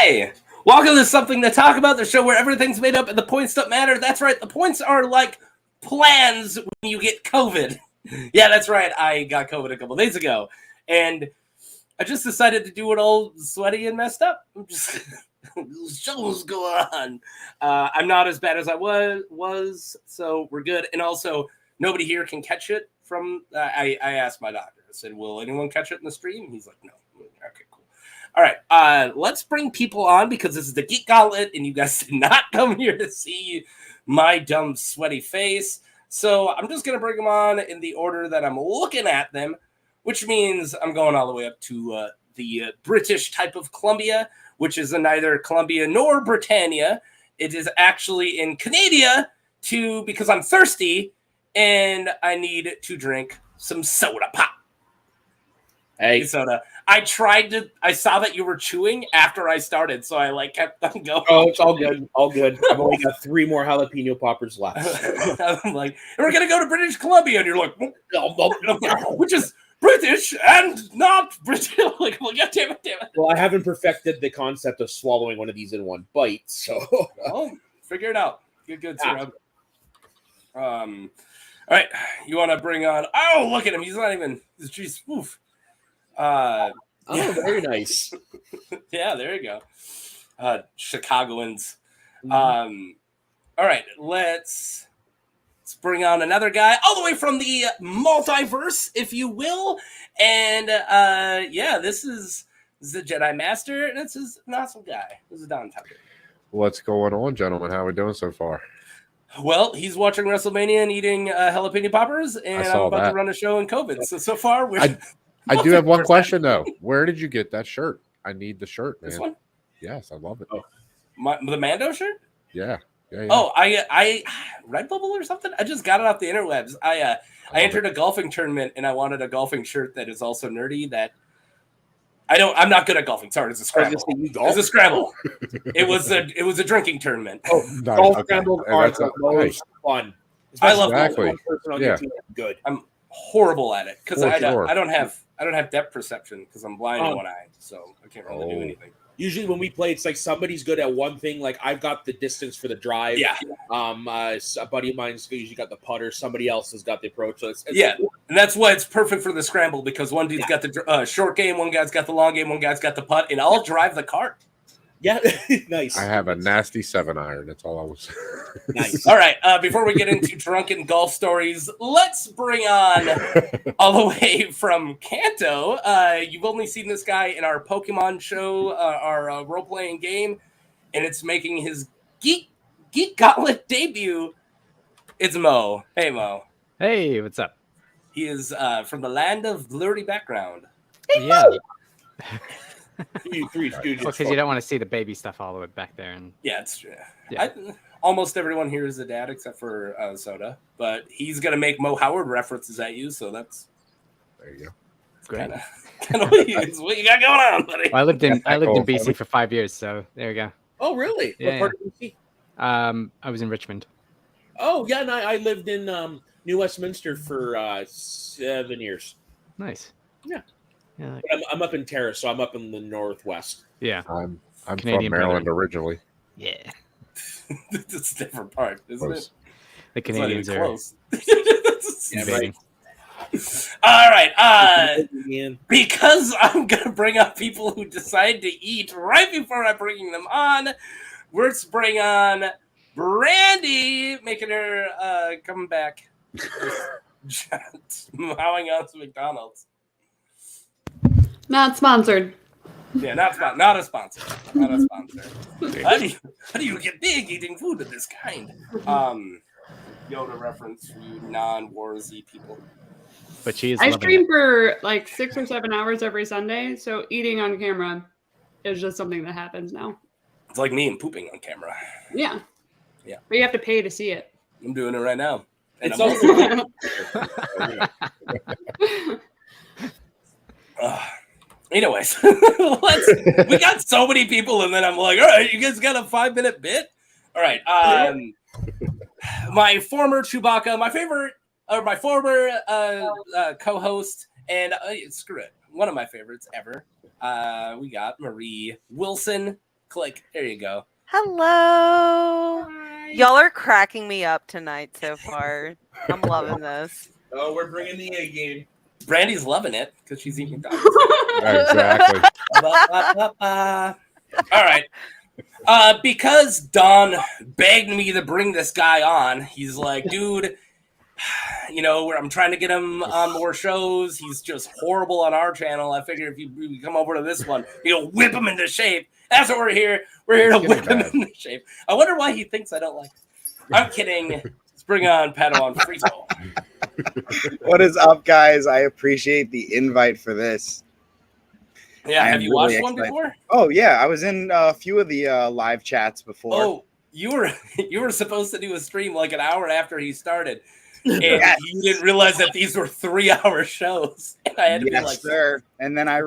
Hey, welcome to Something to Talk About, the show where everything's made up and the points don't matter. That's right, the points are like plans when you get COVID. Yeah, that's right, I got COVID a couple days ago, and I just decided to do it all sweaty and messed up. I'm just shows go on. I'm not as bad as I was, so we're good. And also, nobody here can catch it from. I asked my doctor. I said, "Will anyone catch it in the stream?" He's like, "No." Okay, cool. All right, let's bring people on because this is the Geek Gauntlet, and you guys did not come here to see my dumb, sweaty face. So I'm just gonna bring them on in the order that I'm looking at them, which means I'm going all the way up to the British type of Columbia, which is neither Columbia nor Britannia. It is actually in Canada because I'm thirsty and I need to drink some soda pop. Hey, soda. I saw that you were chewing after I started, so I kept on going. Oh, it's all good. All good. I've only got 3 more jalapeno poppers left. I'm like, and we're going to go to British Columbia. And you're like, which is British and not British. Like, well, yeah, damn it. Well, I haven't perfected the concept of swallowing one of these in one bite, so. Well, figure it out. Get good, sir. All right. You want to bring on, oh, look at him. He's not even, jeez, oof. Very nice. Yeah, there you go. Chicagoans. Mm-hmm. All right, let's bring on another guy all the way from the multiverse, if you will. And this is the Jedi Master. This is an awesome guy. This is Don Tucker. What's going on, gentlemen? How are we doing so far? Well, he's watching WrestleMania and eating jalapeno poppers, and I'm about to run a show in COVID. So far, we're... I do have one question, though. Where did you get that shirt? I need the shirt, man. This one? Yes, I love it. Oh. The Mando shirt? Yeah. Oh, I Redbubble or something? I just got it off the interwebs. I entered a golfing tournament, and I wanted a golfing shirt that is also nerdy that... I'm not good at golfing. Sorry, it's a scramble. It's a scramble. It was a drinking tournament. Oh, golf scrambles are the most fun. I love golf. Yeah. Good. I'm horrible at it because I don't have depth perception because I'm blind in one eye, so I can't really do anything. Usually when we play, it's like somebody's good at one thing. Like I've got the distance for the drive. Yeah. A buddy of mine's usually got the putter. Somebody else has got the approach. So it's and that's why it's perfect for the scramble because one dude's got the short game, one guy's got the long game, one guy's got the putt, and I'll drive the cart. Yeah, nice. I have a nasty 7-iron. That's all I was. Nice. All right. Before we get into drunken golf stories, let's bring on all the way from Kanto. You've only seen this guy in our Pokemon show, our role-playing game, and it's making his Geek Gauntlet debut. It's Mo. Hey, Mo. Hey, what's up? He is from the land of blurry background. Hey, yeah. Because you don't want to see the baby stuff all the way back there. And yeah, it's true. Yeah. Almost everyone here is a dad except for Soda, but he's gonna make Mo Howard references at you, so that's there you go. Great. Kind of what you got going on, buddy. Well, I lived in BC for 5 years, so there you go. Oh, really? Yeah, what part of BC? I was in Richmond. Oh, yeah, and I lived in New Westminster for 7 years. Nice. Yeah. Yeah, I'm up in Terrace, so I'm up in the northwest. Yeah, I'm Canadian from Maryland brother. originally. Yeah, it's a different part, isn't it? The Canadians are close. Yeah, right. All right. Because I'm gonna bring up people who decide to eat right before I'm bringing them on. Let's bring on Brandy, making her come back, mowing on some McDonald's. Not sponsored. Yeah, not a sponsor. Not a sponsor. How do you get big eating food of this kind? Yoda reference for you non-Warzy people. But she is. I stream for like 6 or 7 hours every Sunday, so eating on camera is just something that happens now. It's like me and pooping on camera. Yeah. Yeah. But you have to pay to see it. I'm doing it right now. And it's also anyways, we got so many people, and then I'm like, all right, you guys got a 5-minute bit? All right. My former Chewbacca, my former co-host, and screw it, one of my favorites ever. We got Marie Wilson. Click. There you go. Hello. Y'all are cracking me up tonight so far. I'm loving this. Oh, we're bringing the A game. Brandy's loving it because she's eating McDonald's. Exactly. All right. Because Don begged me to bring this guy on, he's like, dude, I'm trying to get him on more shows. He's just horrible on our channel. I figure if you come over to this one, whip him into shape. That's what we're here. We're here to whip him into shape. I wonder why he thinks I don't like it. I'm kidding. Let's bring on Padawan Frito. What is up, guys? I appreciate the invite for this. Yeah, have you really watched one excited. before? Oh yeah, I was in a few of the live chats before. Oh, you were supposed to do a stream like an hour after he started, and you didn't realize that these were 3-hour shows. And I had to be like, sir. And then I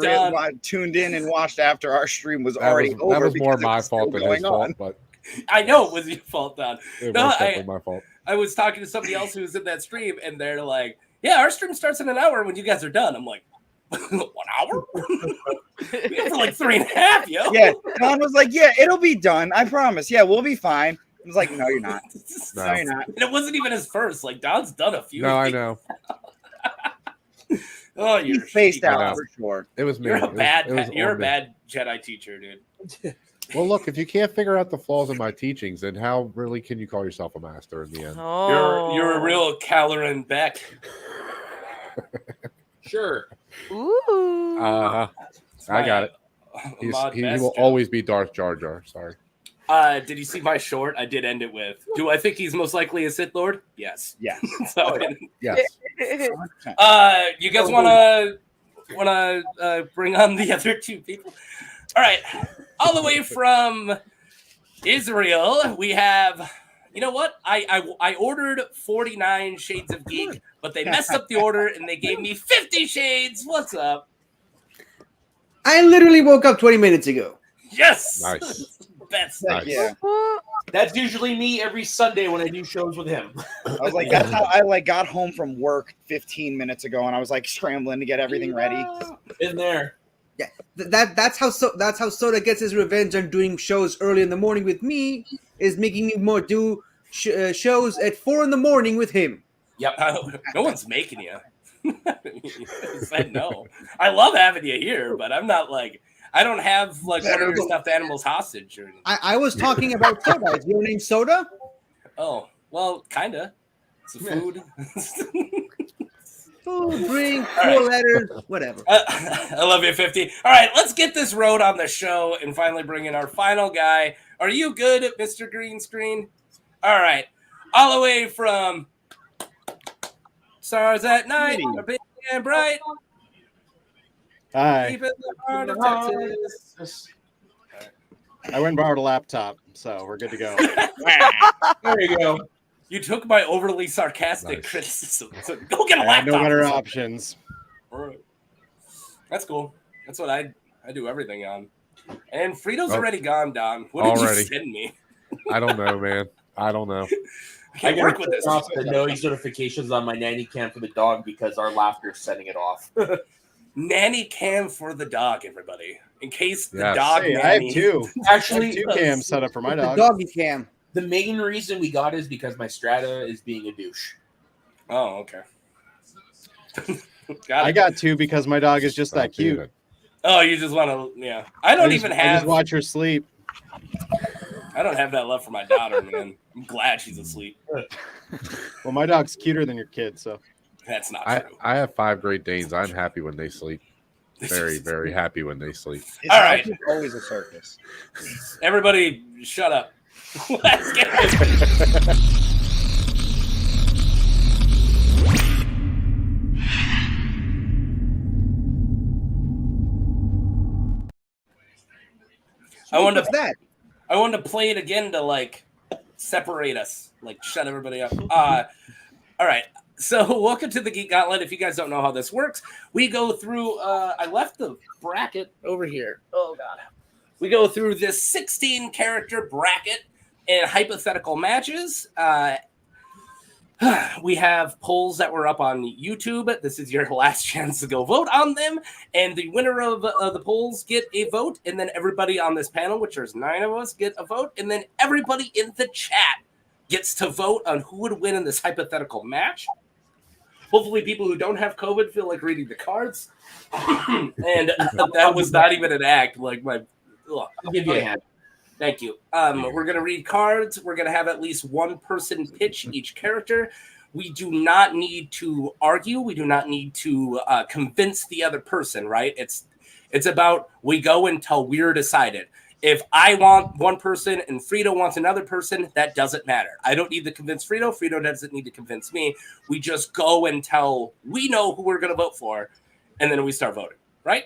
tuned in and watched after our stream was already over. That was more because it my was fault still than his going on. fault, but I know it was your fault, Don. it No, was definitely my fault. I was talking to somebody else who was in that stream, and they're like, "Yeah, our stream starts in an hour when you guys are done." I'm like, 1 hour? We have for like 3.5, yo. Yeah, Don was like, "Yeah, it'll be done. I promise. Yeah, we'll be fine." I was like, "No, you're not. No, you're not." And it wasn't even his first. Like Don's done a few. No, I know. Oh, He you're faced I out know. for sure. It was me. You're a It was bad. on You're a me. bad Jedi teacher, dude. Well, look, if you can't figure out the flaws in my teachings, then how really can you call yourself a master in the end? Oh. You're a real Caloran Beck. Sure. Ooh. I got it. He will always be Darth Jar Jar. Sorry. Did you see my short? I did end it with, do I think he's most likely a Sith Lord? Yes. Yes. So, Yes. you guys wanna bring on the other two people? All right. All the way from Israel, we have, you know what? I ordered 49 Shades of Geek, but they messed up the order and they gave me 50 shades. What's up? I literally woke up 20 minutes ago. Yes. Nice. Best. Nice. Yeah. That's usually me every Sunday when I do shows with him. I was like, that's how I got home from work 15 minutes ago, and I was like scrambling to get everything ready. In there. Yeah, that's how Soda gets his revenge on doing shows early in the morning with me. Is making me do shows at 4 in the morning with him. Yep. No one's making you. You said no. I love having you here, but I'm not like, I don't have like one of your stuffed animals hostage or anything. I was talking about Soda. Is your name Soda? Oh, well, kinda. It's a food. Food, drink, 4 letters, whatever. I love you, 50. All right, let's get this road on the show and finally bring in our final guy. Are you good, Mr. Green Screen? All right. All the way from Stars at Night, are big and bright. Hi. Deep in the heart of Texas. I went and borrowed a laptop, so we're good to go. There you go. You took my overly sarcastic criticism. So go get a I had laptop. no better or something. options. All right. That's cool. That's what I do everything on. And Frito's Oh. already gone, Don. What did Already. you send me? I don't know, man. I don't know. I can't work with this. Off the noise notifications on my nanny cam for the dog because our laughter is setting it off. Nanny cam for the dog, everybody. In case the Yes. dog Hey, I have nanny. two. Actually, I have two cams set up for my The dog. doggy cam. the main reason we got is because my Strata is being a douche. Oh, okay. I got two because my dog is just that cute. Oh, you just want to, yeah. I don't even I have. just watch her sleep. I don't have that love for my daughter, man. I'm glad she's asleep. Well, my dog's cuter than your kid, so. That's not I true. have 5 Great Danes. I'm happy when they sleep. Very, very happy when they sleep. It's All right. always a circus. Everybody, shut up. Let's get this. I wanted to play it again to like separate us, like shut everybody up. All right. So welcome to the Geek Gauntlet. If you guys don't know how this works, we go through I left the bracket over here. Oh god. We go through this 16 character bracket and hypothetical matches. We have polls that were up on YouTube. This is your last chance to go vote on them. And the winner of the polls get a vote. And then everybody on this panel, which there's 9 of us, get a vote. And then everybody in the chat gets to vote on who would win in this hypothetical match. Hopefully people who don't have COVID feel like reading the cards. And that was not even an act. Like my... I'll give you a hand. Thank you. We're going to read cards. We're going to have at least one person pitch each character. We do not need to argue. We do not need to convince the other person, right? It's about we go until we're decided. If I want one person and Frito wants another person, that doesn't matter. I don't need to convince Frito. Frito doesn't need to convince me. We just go until we know who we're going to vote for, and then we start voting, right?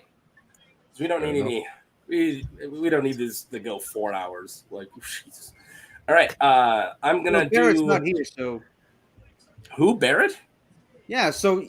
So we don't need any... We don't need this to go 4 hours. Like, Jesus. All right. I'm gonna Barrett's do. not here, so Who, Barrett? yeah. So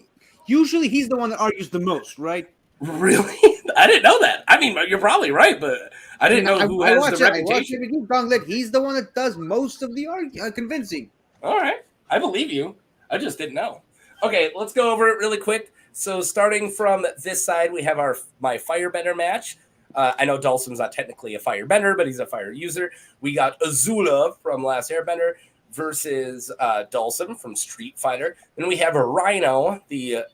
usually he's the one that argues the most, right? Really? I didn't know that. I mean, you're probably right, but I didn't know who has the reputation. I watch every Geek Gauntlet. He's the one that does most of the convincing. All right, I believe you. I just didn't know. Okay, let's go over it really quick. So, starting from this side, we have my Firebender match. I know Dhalsim's not technically a firebender, but he's a fire user. We got Azula from Last Airbender versus Dhalsim from Street Fighter. Then we have a Rhino, the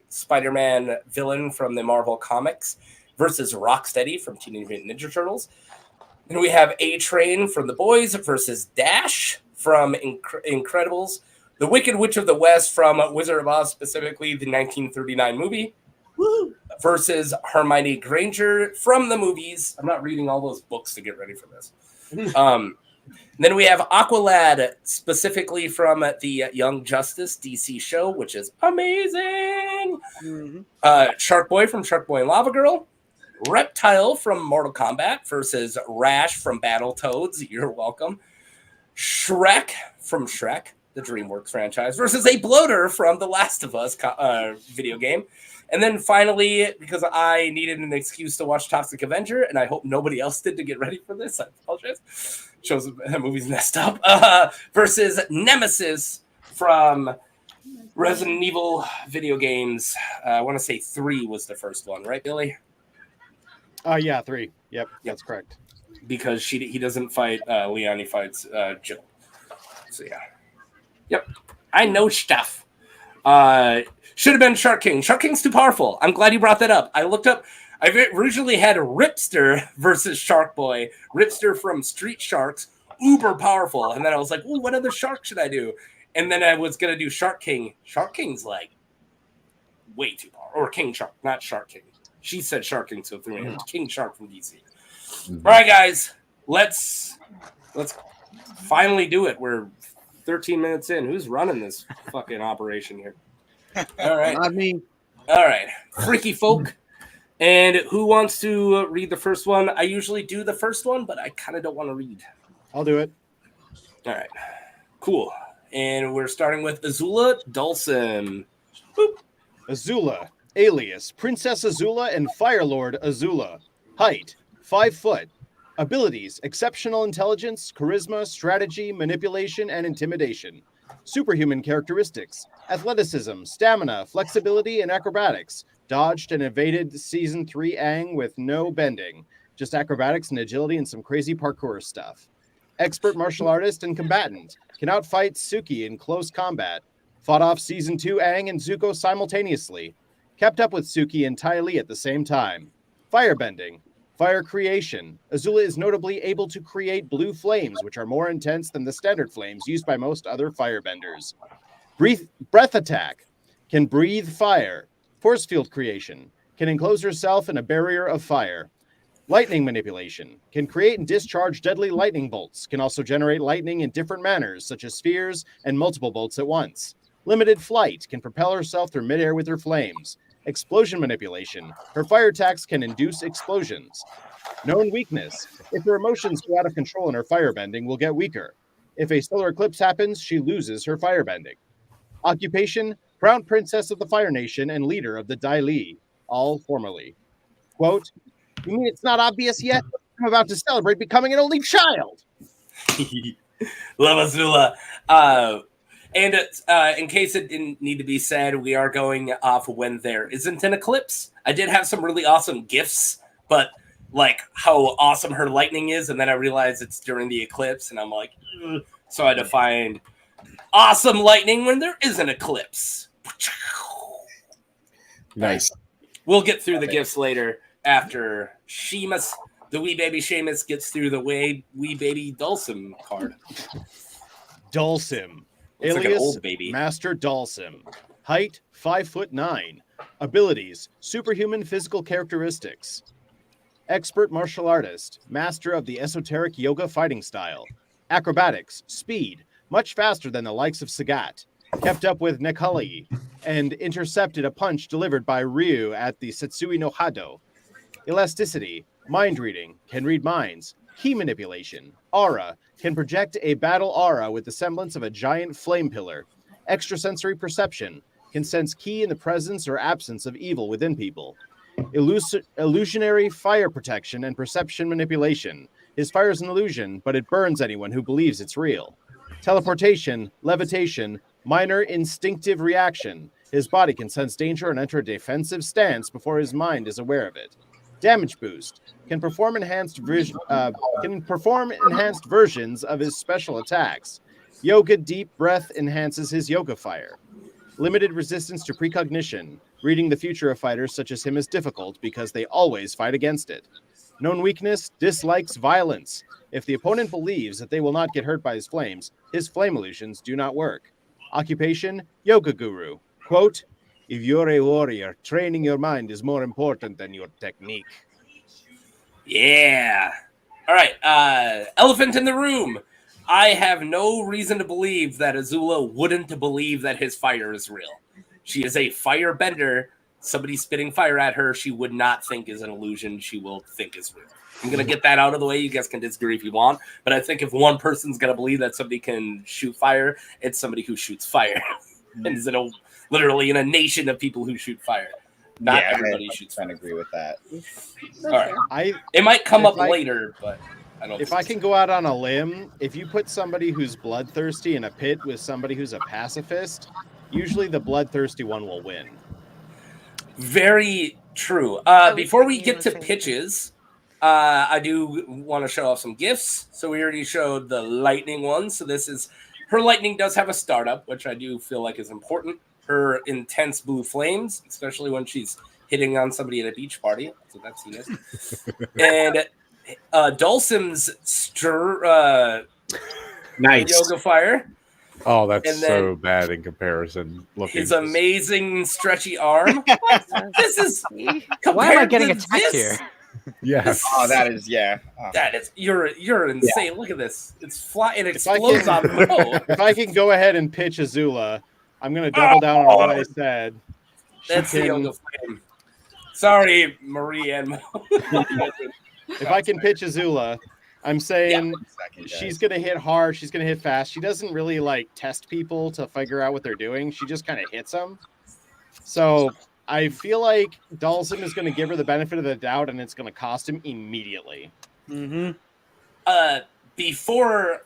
Spider-Man villain from the Marvel Comics, versus Rocksteady from Teenage Mutant Ninja Turtles. Then we have A-Train from The Boys versus Dash from Incredibles. The Wicked Witch of the West from Wizard of Oz, specifically the 1939 movie. Woo! Versus Hermione Granger from the movies. I'm not reading all those books to get ready for this. Then we have Aqualad, specifically from the Young Justice DC show, which is amazing. Mm-hmm. SharkBoy from SharkBoy and Lava Girl. Reptile from Mortal Kombat versus Rash from Battletoads. You're welcome. Shrek from Shrek, the DreamWorks franchise, versus a Bloater from The Last of Us video game. And then finally, because I needed an excuse to watch Toxic Avenger, and I hope nobody else did to get ready for this, I apologize. Shows that movie's messed up. Versus Nemesis from Resident Evil video games. I want to say 3 was the first one, right, Billy? Yeah, 3. Yep, that's correct. Because he doesn't fight Leon, he fights Jill. So yeah. Yep. I know stuff. Should have been Shark King. Shark King's too powerful. I'm glad you brought that up. I looked up. I originally had Ripster versus SharkBoy. Ripster from Street Sharks, uber powerful. And then I was like, ooh, what other shark should I do? And then I was going to do Shark King. Shark King's like way too powerful. Or King Shark, not Shark King. She said Shark King, so threw me. King Shark from DC. All right, guys. Let's finally do it. We're 13 minutes in. Who's running this fucking operation here? All right. I mean, all right. Freaky folk. And who wants to read the first one? I usually do the first one, but I kind of don't want to read. I'll do it. All right. Cool. And we're starting with Azula Dhalsim. Boop. Azula, alias Princess Azula and Firelord Azula. Height, 5 foot. Abilities, exceptional intelligence, charisma, strategy, manipulation, and intimidation. Superhuman characteristics, athleticism, stamina, flexibility, and acrobatics. Dodged and evaded Season 3 Aang with no bending. Just acrobatics and agility and some crazy parkour stuff. Expert martial artist and combatant. Can outfight Suki in close combat. Fought off Season 2 Aang and Zuko simultaneously. Kept up with Suki and Ty Lee at the same time. Firebending. Fire creation. Azula is notably able to create blue flames, which are more intense than the standard flames used by most other firebenders. Breath attack. Can breathe fire. Force field creation. Can enclose herself in a barrier of fire. Lightning manipulation. Can create and discharge deadly lightning bolts. Can also generate lightning in different manners, such as spheres and multiple bolts at once. Limited flight. Can propel herself through midair with her flames. Explosion manipulation. Her fire attacks can induce explosions. Known weakness. If her emotions go out of control in her firebending, will get weaker. If a solar eclipse happens, she loses her firebending. Occupation, Crown Princess of the Fire Nation and leader of the TLoU, all formerly. Quote, you mean it's not obvious yet? I'm about to celebrate becoming an only child. Love Azula. And in case it didn't need to be said, we are going off when there isn't an eclipse. I did have some really awesome gifts, but like how awesome her lightning is, and then I realized it's during the eclipse, and I'm like, ugh. So I had to find awesome lightning when there is an eclipse. Nice. We'll get through the gifts later after Sheamus, the wee baby Sheamus, gets through the wee baby Dhalsim card. Dhalsim. Looks like an old baby. Master Dhalsim. Height 5'9". Abilities: superhuman physical characteristics. Expert martial artist, master of the esoteric yoga fighting style. Acrobatics, speed, much faster than the likes of Sagat. Kept up with Nekali and intercepted a punch delivered by Ryu at the Setsui no Hado. Elasticity, mind reading, can read minds. Key manipulation, aura, can project a battle aura with the semblance of a giant flame pillar. Extrasensory perception, can sense key in the presence or absence of evil within people. Illusionary fire protection and perception manipulation. His fire is an illusion, but it burns anyone who believes it's real. Teleportation, levitation, minor instinctive reaction. His body can sense danger and enter a defensive stance before his mind is aware of it. Damage boost, can perform enhanced versions of his special attacks. Yoga deep breath enhances his yoga fire. Limited resistance to precognition. Reading the future of fighters such as him is difficult because they always fight against it. Known weakness, dislikes violence. If the opponent believes that they will not get hurt by his flames, his flame illusions do not work. Occupation, yoga guru. Quote, if you're a warrior, training your mind is more important than your technique. Yeah. All right. Elephant in the room. I have no reason to believe that Azula wouldn't believe that his fire is real. She is a firebender. Somebody spitting fire at her, she would not think is an illusion. She will think is real. I'm going to get that out of the way. You guys can disagree if you want. But I think if one person's going to believe that somebody can shoot fire, it's somebody who shoots fire. And is literally in a nation of people who shoot fire. Not everybody shoots fire. I agree with that. All right. It might come up later, but I don't. If I can go out on a limb, if you put somebody who's bloodthirsty in a pit with somebody who's a pacifist, usually the bloodthirsty one will win. Very true. Before we get to pitches, I do want to show off some gifts. So we already showed the lightning one. So this is her lightning does have a startup, which I do feel like is important. Her intense blue flames, especially when she's hitting on somebody at a beach party. So that's Venus. And Dhalsim's nice yoga fire. Oh, that's so bad in comparison. His amazing stretchy arm. This is why am I getting attacked here? Yes. Oh, that is That is you're insane. Look at this. It's flying. It explodes on Mo. If I can go ahead and pitch Azula, I'm going to double down on what I said. That's the yoga flame. Sorry, Marie and Mo. If I can pitch Azula, I'm saying she's going to hit hard. She's going to hit fast. She doesn't really test people to figure out what they're doing. She just kind of hits them. So I feel like Dhalsim is going to give her the benefit of the doubt, and it's going to cost him immediately. Mm-hmm. Before,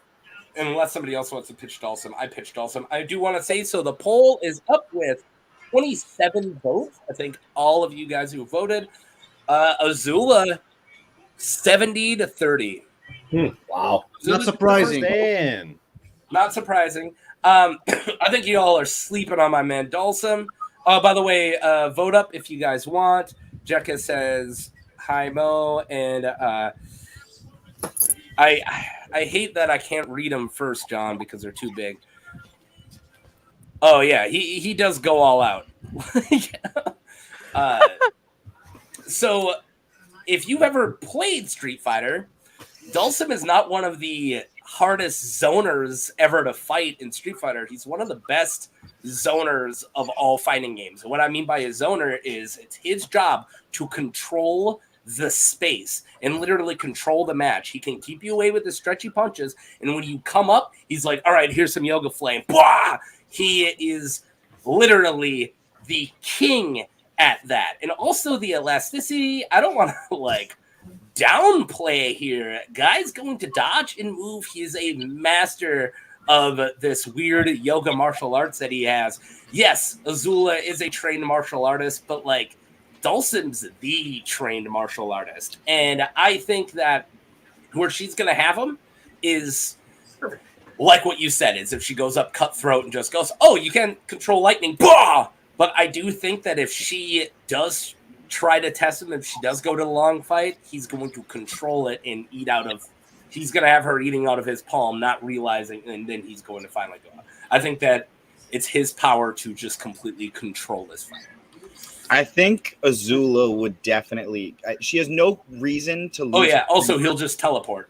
unless somebody else wants to pitch Dhalsim, I pitched Dhalsim. I do want to say, so the poll is up with 27 votes. I think all of you guys who voted. Azula, 70-30. Wow. Not surprising. Man. Not surprising. I think you all are sleeping on my man Dhalsim. By the way, vote up if you guys want. Jekka says hi Mo, and I hate that I can't read them first, John, because they're too big. Oh yeah, he does go all out. So if you've ever played Street Fighter, Dhalsim is not one of the hardest zoners ever to fight in Street Fighter. He's one of the best zoners of all fighting games. And what I mean by a zoner is it's his job to control the space and literally control the match. He can keep you away with the stretchy punches, and when you come up, he's like, all right, here's some yoga flame. Blah! He is literally the king at that. And also the elasticity, I don't want to downplay here. Guy's going to dodge and move. He is a master of this weird yoga martial arts that he has. Yes, Azula is a trained martial artist, but like Dhalsim's the trained martial artist. And I think that where she's going to have him is like what you said, is if she goes up cutthroat and just goes, oh, you can't control lightning. Bah! But I do think that if she does try to test him, if she does go to the long fight, he's going to control it and eat out of, he's going to have her eating out of his palm, not realizing, and then he's going to finally go out. I think that it's his power to just completely control this fight. I think Azula would definitely. She has no reason to lose. Oh yeah. Also, he'll just teleport.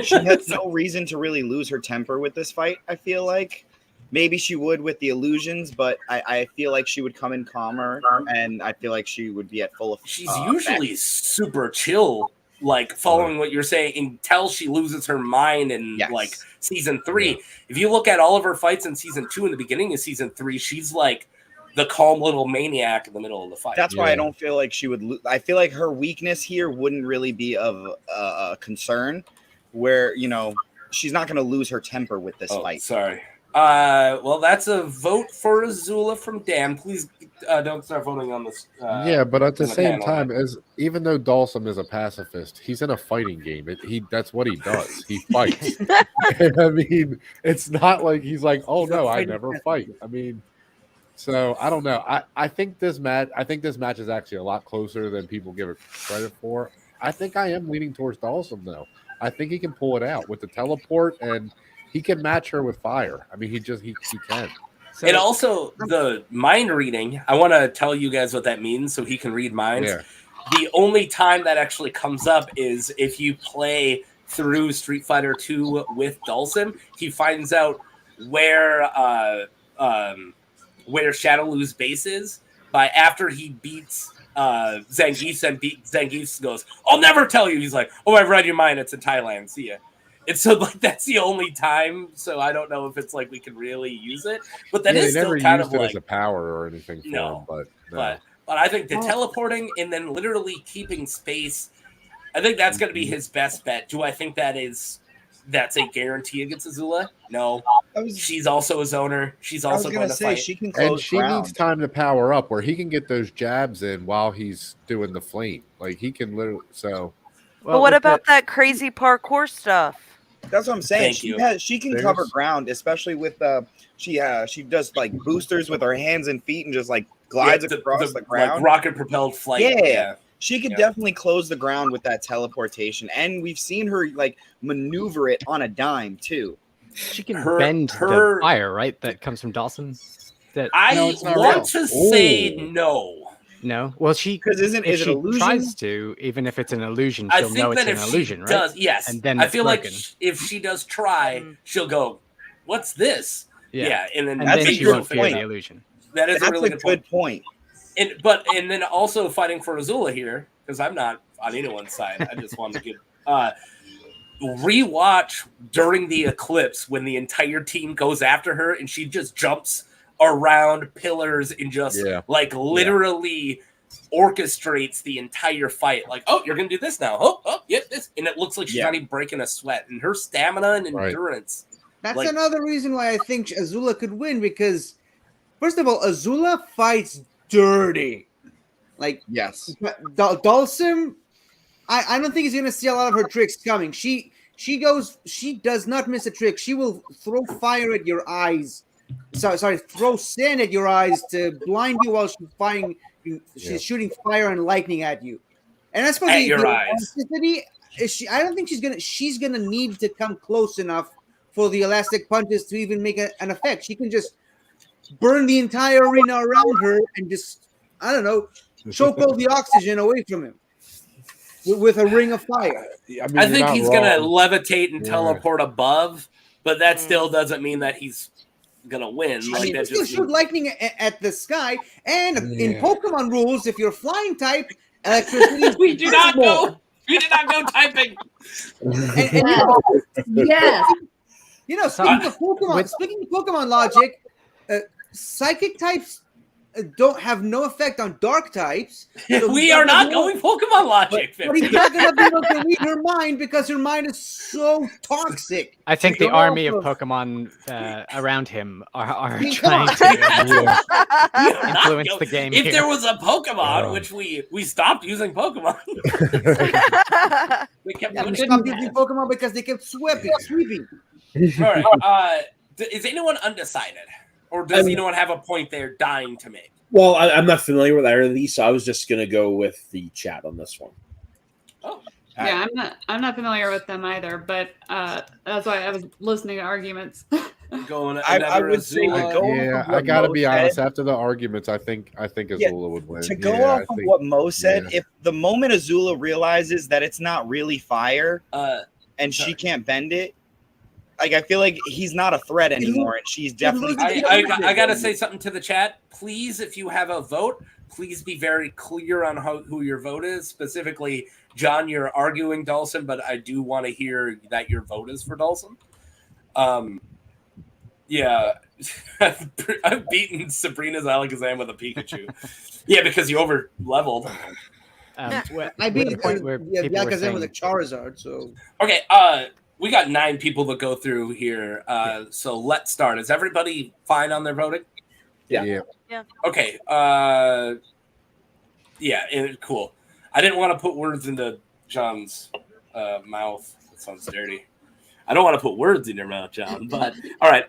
She has no reason to really lose her temper with this fight. I feel like maybe she would with the illusions, but I feel like she would come in calmer, and I feel like she would be at full. She's usually super chill, like following what you're saying, until she loses her mind in like season 3. Yeah. If you look at all of her fights in season 2 and the beginning of season 3, she's like the calm little maniac in the middle of the fight. That's why I don't feel like she would. I feel like her weakness here wouldn't really be of concern, where she's not going to lose her temper with this fight. Sorry. Well, that's a vote for Azula from Dan. Please don't start voting on this. But at the same time, even though Dhalsim is a pacifist, he's in a fighting game. That's what he does. He fights. I mean, it's not like he's like, oh no, I never fight. I mean. So I don't know. I think this match. Is actually a lot closer than people give it credit for. I think I am leaning towards Dhalsim though. I think he can pull it out with the teleport, and he can match her with fire. I mean, he can. So, and also the mind reading. I want to tell you guys what that means, so he can read minds. Yeah. The only time that actually comes up is if you play through Street Fighter 2 with Dhalsim. He finds out where TLoU's base is by after he beats Zangief, and Zangief goes, I'll never tell you. He's like, oh, I've read your mind. It's in Thailand. See ya. And so like that's the only time. So I don't know if it's like we can really use it, but that is still kind of like as a power or anything. For him, but I think the teleporting and then literally keeping space, I think that's going to be his best bet. Do I think that's a guarantee against Azula? No. She's also a zoner. She's also going to fight. She can close she needs time to power up where he can get those jabs in while he's doing the flame. Like he can literally. So. But what about that crazy parkour stuff? That's what I'm saying. She can cover ground, especially with she does like boosters with her hands and feet and just like glides across the ground. Like rocket propelled flight. Yeah. She could definitely close the ground with that teleportation, and we've seen her like maneuver it on a dime too. She can bend the fire, right? That comes from Dhalsim. I want to say no. No, well, because is it illusion? Tries to, even if it's an illusion, she'll know it's an illusion, right? Does, yes, and then I feel like if she does try, she'll go, "What's this?" Yeah, and then she won't fear the illusion. That is a really good point. And then also fighting for Azula here, because I'm not on anyone's side. I just wanted to give rewatch during the eclipse when the entire team goes after her and she just jumps around pillars and just literally orchestrates the entire fight. Like, oh, you're gonna do this now. Oh, yeah, this, and it looks like she's not even breaking a sweat. And her stamina and endurance. That's another reason why I think Azula could win, because first of all, Azula fights dirty. Like, yes, Dhalsim, I don't think he's gonna see a lot of her tricks coming. She does not miss a trick. She will throw fire at your eyes. Throw sand at your eyes to blind you while she's shooting fire and lightning at you. And that's for your eyes. I don't think she's gonna need to come close enough for the elastic punches to even make an effect. She can just burn the entire arena around her and just, I don't know, choke all the oxygen away from him with a ring of fire. I think he's gonna levitate and teleport above, but that still doesn't mean that he's gonna win. Like still shoot lightning at the sky, and in Pokemon rules, if you're flying type, electricity. we do not go typing. Yes. Speaking of Pokemon logic, psychic types don't have no effect on dark types. So we are not going Pokemon logic. But he's not going to be able to read her mind because her mind is so toxic. I think the army of Pokemon around him are trying to influence the game. If there was a Pokemon, which we stopped using Pokemon. We stopped using Pokemon because they kept sweeping. All right. Is anyone undecided? Or does anyone have a point they're dying to make? Well, I'm not familiar with either of these, so I was just going to go with the chat on this one. Oh. Yeah, I'm not familiar with them either, but that's why I was listening to arguments. I would say I gotta be honest. After the arguments, I think Azula would win. To go off of what Mo said, if the moment Azula realizes that it's not really fire, and she can't bend it, like I feel like he's not a threat anymore, and she's definitely. I gotta say something to the chat, please. If you have a vote, please be very clear on who your vote is. Specifically, John, you're arguing Dhalsim, but I do want to hear that your vote is for Dhalsim. Yeah, I've beaten Sabrina's Alakazam with a Pikachu. Yeah, because you over leveled. I beat Alakazam with a Charizard. So okay, we got 9 people to go through here. So let's start. Is everybody fine on their voting? Yeah. Okay. Cool. I didn't want to put words into John's mouth. That sounds dirty. I don't want to put words in your mouth, John. But all right.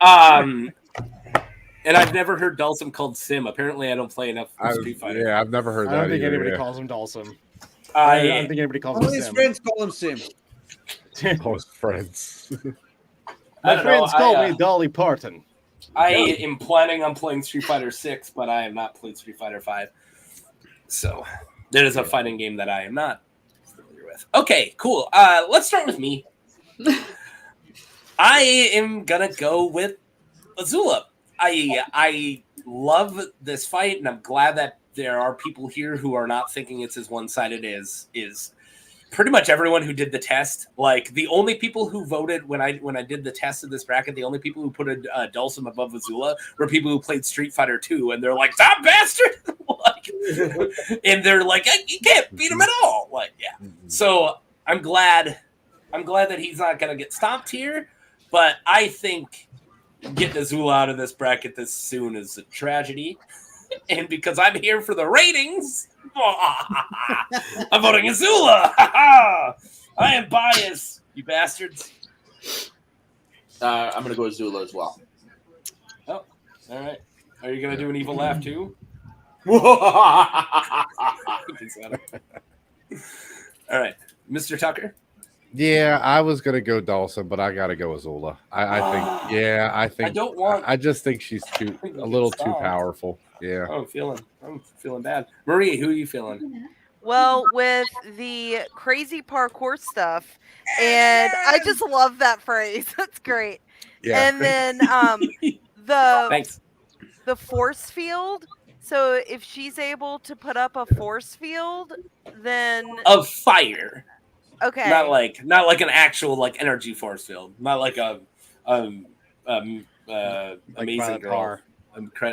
And I've never heard Dhalsim called Sim. Apparently, I don't play enough Street Fighter. Yeah, I've never heard that. I don't think anybody calls him Dhalsim. I don't think anybody calls him Sim. His friends call him Sim. Close friends. My friends call me Dolly Parton. I am planning on playing Street Fighter 6, but I have not played Street Fighter 5. So that is a fighting game that I am not familiar with. Okay, cool. Let's start with me. I am gonna go with Azula. I love this fight, and I'm glad that there are people here who are not thinking it's as one-sided as is pretty much everyone who did the test. Like the only people who voted when I did the test of this bracket, the only people who put Dhalsim above Azula were people who played Street Fighter 2, and they're like, "That bastard!" And they're like, "You can't beat him at all." Like, yeah. So I'm glad that he's not gonna get stopped here, but I think getting Azula out of this bracket this soon is a tragedy. And because I'm here for the ratings, I'm voting Azula. I am biased, you bastards. I'm going to go Azula as well. Oh, all right. Are you going to do an evil laugh too? All right. Mr. Tucker? Yeah, I was gonna go Dhalsim, but I gotta go Azula. I think. I don't want. I just think she's a little too powerful. Yeah. I'm feeling bad. Marie, who are you feeling? Well, with the crazy parkour stuff, and I just love that phrase. That's great. Yeah. And then the force field. So if she's able to put up a force field, then of fire. Okay. Not like an actual energy force field. Not like a amazing girl.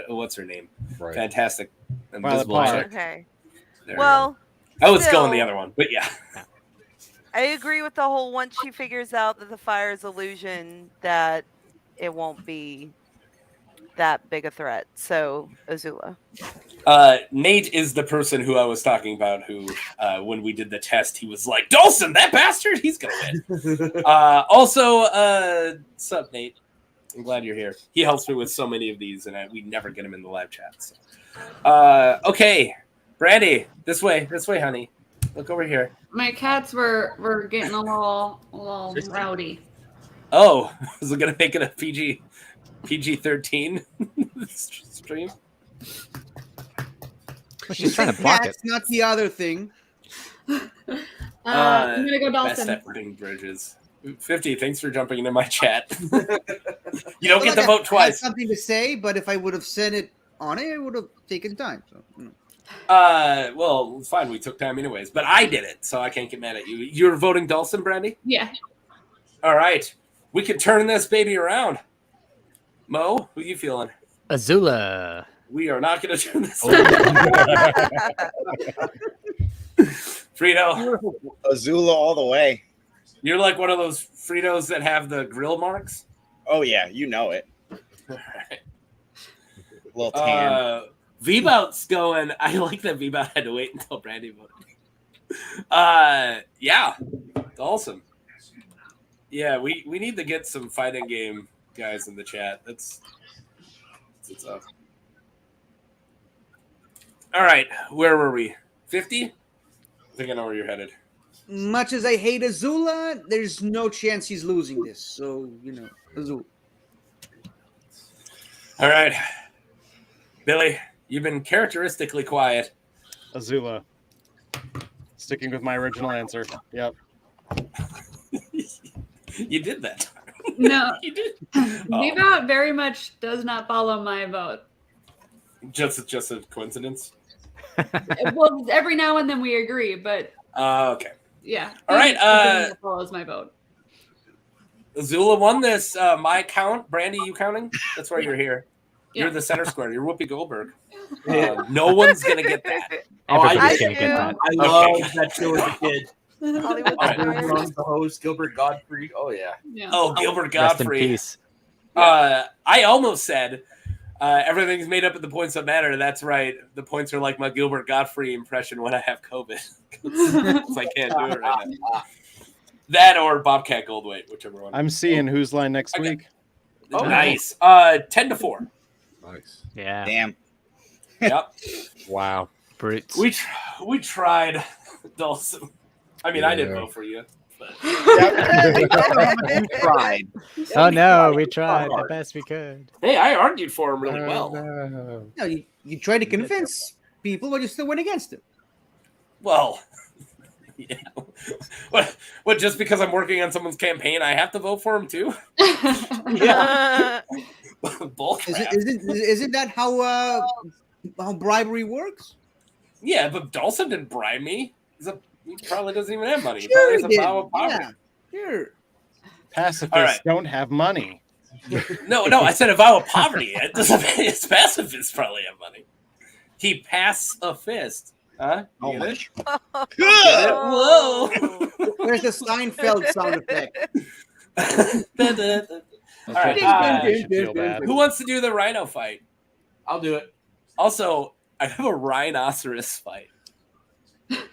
What's her name? Right. Fantastic. Invisible chick. Okay. There well, I was going the other one, but yeah. I agree with the whole once she figures out that the fire is illusion, that it won't be that big a threat. So Azula. Nate is the person who I was talking about who, when we did the test, he was like, Dhalsim, that bastard, he's going to win. Also, sup, Nate? I'm glad you're here. He helps me with so many of these, and we never get him in the live chat. So. Okay, Brandy, this way, honey. Look over here. My cats were getting a little rowdy. Oh, was it going to make it a PG-13 stream? Well, she's trying to block it. Not the other thing. I'm gonna go Dhalsim. Best at burning bridges. 50, thanks for jumping into my chat. You don't get to vote twice. I had something to say, but if I would have said it on it, it would have taken time. So. Well, fine. We took time anyways, but I did it, so I can't get mad at you. You're voting Dhalsim, Brandy? Yeah. All right. We can turn this baby around. Mo, who you feeling? Azula. We are not going to do this. Frito, Azula all the way. you're like one of those Fritos that have the grill marks. Oh yeah, you know it. All right. Little tan. V-Bout's going. I like that V-Bout had to wait until Brandy voted. Yeah, Dhalsim. Yeah, we need to get some fighting game guys in the chat. That's up. All right, where were we? 50? I think I know where you're headed. Much as I hate Azula, there's no chance he's losing this. So, Azula. All right. Billy, you've been characteristically quiet. Azula. Sticking with my original answer. Yep. You did that. No. You did. V-Bout very much does not follow my vote. Just a coincidence? Well, every now and then we agree, but Okay. yeah. All right. Follows my vote. Azula won this. My count. Brandy, you counting? That's why you're here. Yeah. You're the center square. You're Whoopi Goldberg. No one's going to get that. Everybody's gonna get that. I love that show as a kid. Hollywood All right. Stars. The host, Gilbert Gottfried. Oh, yeah. Yeah. Oh, Gilbert Rest in Gottfried. peace. I almost said everything's made up of the points that matter. That's right. The points are like my Gilbert Gottfried impression when I have COVID. Because I can't do it right now. That or Bobcat Goldthwait, whichever one. I'm seeing whose line next week. Oh, nice. 10-4. Nice. Yeah. Damn. Yep. Wow. Brutes. We tried, Dhalsim. I mean, I didn't Yeah. vote for you. But... Tried. Oh no, we tried the best we could. Hey, I argued for him really well. No, you try to convince people, but you still went against them. Well, yeah. What? Just because I'm working on someone's campaign, I have to vote for him too? Yeah. Bullcrap. Isn't that how bribery works? Yeah, but Dhalsim didn't bribe me. He probably doesn't even have money. He Sure probably has he a vow of did. poverty. Yeah, sure. Pacifists All right. don't have money. No, I said a vow of poverty. It doesn't mean his pacifists probably have money. He pass a fist. Huh? Oh Get my. it? Get it? Whoa. Where's the Seinfeld sound effect? All right. I should feel bad. Who wants to do the Rhino fight? I'll do it. Also, I have a rhinoceros fight.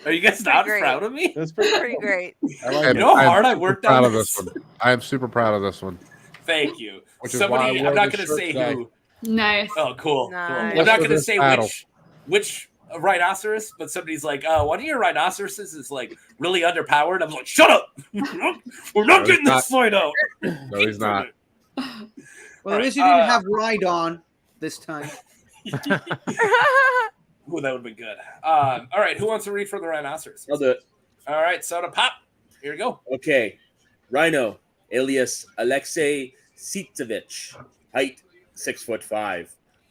Are you guys not great. proud of me? That's Pretty great. I You know how hard I worked proud on of this? this one. I am super proud of this one. Thank you. Which is why I Somebody, wore I'm not the going to shirt say today. who. Nice. Oh, cool. Nice. I'm Just not for going to this say battle. which rhinoceros, but somebody's like, one of your rhinoceroses is like really underpowered. I'm like, shut up. We're not getting this fight out. No, he's not. Well, at least you didn't have Ride on this time. Ooh, that would be good. All right, who wants to read for the rhinoceros? I'll do it. All right, Soda Pop. Here we go. Okay. Rhino, alias Alexei Sitsevich. Height, 6'5".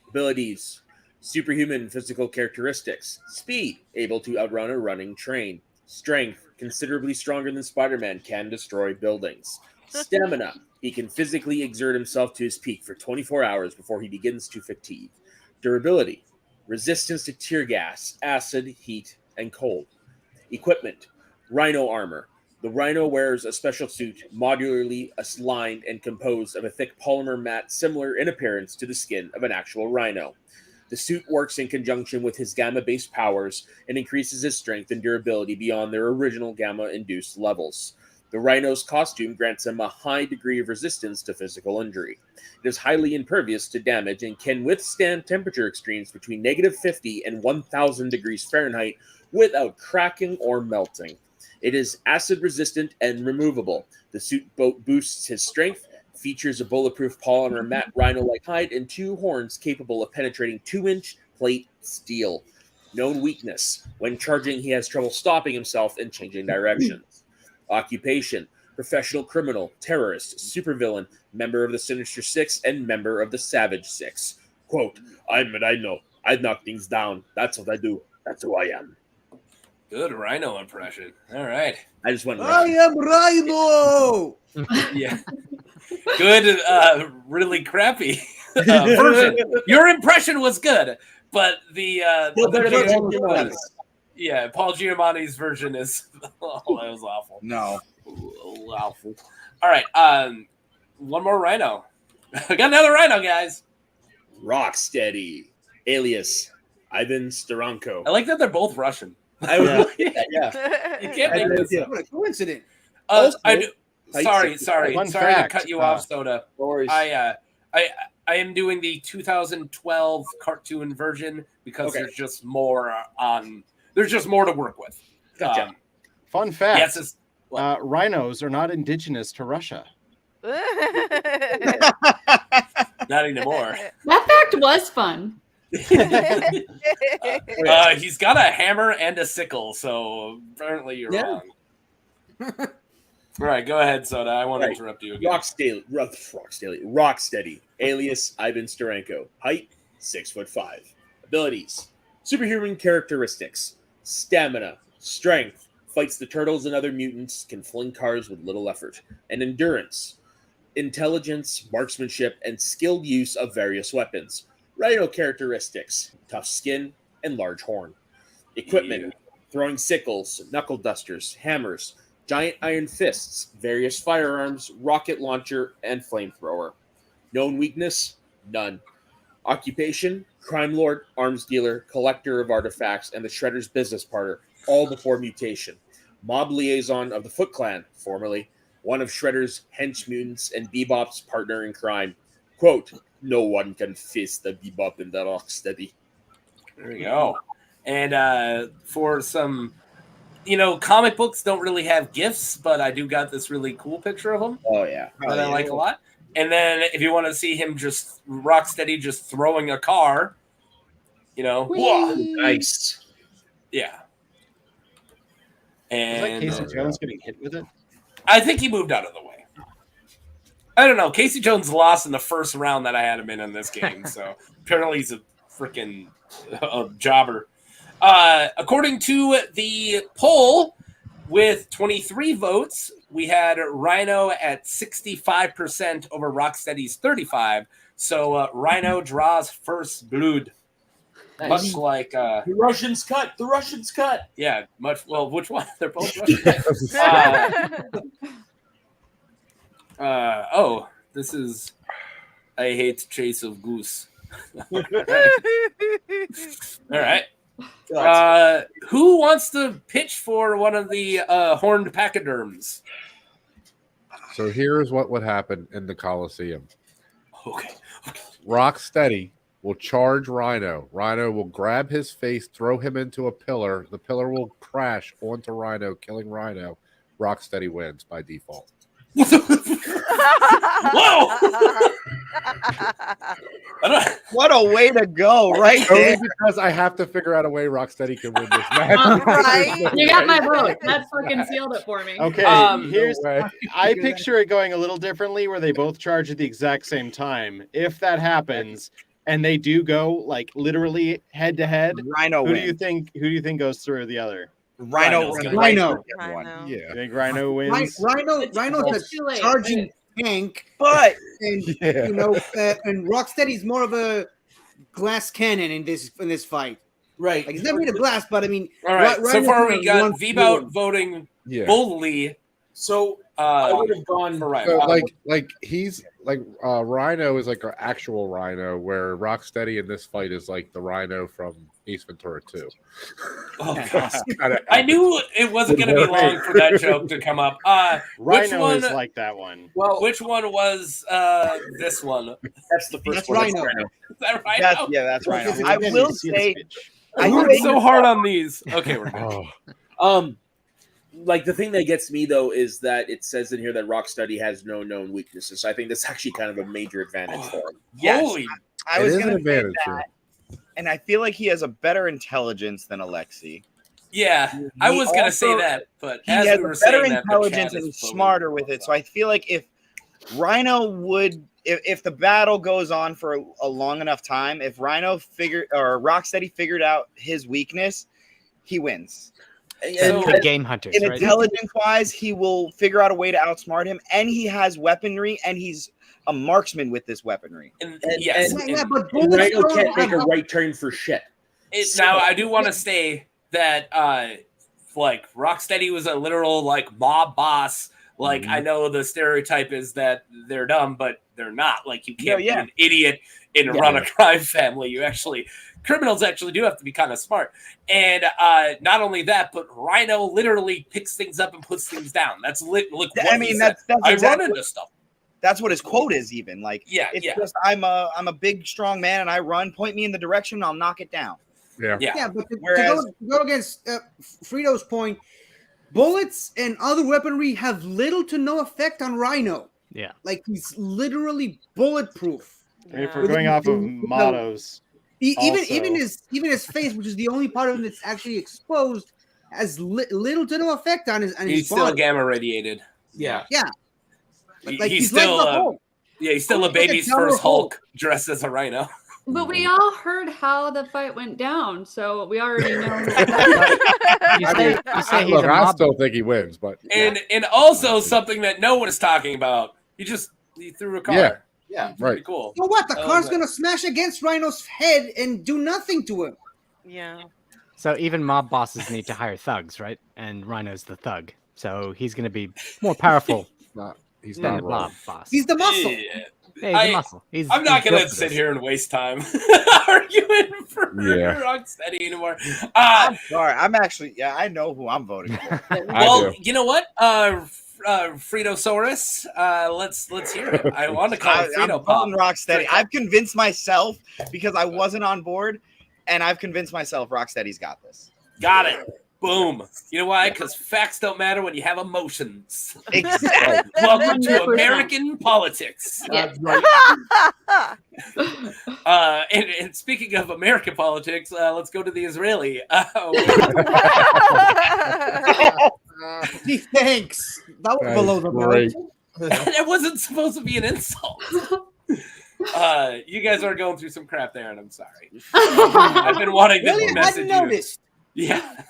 Abilities, superhuman physical characteristics. Speed, able to outrun a running train. Strength, considerably stronger than Spider-Man, can destroy buildings. Stamina, he can physically exert himself to his peak for 24 hours before he begins to fatigue. Durability, resistance to tear gas, acid, heat, and cold. Equipment, Rhino armor. The Rhino wears a special suit, modularly aligned and composed of a thick polymer mat similar in appearance to the skin of an actual rhino. The suit works in conjunction with his gamma-based powers and increases his strength and durability beyond their original gamma-induced levels. The Rhino's costume grants him a high degree of resistance to physical injury. It is highly impervious to damage and can withstand temperature extremes between -50 and 1,000 degrees Fahrenheit without cracking or melting. It is acid resistant and removable. The suit boosts his strength, features a bulletproof polymer matte rhino-like hide, and 2 horns capable of penetrating 2-inch plate steel. Known weakness. When charging, he has trouble stopping himself and changing directions. Occupation. Professional criminal, terrorist, supervillain, member of the Sinister Six, and member of the Savage Six. Quote, I'm a rhino. I knock things down. That's what I do. That's who I am. Good rhino impression. All right. I just went I am Rhino! Yeah. Good, really crappy version. Your impression was good, but the Paul Giamatti's version is that was awful. No. Awful. All right, one more Rhino. I got another Rhino, guys. Rocksteady, alias Ivan Steranko. I like that they're both Russian. Yeah. You can't make this up. What a coincidence. Sorry Fun to fact, cut you off, Soda. I am doing the 2012 cartoon version because there's just more to work with. Gotcha. Fun fact: yes, rhinos are not indigenous to Russia. not anymore. That fact was fun. He's got a hammer and a sickle, so apparently you're wrong. All right, go ahead, Soda. I won't interrupt you again. Rocksteady, alias Ivan Steranko. Height 6'5". Abilities: superhuman characteristics, stamina, strength, fights the turtles and other mutants, can fling cars with little effort, and endurance, intelligence, marksmanship, and skilled use of various weapons. Rhino characteristics: tough skin and large horn. Equipment: throwing sickles, knuckle dusters, hammers, giant iron fists, various firearms, rocket launcher, and flamethrower. Known weakness: none. Occupation: crime lord, arms dealer, collector of artifacts, and the Shredder's business partner, all before mutation. Mob liaison of the Foot Clan, formerly one of Shredder's hench mutants and Bebop's partner in crime. Quote, no one can face the Bebop in the Rocksteady. There you go. And for some, comic books don't really have GIFs, but I do got this really cool picture of him. Oh, yeah. That I like a lot. And then if you want to see him just Rocksteady just throwing a car, whoa, nice. Yeah. Is that And Casey Jones getting hit with it? I think he moved out of the way. I don't know. Casey Jones lost in the first round that I had him in this game, so apparently he's a freaking jobber. According to the poll, with 23 votes, we had Rhino at 65% over Rocksteady's 35%. So Rhino draws first blood. Nice. Much like the Russians cut. The Russians cut. Yeah, much. Well, which one? They're both Russian. This is I hate chase of goose. All right. Who wants to pitch for one of the horned pachyderms? So here's what would happen in the Colosseum. Okay. Rocksteady will charge Rhino. Rhino will grab his face, throw him into a pillar. The pillar will crash onto Rhino, killing Rhino. Rocksteady wins by default. Whoa! What a way to go, right there. Only because I have to figure out a way Rocksteady can win this match. Right? You got my vote. That fucking sealed it for me. Okay, I picture it going a little differently where they both charge at the exact same time. If that happens and they do go like literally head to head, Rhino who wins. do you think goes through the other? Rhino. Rhino. Rhino. Yeah. You think Rhino wins? Rhino's It's too a late. charging tank, But and and Rocksteady's more of a glass cannon in this fight. Right. Like, it's not made of glass, but I mean, All right. So Rhino's far, gonna we got run V-Bout through voting Yeah. boldly. So I would have gone for Rhino. So, like he's like Rhino is like an actual Rhino, where Rocksteady in this fight is like the Rhino from Ace Ventura 2. Oh, God. I knew it wasn't going to be long for that joke to come up. Which Rhino one? is like that one. Well, which one was this one? That's the first That's one. Rhino. Is that Rhino? that's Rhino. This is- I this will See say, this bitch. I We're think so hard on these. Okay, we're good. Oh, Like the thing that gets me though is that it says in here that Rocksteady has no known weaknesses. So I think that's actually kind of a major advantage for him. Yes. Holy. I it was is going an to say advantage. that, and I feel like he has a better intelligence than Alexi. Yeah, I was going to say also- that, but He as has we a were better saying that, the intelligence chat and is he's voting smarter with it. So I feel like if Rhino would, if the battle goes on for a long enough time, if Rocksteady figured out his weakness, he wins. And Good game hunters, in right? intelligence-wise, he will figure out a way to outsmart him, and he has weaponry, and he's a marksman with this weaponry. Yes, but And bullets Rhino don't can't make a have- right turn for shit. Now I do want to say that like Rocksteady was a literal like mob boss. Like I know the stereotype is that they're dumb, but they're not. Like you can't be an idiot and run a crime family. Criminals actually do have to be kind of smart. And not only that, but Rhino literally picks things up and puts things down. That's look. I mean, that's I exactly run into stuff. That's what his quote is. Even like, it's just I'm a big strong man and I run. Point me in the direction, I'll knock it down. Yeah, but to go against Frito's point, bullets and other weaponry have little to no effect on Rhino. Yeah, like he's literally bulletproof. If we're going off of mottos, even his face, which is the only part of him that's actually exposed, has little to no effect on his. He's still gamma radiated. Yeah. Like he's still he's still a baby's first Hulk dressed as a rhino. But we all heard how the fight went down, so we already know. I still think he wins, but and also something that no one is talking about. He threw a car. Yeah, right. Cool. So what? The car's gonna smash against Rhino's head and do nothing to him. Yeah. So even mob bosses need to hire thugs, right? And Rhino's the thug, so he's going to be more powerful. He's than not the wrong. mob boss. He's the muscle. Yeah, he's the muscle. I'm not going to sit here and waste time arguing for Rocksteady anymore. I'm sorry. I'm actually, I know who I'm voting for. Well, you know what? Fritosaurus, let's hear it. I want to call it Frito Pop. Rocksteady. I've convinced myself because I wasn't on board, and I've convinced myself Rocksteady's got this. Got it. Boom. You know why? Because facts don't matter when you have emotions. Exactly. Welcome to American politics. Yes. And speaking of American politics, let's go to the Israeli. Thanks. That was below the belt. That wasn't supposed to be an insult. You guys are going through some crap there, and I'm sorry. I've been wanting to message you. Noticed. Yeah.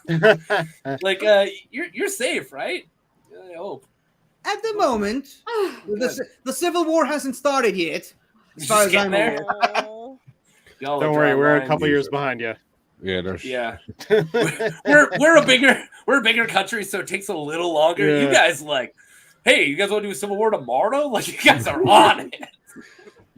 Like, you're safe, right? I hope. At the moment, the Civil War hasn't started yet, as far as I'm aware. Don't worry, we're a couple years behind you. Yeah, we're a bigger country, so it takes a little longer. Yeah. You guys hey, you guys want to do a Civil War tomorrow? Like, you guys are on it.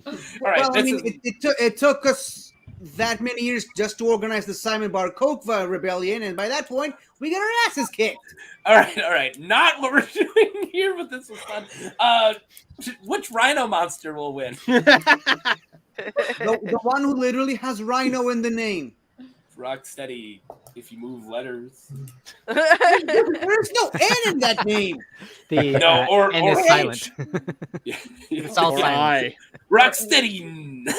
All right. Well, I mean, it took us that many years just to organize the Simon Bar Coke rebellion, and by that point, we got our asses kicked. All right. Not what we're doing here, but this was fun. Which Rhino monster will win? The one who literally has Rhino in the name. Rocksteady, if you move letters. There's no N in that name. Or N is H. silent. Yeah. It's all silent. Rocksteady.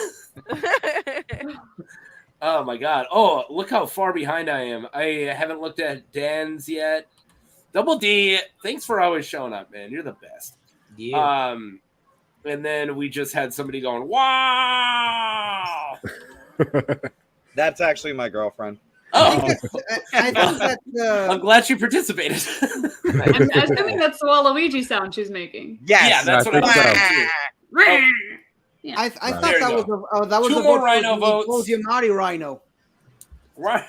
Oh my god. Oh, look how far behind I am. I haven't looked at Dan's yet. Double D, thanks for always showing up, man. You're the best. Yeah. And then we just had somebody going, wow. That's actually my girlfriend. Oh, I think that, I'm glad you participated. I'm assuming that's the Waluigi sound she's making. Yes. Yeah, that's what I was thinking too. Yeah. I thought There you that go. was a Two more Rhino votes. Cosiumati Rhino. Rhino.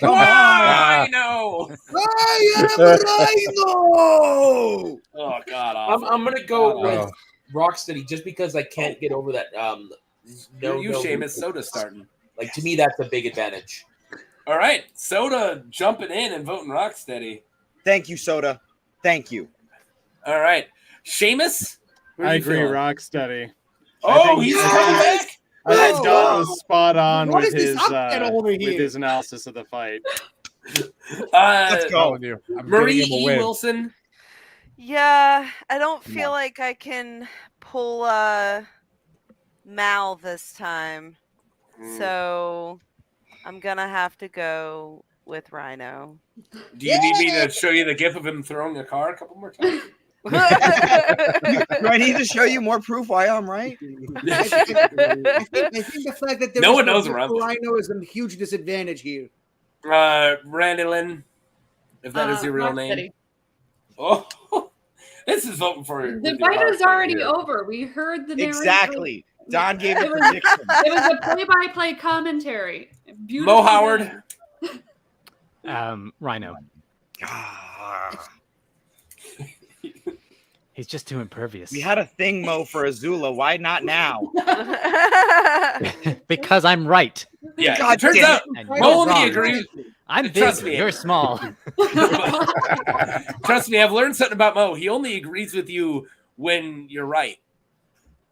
I am a Rhino. Oh god. I'm gonna go with Rocksteady just because I can't get over that. Seamus Soda starting. Like, to me, that's a big advantage. All right, Soda jumping in and voting Rocksteady. Thank you, Soda. Thank you. All right, Seamus. I agree, Rocksteady. Oh, he's coming back. I think Don was spot on What with is this upset over with here? his analysis of the fight. Let's go. Marie E. Wilson. Yeah, I don't feel like I can pull Mal this time. So I'm gonna have to go with Rhino. Do you need me to show you the gif of him throwing a car a couple more times? Do I need to show you more proof why I'm right? I think the fact that there No was one knows where I'm- Rhino is a huge disadvantage here. Randolin, If that is your real name. Rocksteady. Oh, this is voting for The fight is already over. We heard the narration. Exactly. Don gave a It was- prediction. It was a play-by-play commentary. Mo Beautiful Howard. Rhino. He's just too impervious. We had a thing, Mo, for Azula. Why not now? Because I'm right. Yeah, God it turns damn out And Mo you're only wrong. agrees. I'm Trust big. me. You're small. Trust me, I've learned something about Mo. He only agrees with you when you're right.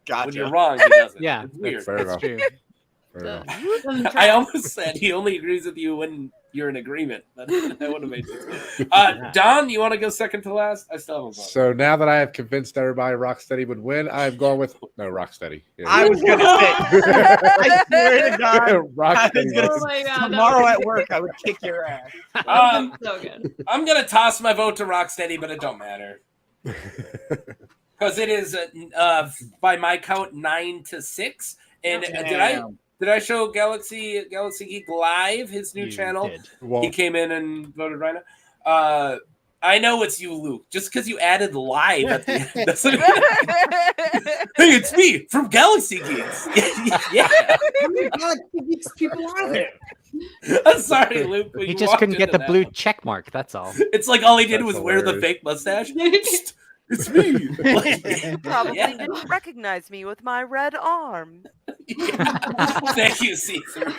When you're Gotcha. wrong, he doesn't. Yeah, It's weird. Fair That's enough. true. Fair enough. I almost said he only agrees with you when you're in agreement. That would have made sense. Don, you want to go second to last? I still haven't voted. So now that I have convinced everybody Rocksteady would win, I've gone with Rocksteady. Yeah. I was gonna say. I swear to God, I was Rocksteady. gonna Oh my God, tomorrow that at work, I would kick your ass. was so good. I'm going to toss my vote to Rocksteady, but it don't matter. Because it is, by my count, 9-6. And did I show Galaxy Geek Live, his new You channel? did. Well, He came in and voted Rhino. I know it's you, Luke. Just because you added live at the end doesn't mean hey, it's me from Galaxy Geeks. Yeah. How many Galaxy Geeks people are there? I'm sorry, Luke. when He you just walked couldn't get into the that blue one. check mark. That's all. It's like all he did That's was wear the hilarious. fake mustache. Psst, it's me. Like, Probably yeah. didn't recognize me with my red arm. Yeah. Thank you, Caesar.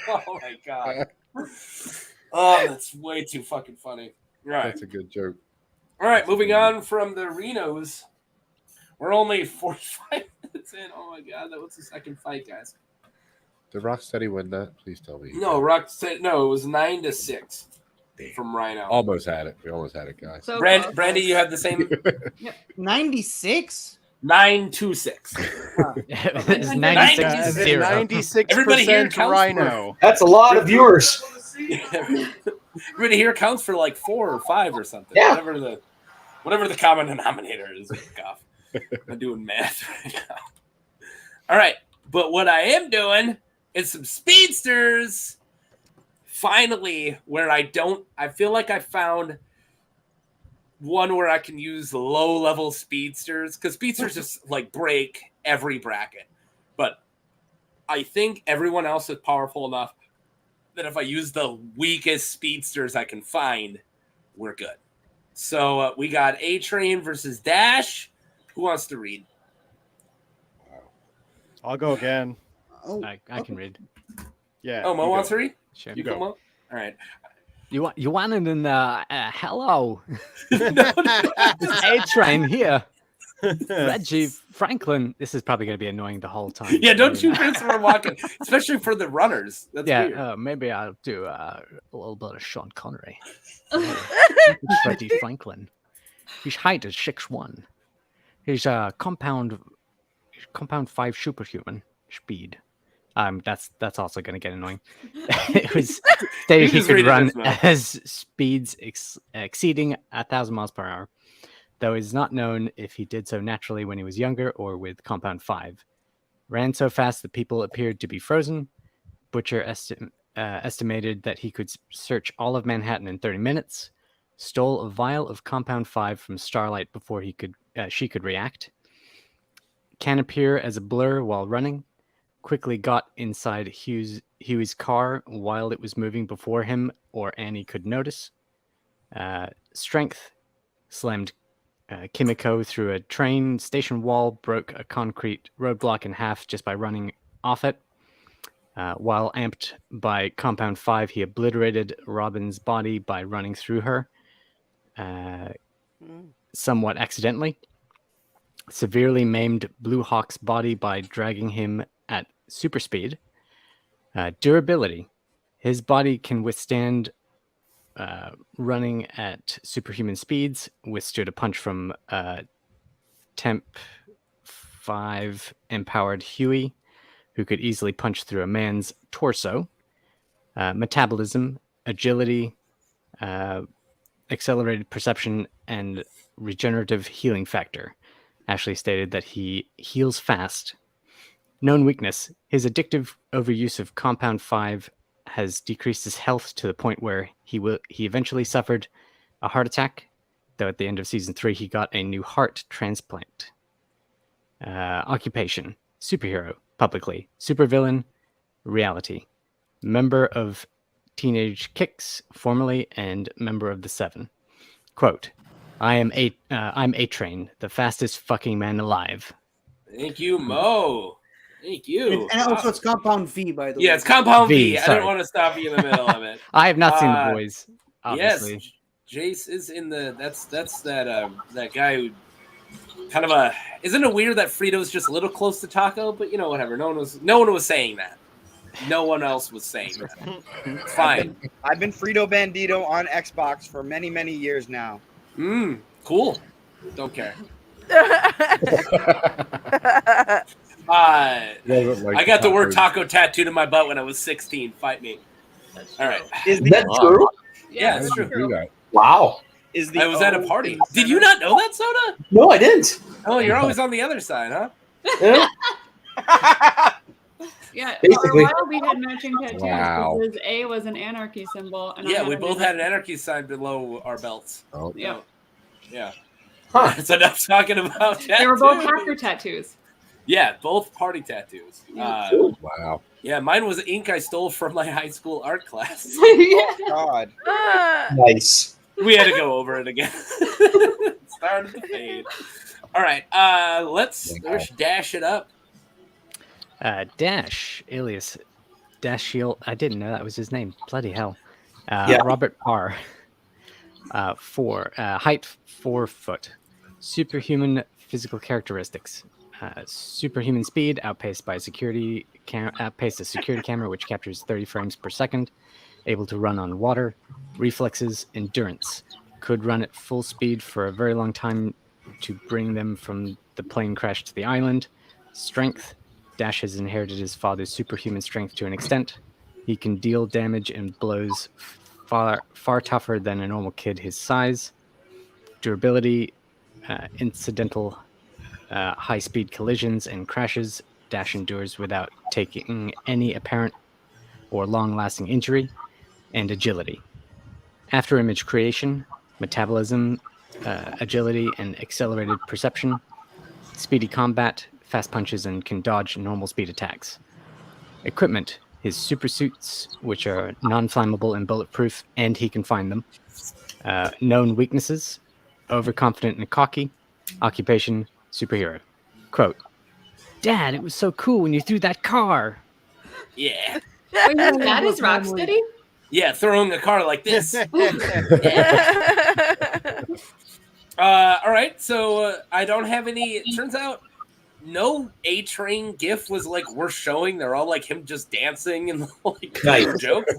Oh my god. Oh, that's way too fucking funny. Right. that's a good joke. All right, moving on from the Rhinos. We're only 45 minutes in. Oh my god, that was the second fight, guys. Did Rocksteady win that? Please tell me. No, Rock said no, it was 9-6 Damn. from Rhino. Almost had it. We almost had it, guys. So close. Brandy, you have the same 96? 9-6. It's 96 Yeah, 0. 96% Everybody here counts Rhino. That's a lot of viewers. Everybody here counts for like 4 or 5 or something. Yeah. Whatever the common denominator is. Cough. I'm doing math right now. All right, but what I am doing is some speedsters. Finally, where I feel like I found one where I can use low-level speedsters, because speedsters just like break every bracket. But I think everyone else is powerful enough that if I use the weakest speedsters I can find, we're good. So we got A-Train versus Dash. Who wants to read? I'll go again. Oh, I can read. Yeah. Oh, Mo you wants go. to read? Sure. You go, Mo? All right. You want it in hello. A-Train here. Reggie Franklin. This is probably going to be annoying the whole time. Yeah, don't you Christopher Walken, especially for the runners. That's weird. Yeah, maybe I'll do a little bit of Sean Connery. Reggie Franklin. His height is 6'1". He's compound 5 superhuman speed. That's also going to get annoying. It was stated he just could read it run this way. as speeds exceeding 1,000 miles per hour, though it is not known if he did so naturally when he was younger or with compound 5. Ran so fast that people appeared to be frozen. Butcher estimated that he could search all of Manhattan in 30 minutes. Stole a vial of compound 5 from Starlight before she could react. Can appear as a blur while running. Quickly got inside Huey's car while it was moving before him or Annie could notice. Strength slammed Kimiko through a train station wall, broke a concrete roadblock in half just by running off it. While amped by compound 5, he obliterated Robin's body by running through her, somewhat accidentally. Severely maimed Blue Hawk's body by dragging him at super speed. Durability. His body can withstand running at superhuman speeds, withstood a punch from Temp 5 empowered Huey, who could easily punch through a man's torso. Metabolism, agility, accelerated perception, and regenerative healing factor. Ashley stated that he heals fast. Known weakness, his addictive overuse of compound 5 has decreased his health to the point where he eventually suffered a heart attack, though at the end of season 3 he got a new heart transplant. Occupation: superhero, publicly. Supervillain, reality. Member of Teenage Kicks, formerly, and member of the Seven. Quote, I'm A-Train, the fastest fucking man alive. Thank you, Mo. Thank you. And also, it's Compound V, by the way. Yeah, it's Compound V. I sorry. didn't want to stop you in the middle of it. I have not seen The Boys, obviously. Yes, Jace is in the. That's that guy who kind of a. Isn't it weird that Frito's just a little close to Taco? But whatever. No one was saying that. No one else was saying that. It's fine. I've been Frito Bandito on Xbox for many, many years now. Cool. Don't care. I got the word taco tattooed in my butt when I was 16. Fight me. All right. Is that true? Yeah, it's true. Wow. I was at a party. Did you not know that, Soda? No, I didn't. Oh, you're always on the other side, huh? Yeah, Basically. for a while we had matching tattoos Wow. because A was an anarchy symbol. And I Yeah, had we an both had an anarchy sign below our belts. Oh. Yeah. Yeah. Huh. That's enough talking about tattoos. They were both hacker tattoos. Yeah, both party tattoos. Wow. Yeah, mine was ink I stole from my high school art class. Oh, God. Nice. We had to go over it again. Started to fade. All right, let's dash it up. Dash, alias Dash Shield. I didn't know that was his name. Bloody hell. Yeah. Robert R. Height 4 foot. Superhuman physical characteristics. Superhuman speed, outpaced a security camera which captures 30 frames per second. Able to run on water. Reflexes, endurance. Could run at full speed for a very long time to bring them from the plane crash to the island. Strength. Dash has inherited his father's superhuman strength to an extent. He can deal damage and blows far tougher than a normal kid his size. Durability, incidental high-speed collisions and crashes. Dash endures without taking any apparent or long-lasting injury. And agility. After image creation, metabolism, agility, and accelerated perception. Speedy combat, fast punches, and can dodge normal speed attacks. Equipment, his super suits, which are non-flammable and bulletproof, and he can find them. Known weaknesses, overconfident and cocky. Occupation, superhero. Quote, Dad, it was so cool when you threw that car. Yeah. That is Rocksteady? Yeah, throwing a car like this. All right, so I don't have any. It turns out no A-Train GIF was like worth showing. They're all like him just dancing and like jokes.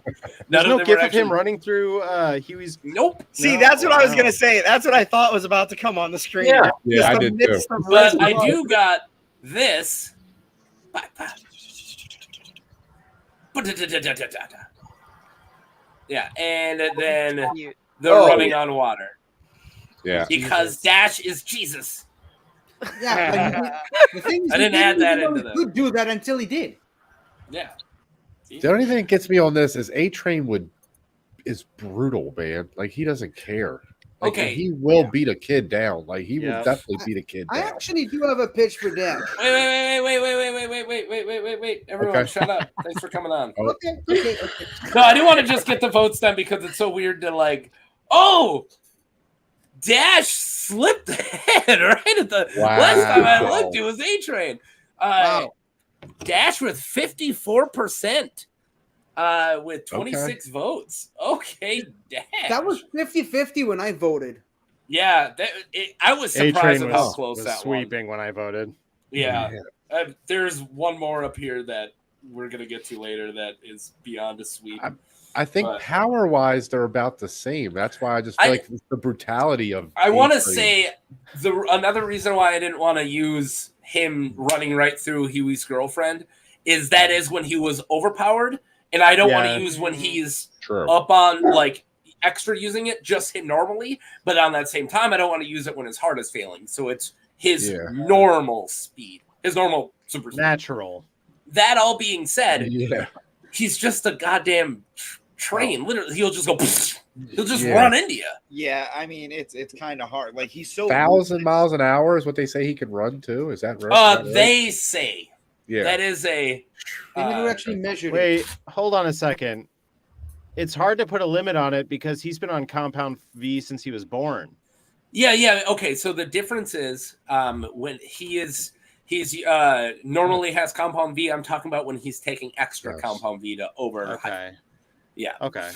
There's no GIF of him running through Huey's. Nope. See, that's what I was gonna say. That's what I thought was about to come on the screen. Yeah, I did too. But I do got this. Yeah, and then they're running on water. Yeah. Because Dash is Jesus. Yeah, the thing is, I didn't add that into the. Could do that until he did. Yeah. The only thing that gets me on this is A-Train is brutal, man. Like, he doesn't care. Like, Okay. He will beat a kid down. Like, he will definitely beat a kid I down. actually do have a pitch for Dash. Wait. Everyone, shut up. Thanks for coming on. Okay. No, I do want to just get the votes done because it's so weird to like, Dash slipped ahead right at the last time I looked. It was A-Train. Dash with 54%. With 26 votes. Okay, Dash. That was 50-50 when I voted. Yeah, I was surprised at how close was that sweeping when I voted. Yeah. There's one more up here that we're going to get to later that is beyond a sweep. I think power-wise, they're about the same. That's why I just feel like it's the brutality of. I want to say another reason why I didn't want to use him running right through Huey's girlfriend is when he was overpowered, and I don't want to use when he's up on like extra using it, just hit normally. But on that same time, I don't want to use it when his heart is failing. So it's his normal speed, his normal super speed. Natural. That all being said, he's just a goddamn train. Literally, he'll just go. He'll just run into you. Yeah, I mean it's kind of hard. Like he's so 1,000 miles an hour is what they say he can run too. Is that right? They say. Yeah. That is a. They never actually measured it. Wait, hold on a second. It's hard to put a limit on it because he's been on Compound V since he was born. Yeah. Okay, so the difference is when he's normally has Compound V. I'm talking about when he's taking extra Compound V to over. Okay. Yeah. Okay.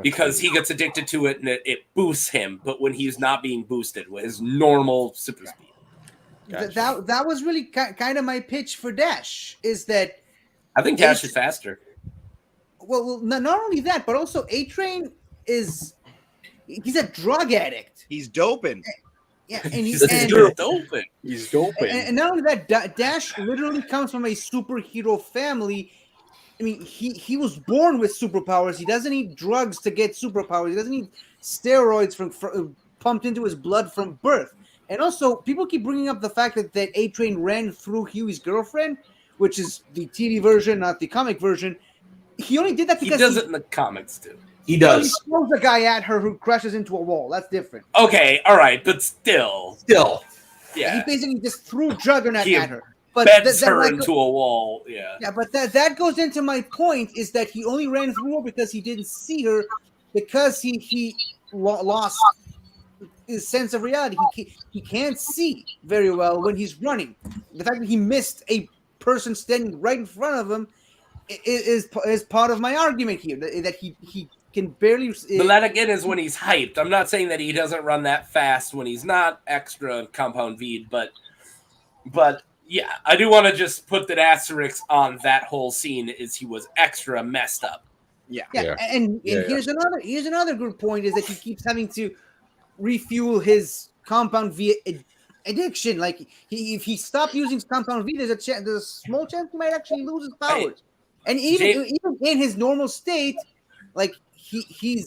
Because he gets addicted to it and it boosts him, but when he's not being boosted with his normal super speed. Gotcha. That was really kind of my pitch for Dash, is that I think Dash is faster. Well, not only that, but also A-Train he's a drug addict. He's doping. Yeah, and He's doping. He's doping. And not only that, Dash literally comes from a superhero family. I mean, he was born with superpowers. He doesn't need drugs to get superpowers. He doesn't need steroids from pumped into his blood from birth. And also, people keep bringing up the fact that A-Train ran through Huey's girlfriend, which is the TV version, not the comic version. He only did that because he does it in the comics too. He does. He throws a guy at her who crashes into a wall. That's different. Okay, all right, but still, yeah. He basically just threw Juggernaut at her. But beds her into a wall. Yeah, but that goes into my point, is that he only ran through her because he didn't see her, because he lost his sense of reality. He can't see very well when he's running. The fact that he missed a person standing right in front of him is part of my argument here, that he can barely. But that again is when he's hyped. I'm not saying that he doesn't run that fast when he's not extra Compound V, but yeah, I do want to just put that asterisk on that whole scene, is he was extra messed up. Yeah. And here's another good point, is that he keeps having to refuel his Compound V addiction. Like if he stopped using Compound V, there's a small chance he might actually lose his powers. And even in his normal state, like he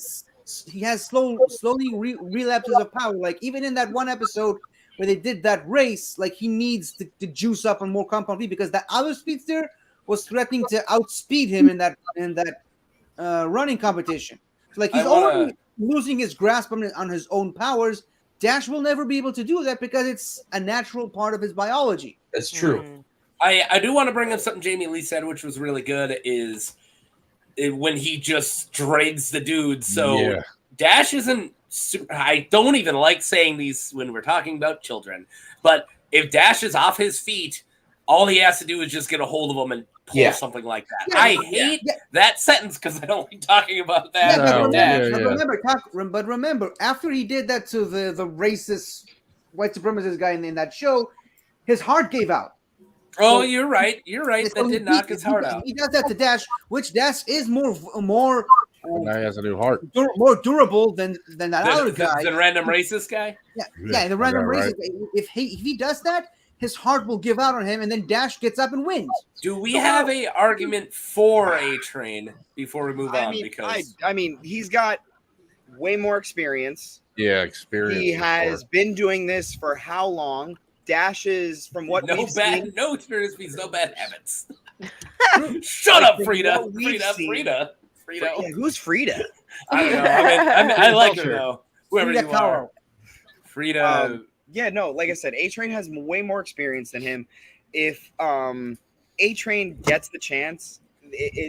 has slowly relapses of power. Like even in that one episode where they did that race, like he needs to juice up on more Compound V, because that other speedster was threatening to outspeed him in that running competition. So like he's already losing his grasp on his own powers. Dash will never be able to do that because it's a natural part of his biology. That's true. I do want to bring up something Jamie Lee said, which was really good, is when he just drags the dude. So Dash isn't super, I don't even like saying these when we're talking about children, but if Dash is off his feet, all he has to do is just get a hold of him and pull something like that. I hate that sentence because I don't like talking about that. But remember, after he did that to the racist white supremacist guy in that show, his heart gave out. Oh, you're right. That did knock his heart out. He does that to Dash, which Dash is more. Now he has a new heart. More durable than that other guy. The random racist guay. Yeah. The random racist. Right. If he does that, his heart will give out on him, and then Dash gets up and wins. Do we have a argument for A-Train before we move on? Because I mean, he's got way more experience. Yeah, experience. He has been doing this for how long? Dash is, from what we've seen, no experience means no bad habits. Shut up, Frida. Frida. Yeah, who's Frida? I don't know. I like her though. Whoever you are. Frida. Yeah, no, like I said, A-Train has way more experience than him. If A-Train gets the chance,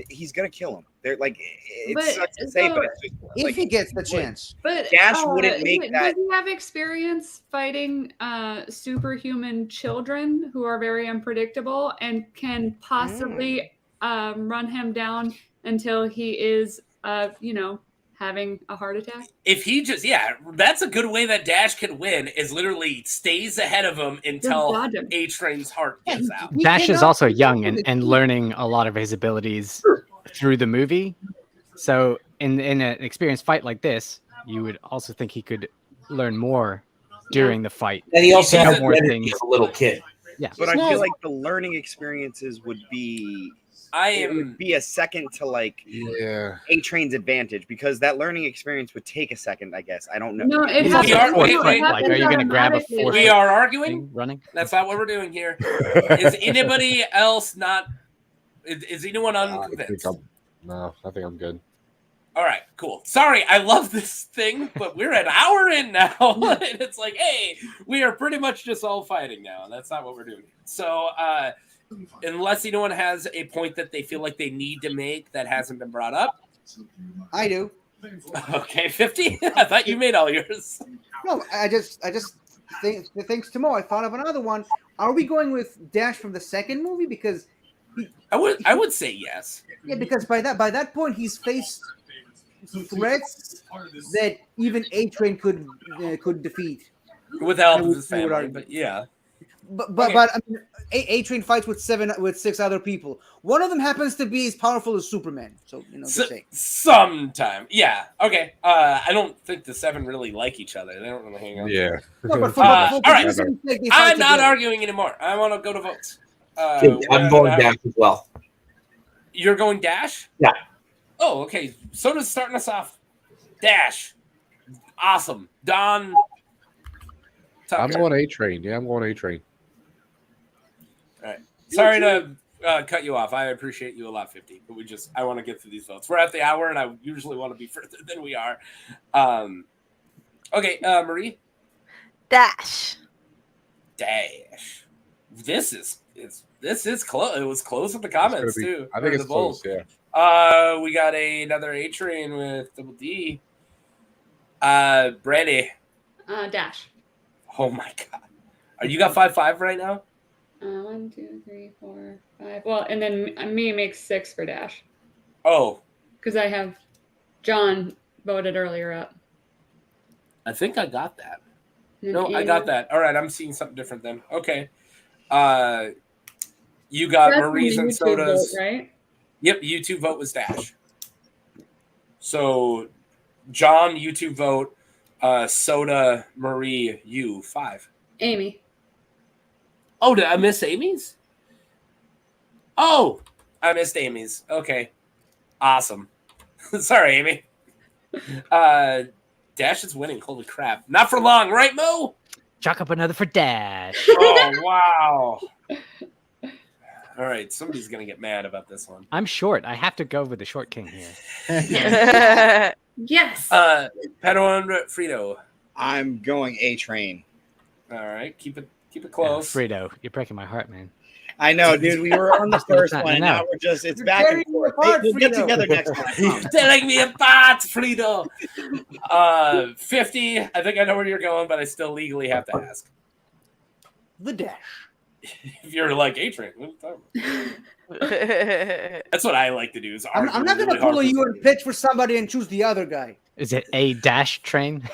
he's gonna kill him. They're like, it sucks to say, but it's just, if he gets the chance. But Dash wouldn't make that. Does he have experience fighting superhuman children who are very unpredictable and can possibly run him down until he is, having a heart attack? If he just, that's a good way that Dash can win, is literally stays ahead of him until A-Train's heart gives out. Dash is also young and learning a lot of his abilities through the movie. So in an experienced fight like this, you would also think he could learn more during the fight. And he also has more things as a little kid. Yeah. But I feel like the learning experiences would be a second to A-Train's advantage, because that learning experience would take a second, I guess. I don't know. No, are you going to grab a force? We are arguing. Running. That's not what we're doing here. Is anybody else not? Is anyone unconvinced? No, I think I'm good. All right, cool. Sorry, I love this thing, but we're an hour in now. And it's like, hey, we are pretty much just all fighting now. And that's not what we're doing. So unless anyone has a point that they feel like they need to make that hasn't been brought up. I do. Okay, 50? I thought you made all yours. No, I just think thanks to Mo, I thought of another one. Are we going with Dash from the second movie? Because I would say yes. Yeah, because by that point he's faced threats that even A-Train could defeat with help of his family. But yeah, but I mean, A-Train fights with 6 other people. One of them happens to be as powerful as Superman. So just saying. Sometime, yeah, okay. I don't think the 7 really like each other. They don't really hang out. Yeah. No, but all right, I'm not together. arguing anymore. I want to go to votes. I'm going Dash as well. You're going Dash? Yeah. Oh, okay. Soda's starting us off. Dash. Awesome. Don. Tucker. I'm going A-Train. Yeah, I'm going A-Train. All right. Sorry to cut you off. I appreciate you a lot, 50. But I want to get through these votes. We're at the hour, and I usually want to be further than we are. Okay, Marie. Dash. This is close. It was close with the comments too. I think it's close. Yeah. We got another A-Train with Double D. Brandy. Dash. Oh my god. You got 5-5 right now? 1, 2, 3, 4, 5. Well, and then me makes 6 for Dash. Oh. Because I have John voted earlier up. I think I got that. And No, I Anna. got that. All right, I'm seeing something different then. Okay. You got That's Marie's the and YouTube Soda's. vote, right? Yep, YouTube vote was Dash. So, John, YouTube vote. Soda, Marie, you 5. Amy. Oh, did I miss Amy's? Oh, I missed Amy's. Okay. Awesome. Sorry, Amy. Dash is winning. Holy crap. Not for long, right, Mo? Chalk up another for Dash. Oh, wow. All right, somebody's going to get mad about this one. I'm short. I have to go with the short king here. Yes. Padawan Frito. I'm going A-Train. All right, keep it close. Frito, you're breaking my heart, man. I know, dude. We were on the first not- one, and no. now we're it's back and forth. Hey, we'll get together next time. You're telling me apart, Frito. 50. I think I know where you're going, but I still legally have to ask. The Dash. If you're like A-Train, what are you talking about? That's what I like to do. Is I'm not going to pull you and pitch for somebody and choose the other guy. Is it a Dash train?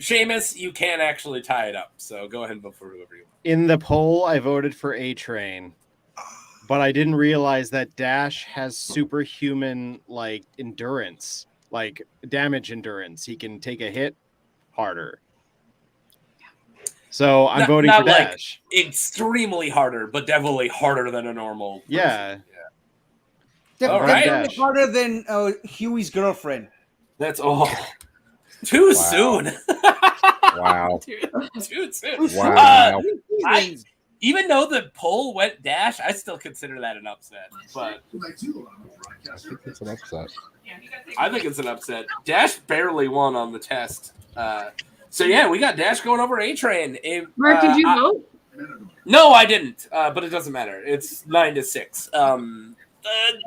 Seamus, you can actually tie it up, so go ahead and vote for whoever you want. In the poll, I voted for A-Train, but I didn't realize that Dash has superhuman endurance, damage endurance. He can take a hit harder. So I'm voting for Dash. Extremely harder, but definitely harder than a normal person. Yeah. Definitely harder than Huey's girlfriend. That's too soon. Wow. Too soon. Wow. Even though the poll went Dash, I still consider that an upset. But I think it's an upset. I think it's an upset. Dash barely won on the test. So yeah, we got Dash going over A-Train. Mark, did you vote? No, I didn't. But it doesn't matter. It's 9-6.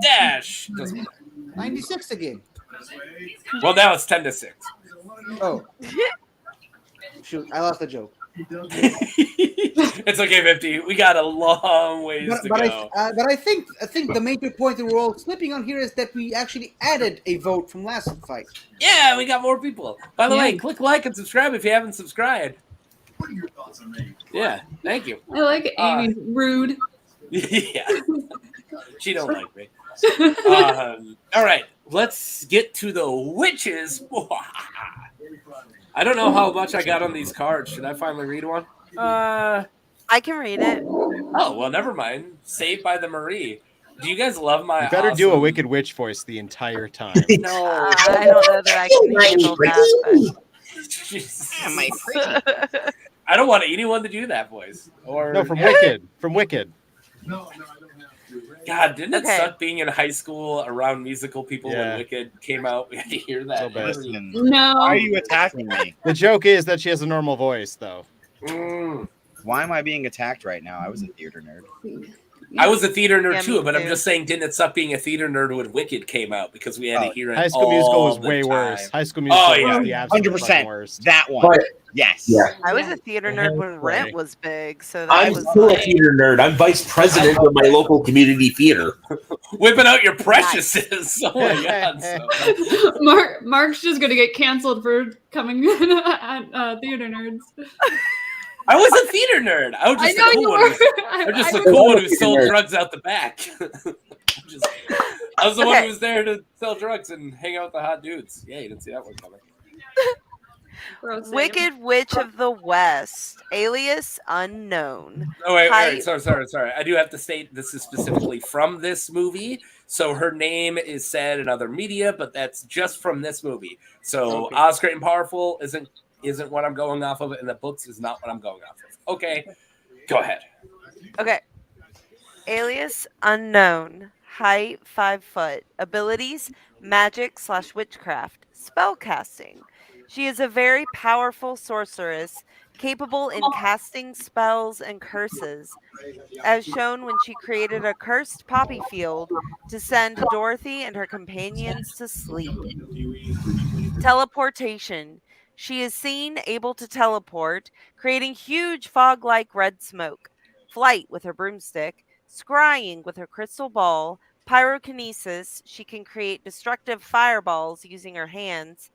Dash doesn't matter. 96 again. Well, now it's 10-6. Oh. Shoot, I lost the joke. It's okay, 50. We got a long ways to go. But I think the major point that we're all slipping on here is that we actually added a vote from last fight. Yeah, we got more people. By the way, click like and subscribe if you haven't subscribed. What are your thoughts on me? Yeah, thank you. I like Amy's rude. Yeah, she don't like me. All right, let's get to the witches. I don't know how much I got on these cards. Should I finally read one? I can read it. Oh, well, never mind. Saved by the Marie. Do you guys love my You better do a Wicked Witch voice the entire time. No. I don't know that I can handle that. My I don't want anyone to do that voice. Or No, from Wicked. From Wicked. No, I don't have to. God, didn't it Okay. suck being in high school around musical people when Wicked came out? We had to hear that. Listen, No. why are you attacking me? The joke is that she has a normal voice, though. Why am I being attacked right now? I was a theater nerd. I was a theater nerd Yeah, too, me but I'm too. just saying, didn't it suck being a theater nerd when Wicked came out because we had to hear it High School all Musical was the way time. worse. High School Musical was the absolute fucking worst. That one. But Yes. I was a theater nerd when Right. Rent was big, so that I'm was still a like, theater nerd. I'm vice president of my local community theater. Whipping out your preciouses. Oh my god. So. Mark's just gonna get canceled for coming at theater nerds. I was a theater nerd. I was just I know the cool you one. were. I'm just I the cool one who was a sold nerd. drugs out the back. I was the one who was there to sell drugs and hang out with the hot dudes. Yeah, you didn't see that one coming. Wicked Witch of the West, alias unknown. Oh wait, Height- sorry. I do have to state this is specifically from this movie. So her name is said in other media, but that's just from this movie. So Oz Great and Powerful isn't what I'm going off of, and the books is not what I'm going off of. Okay, go ahead. Okay. Alias unknown. Height 5 foot. Abilities magic/witchcraft. Spellcasting. She is a very powerful sorceress, capable in casting spells and curses, as shown when she created a cursed poppy field to send Dorothy and her companions to sleep. Teleportation. She is seen able to teleport, creating huge fog-like red smoke. Flight with her broomstick. Scrying with her crystal ball. Pyrokinesis. She can create destructive fireballs using her hands.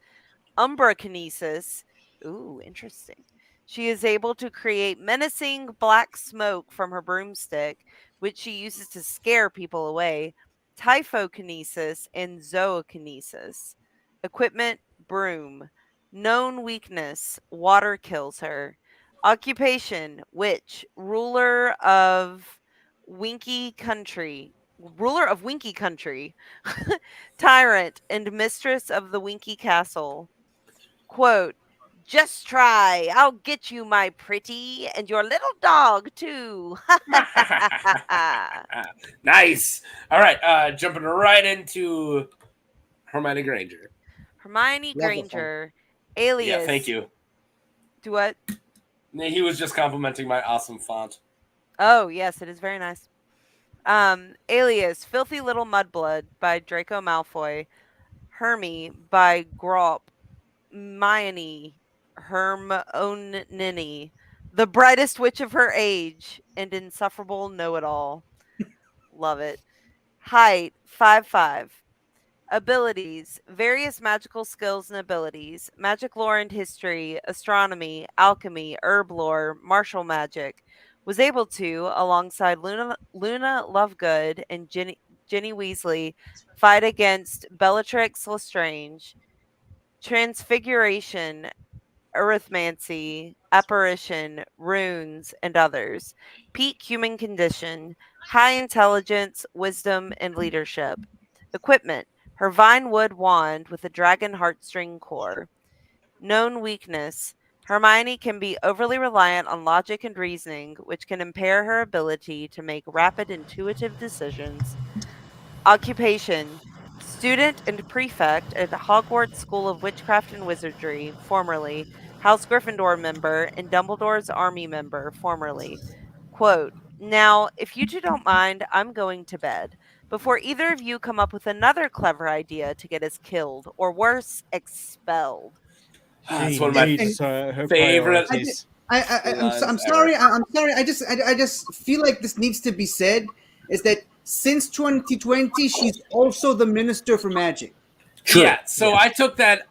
Umbrakinesis. Ooh, interesting. She is able to create menacing black smoke from her broomstick, which she uses to scare people away. Typhokinesis and zookinesis. Equipment, broom. Known weakness, water kills her. Occupation, witch. Ruler of Winky Country. Tyrant and mistress of the Winky Castle. Quote, just try. I'll get you, my pretty, and your little dog, too. Nice. All right, jumping right into Hermione Granger. Hermione Granger, alias. Yeah, thank you. Do what? He was just complimenting my awesome font. Oh, yes, it is very nice. Alias, Filthy Little Mudblood by Draco Malfoy. Hermie by Grop. Hermione, Hermione, the brightest witch of her age, and insufferable know-it-all. Love it. Height 5'5". Abilities, various magical skills and abilities, magic lore and history, astronomy, alchemy, herb lore, martial magic. Was able to, alongside Luna Lovegood and Ginny Weasley, fight against Bellatrix Lestrange. Transfiguration, arithmancy, apparition, runes, and others. Peak human condition, high intelligence, wisdom, and leadership. Equipment, her Vinewood wand with a dragon heartstring core. Known weakness, Hermione can be overly reliant on logic and reasoning, which can impair her ability to make rapid, intuitive decisions. Occupation, student and prefect at Hogwarts School of Witchcraft and Wizardry, formerly. House Gryffindor member and Dumbledore's Army member, formerly. Quote, now, if you two don't mind, I'm going to bed. Before either of you come up with another clever idea to get us killed, or worse, expelled. That's one of my favorite. I'm sorry. I just feel like this needs to be said. Is that since 2020, she's also the Minister for Magic. True. Yeah. So I took that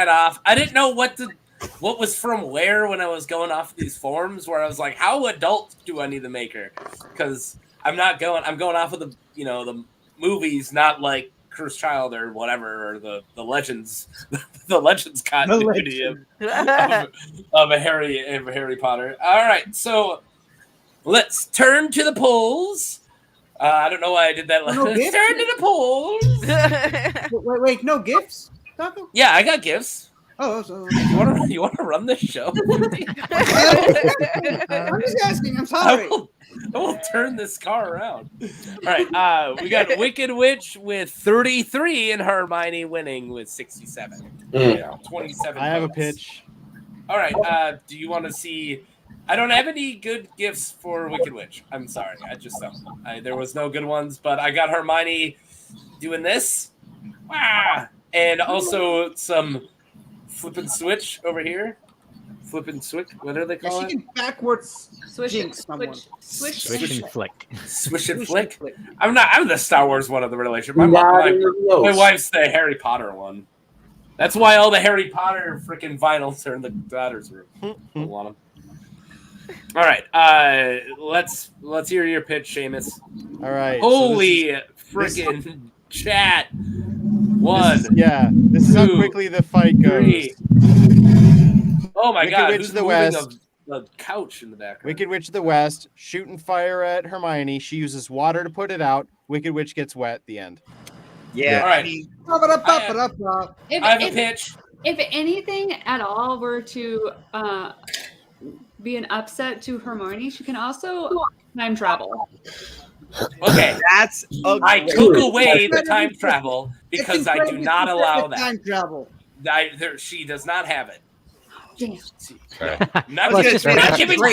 off. I didn't know what was from where when I was going off these forums where I was like, how adult do I need to make her? Because I'm going off of the movies, not like Cursed Child or whatever, or the Legends, the Legends continuity of a Harry Potter. All right, so let's turn to the polls. I don't know why I did that. Let's turn to the polls. Wait, no gifts? Taco? Yeah, I got gifts. Oh, so you want to run this show? I'm just asking. I'm sorry. I will turn this car around. All right, we got Wicked Witch with 33 and Hermione winning with 67. Yeah, 27 I have a votes. pitch. All right, do you want to see... I don't have any good gifts for Wicked Witch. I'm sorry, I just don't. There was no good ones, but I got Hermione doing this. And also some flip and switch over here. Flip and switch. What are they Yeah, called? she can backwards Swish, jinx someone. Switch and flick. Swish and flick. I'm the Star Wars one of the relationship. My wife's the Harry Potter one. That's why all the Harry Potter freaking vinyls are in the daughter's room. I want them. All right, let's hear your pitch, Seamus. All right. Holy freaking chat! This is how quickly the fight goes. 3. Oh my Wicked God! Witch Who's of the moving West. the couch in the background? Wicked Witch of the West, shooting fire at Hermione. She uses water to put it out. Wicked Witch gets wet. The end. Yeah. All right. I have a pitch. If anything at all were to be an upset to Hermione, she can also time travel. Okay, That's I took away the time travel because I do not allow that. Time travel. She does not have it. Damn. Not giving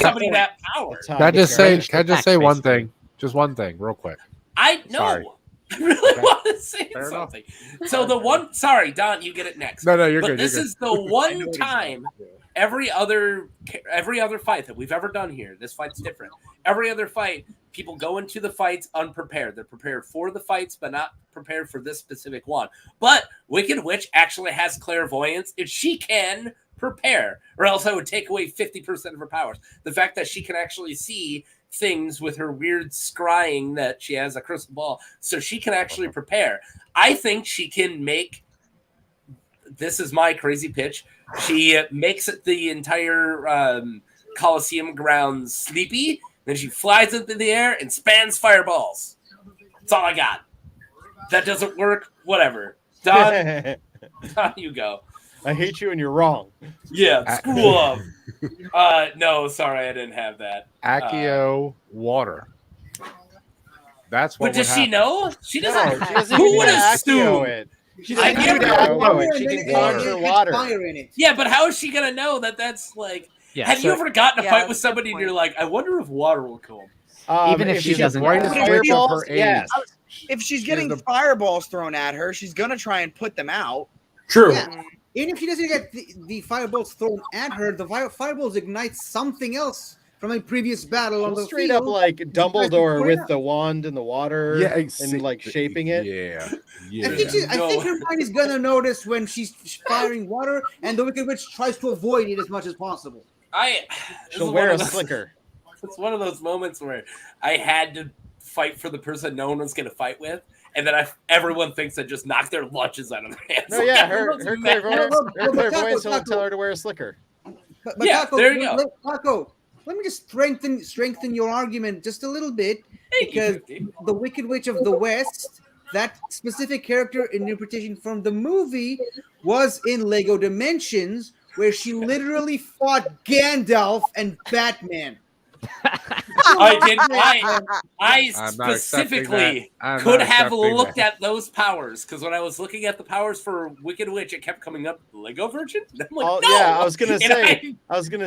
somebody that power. Can I just say one thing? Just one thing, real quick. I know. Sorry. I really want to say Fair enough. something. So the one, sorry, Don, you get it next. No, you're but good. This you're is the one time every other fight that we've ever done here. This fight's different. Every other fight, people go into the fights unprepared. They're prepared for the fights, but not prepared for this specific one. But Wicked Witch actually has clairvoyance, and she can prepare, or else I would take away 50% of her powers. The fact that she can actually see things with her weird scrying that she has a crystal ball, so she can actually prepare. I think she can make, this is my crazy pitch, she makes the entire Colosseum grounds sleepy, then she flies into the air and spans fireballs. That's all I got. That doesn't work, whatever. Don, you go. I hate you and you're wrong. Yeah, school of. No, sorry, I didn't have that. Accio water. That's what. But does she know? She doesn't. No, she doesn't Who even would assume? it. She doesn't I need to never- know it. She can conjure water. Yeah, but how is she gonna know that that's like? Yeah, have you ever gotten a Yeah, fight that's with a good somebody and point. you're like, I wonder if water will kill him? Even if she doesn't Right know. at the switch of her Yeah. age. If she's She getting has the- fireballs thrown at her, she's gonna try and put them out. True. Yeah. Even if she doesn't get the fireballs thrown at her, the fireballs ignite something else from a previous battle on the Straight field. up like Dumbledore Straight with up. the wand in the water and like shaping it. Yeah. I think Hermione's gonna notice when she's firing water, and the Wicked Witch tries to avoid it as much as possible. This She'll is wear one a of those- slicker. It's one of those moments where I had to fight for the person no one was going to fight with, and then everyone thinks I just knocked their lunches out of their hands. No, Like, yeah, everyone's her mad. clairvoyance will tell her to wear a slicker. But Yeah, Taco, there you go. Taco, let me just strengthen your argument just a little bit, because the Wicked Witch of the West, that specific character interpretation from the movie, was in Lego Dimensions, where she literally fought Gandalf and Batman. I I'm not accepting specifically that. I'm could not have accepting looked that. at those powers, because when I was looking at the powers for Wicked Witch, it kept coming up Lego version. I'm like, Oh, no! yeah, I was gonna And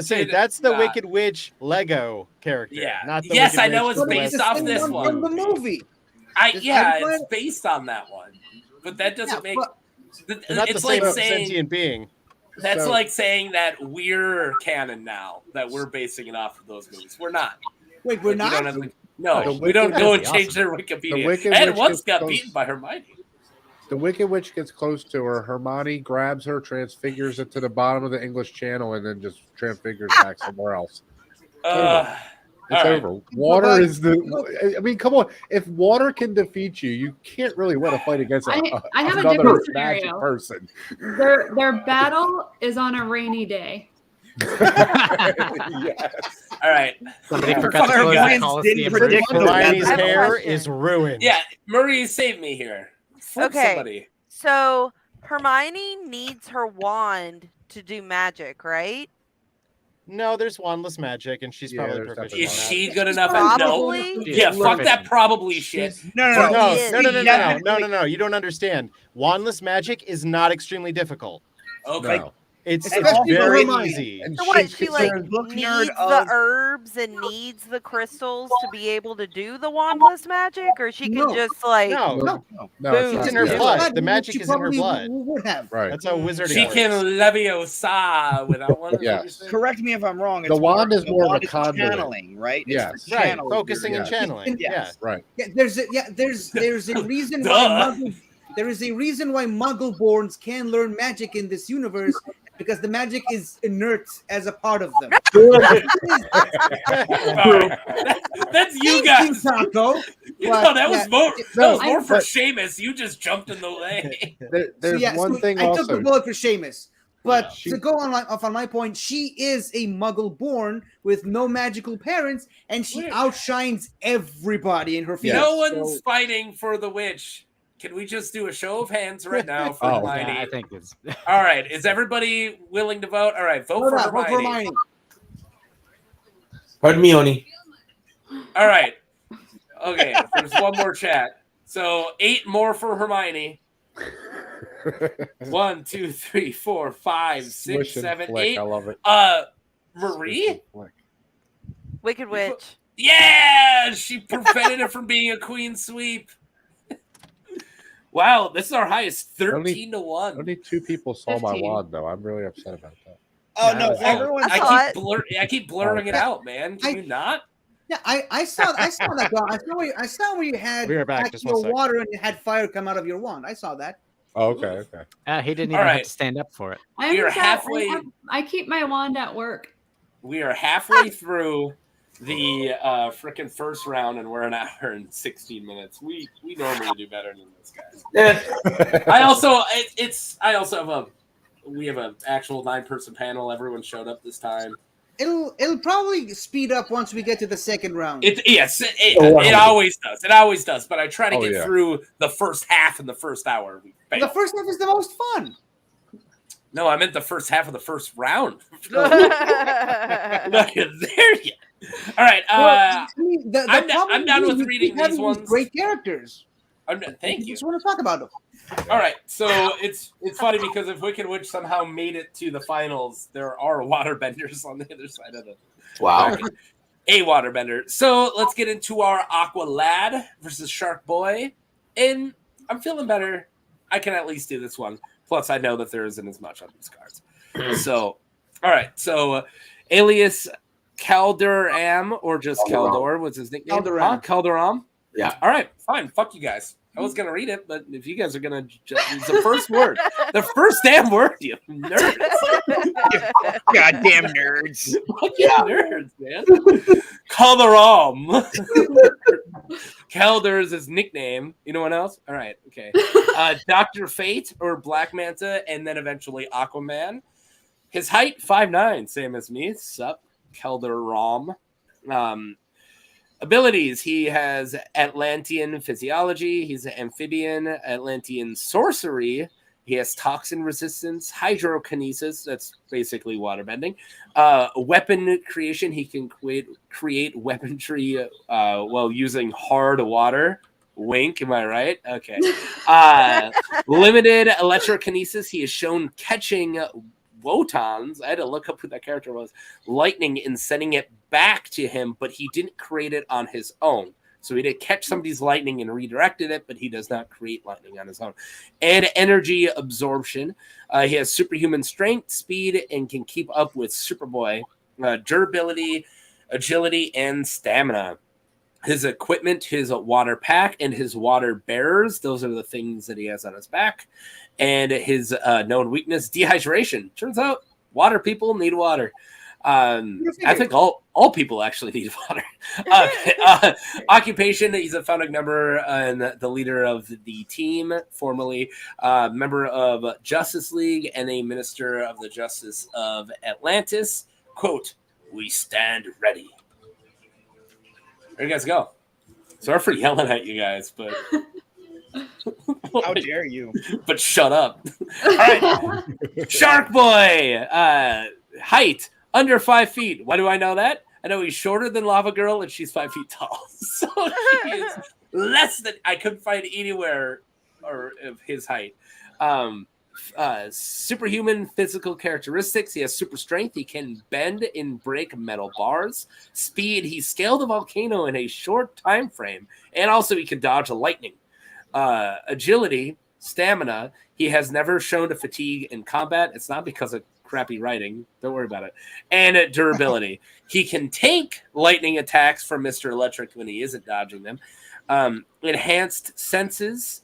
say Dude, that's the nah. Wicked Witch Lego character. Yeah. Not the Yes, Wicked I know Witch it's from the based West off Same this one one. from the movie. It's based on that one, but that doesn't make. They're not It's the like same saying sentient being. that's So- like saying that we're canon now, that we're basing it off of those movies. We're not. Wait, we're We don't not? have to- no, The we don't Wicked go Witch- and change their The Wikipedia. Wicked And Witch once gets got close- beaten by Hermione. The Wicked Witch gets close to her. Hermione grabs her, transfigures it to the bottom of the English Channel, and then just transfigures back somewhere else. It's all right. over. Water is the. I mean, come on. If water can defeat you, you can't really win a fight against I have a another different magic scenario. person. Their battle is on a rainy day. Yes. All right. Somebody Yeah. forgot to close the Hermione's Colosseum didn't Bridge. predict the Hermione's I have a hair question. is ruined. Yeah, Murray, save me here. Flip Okay. somebody. So Hermione needs her wand to do magic, right? No, there's wandless magic, and she's probably there's proficient. definitely Is in that. she good enough at no? Probably. Yeah, fuck that probably shit. No. You don't understand. Wandless magic is not extremely difficult. Okay. No. It's Especially for very Hermione. easy. And So what? she's She like considered book needs nerd the of herbs and needs the crystals to be able to do the wandless magic, or she can No. just like No, No. No, Boom. it's in her yeah. blood. The She magic is in her probably blood. Would have. Right. That's how wizarding She works. can Leviosa without one. Yeah. correct me if I'm wrong. The wand is more of a wand is conduit. channeling, right? It's Yes. for Right, channels focusing you're- and channeling. Yes. Right. Yeah, there's a reason Duh. why there is a reason why Muggle-borns can learn magic in this universe because the magic is inert as a part of them. That's you Thank guys. Taco. No, that was more. That No, was more for but- Seamus. You just jumped in the way. There's one thing I also. took the bullet for Seamus. But Yeah. to go off on my point, she is a Muggle born with no magical parents, and she Wait. outshines everybody in her field. No one's fighting for the witch. Can we just do a show of hands right now for Oh. Hermione? Yeah, I think it's. All right, is everybody willing to vote? All right, vote for Hermione. Hermione. All right. Okay, there's one more chat. So 8 more for Hermione. 1, 2, 3, 4, 5, 6, Swish and 7, flick, 8. I love it. Marie? Wicked Witch. Yeah, she prevented it from being a queen sweep. Wow, this is our highest, 13 to 1. Only 2 people saw my 15. wand, though. I'm really upset about that. Oh no, everyone's I I keep blurring it out, man. Can you not? Yeah, I saw that. I saw where you had We are back, just one your sec. water and you had fire come out of your wand. I saw that. Oh, okay. He didn't All even right. have to stand up for it. We are halfway. I keep my wand at work. We are halfway through the freaking first round, and we're an hour and 16 minutes. We normally do better than this, guys. I also have an actual 9-person panel. Everyone showed up this time. It'll probably speed up once we get to the second round. It always does. It always does. But I try to Oh, get yeah. through the first half in the first hour. The first half is the most fun. No, I meant the first half of the first round. Oh. Look at there you. All right. I'm done with reading these ones. Great characters. Thank you. Just want to talk about them. All right, so it's funny because if Wicked Witch somehow made it to the finals, there are waterbenders on the other side of the Wow. a waterbender. So let's get into our Aqualad versus SharkBoy, and I'm feeling better. I can at least do this one. Plus, I know that there isn't as much on these cards. So, all right, so alias Calderam or just Caldor was his nickname. Calderam. Calderam. Yeah. All right, fine. Fuck you guys. I was gonna read it, but if you guys are gonna use the first word, the first damn word, you nerds, goddamn nerds. fucking nerds, man. Calderam. Calder is his nickname. Anyone else? All right, okay. Dr. Fate or Black Manta, and then eventually Aquaman. His height 5'9", same as me. Sup, Calderam. Abilities, he has Atlantean physiology, he's an amphibian, Atlantean sorcery, he has toxin resistance, hydrokinesis, that's basically waterbending, weapon creation, he can create weaponry while using hard water. Wink, am I right? Okay. Limited electrokinesis, he is shown catching Wotans. I had to look up who that character was. Lightning and sending it back to him, but he didn't create it on his own. So he did catch somebody's lightning and redirected it, but he does not create lightning on his own. And energy absorption. He has superhuman strength, speed, and can keep up with Superboy. Durability, agility, and stamina. His equipment, his water pack, and his water bearers. Those are the things that he has on his back. And his known weakness, dehydration. Turns out water people need water. I think all people actually need water. Occupation, he's a founding member and the leader of the team, formerly member of Justice League and a minister of the Justice of Atlantis. Quote, "We stand ready." There you guys go. Sorry for yelling at you guys, but How dare you? But shut up. All right. SharkBoy. Height Under 5 feet. Why do I know that? I know he's shorter than Lava Girl, and she's 5 feet tall. So she is less than I couldn't find anywhere or of his height. Superhuman physical characteristics. He has super strength. He can bend and break metal bars. Speed. He scaled a volcano in a short time frame, and also he can dodge a lightning. Agility, stamina. He has never shown to fatigue in combat. It's not because of crappy writing. Don't worry about it. And durability. He can take lightning attacks from Mr. Electric when he isn't dodging them. Enhanced senses.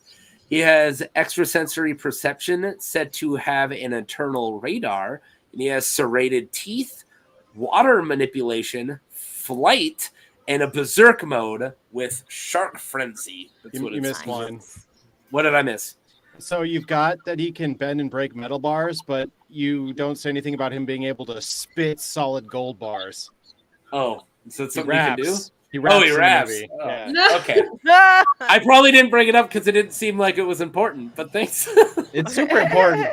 He has extrasensory perception, said to have an internal radar. And he has serrated teeth, water manipulation, flight, and a berserk mode with shark frenzy. That's what You missed one. What did I miss? So you've got that he can bend and break metal bars, but you don't say anything about him being able to spit solid gold bars. Oh, so it's He something you can do? raps. He raps. He in the raps. movie. Oh. Yeah. Okay. I probably didn't bring it up because it didn't seem like it was important, but thanks. It's super important.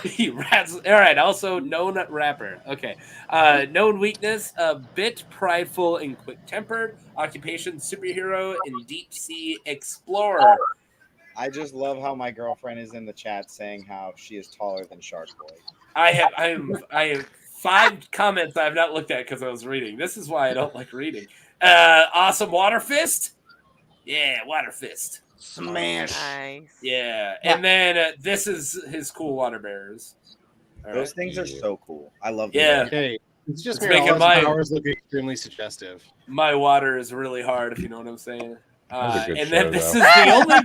He raps. All right. Also, known rapper. Okay. Known weakness: a bit prideful and quick-tempered. Occupation: superhero and deep sea explorer. I just love how my girlfriend is in the chat saying how she is taller than SharkBoy. I have 5 comments I have not looked at because I was reading. This is why I don't like reading. Awesome water fist. Yeah, water fist. Smash. Nice. Yeah, and then this is his cool water bearers. All Those right. things are so cool. I love them. Yeah. Okay. It's just It's making making all my- his powers look extremely suggestive. My water is really hard, if you know what I'm saying. That's a good And show, then this though. is the only.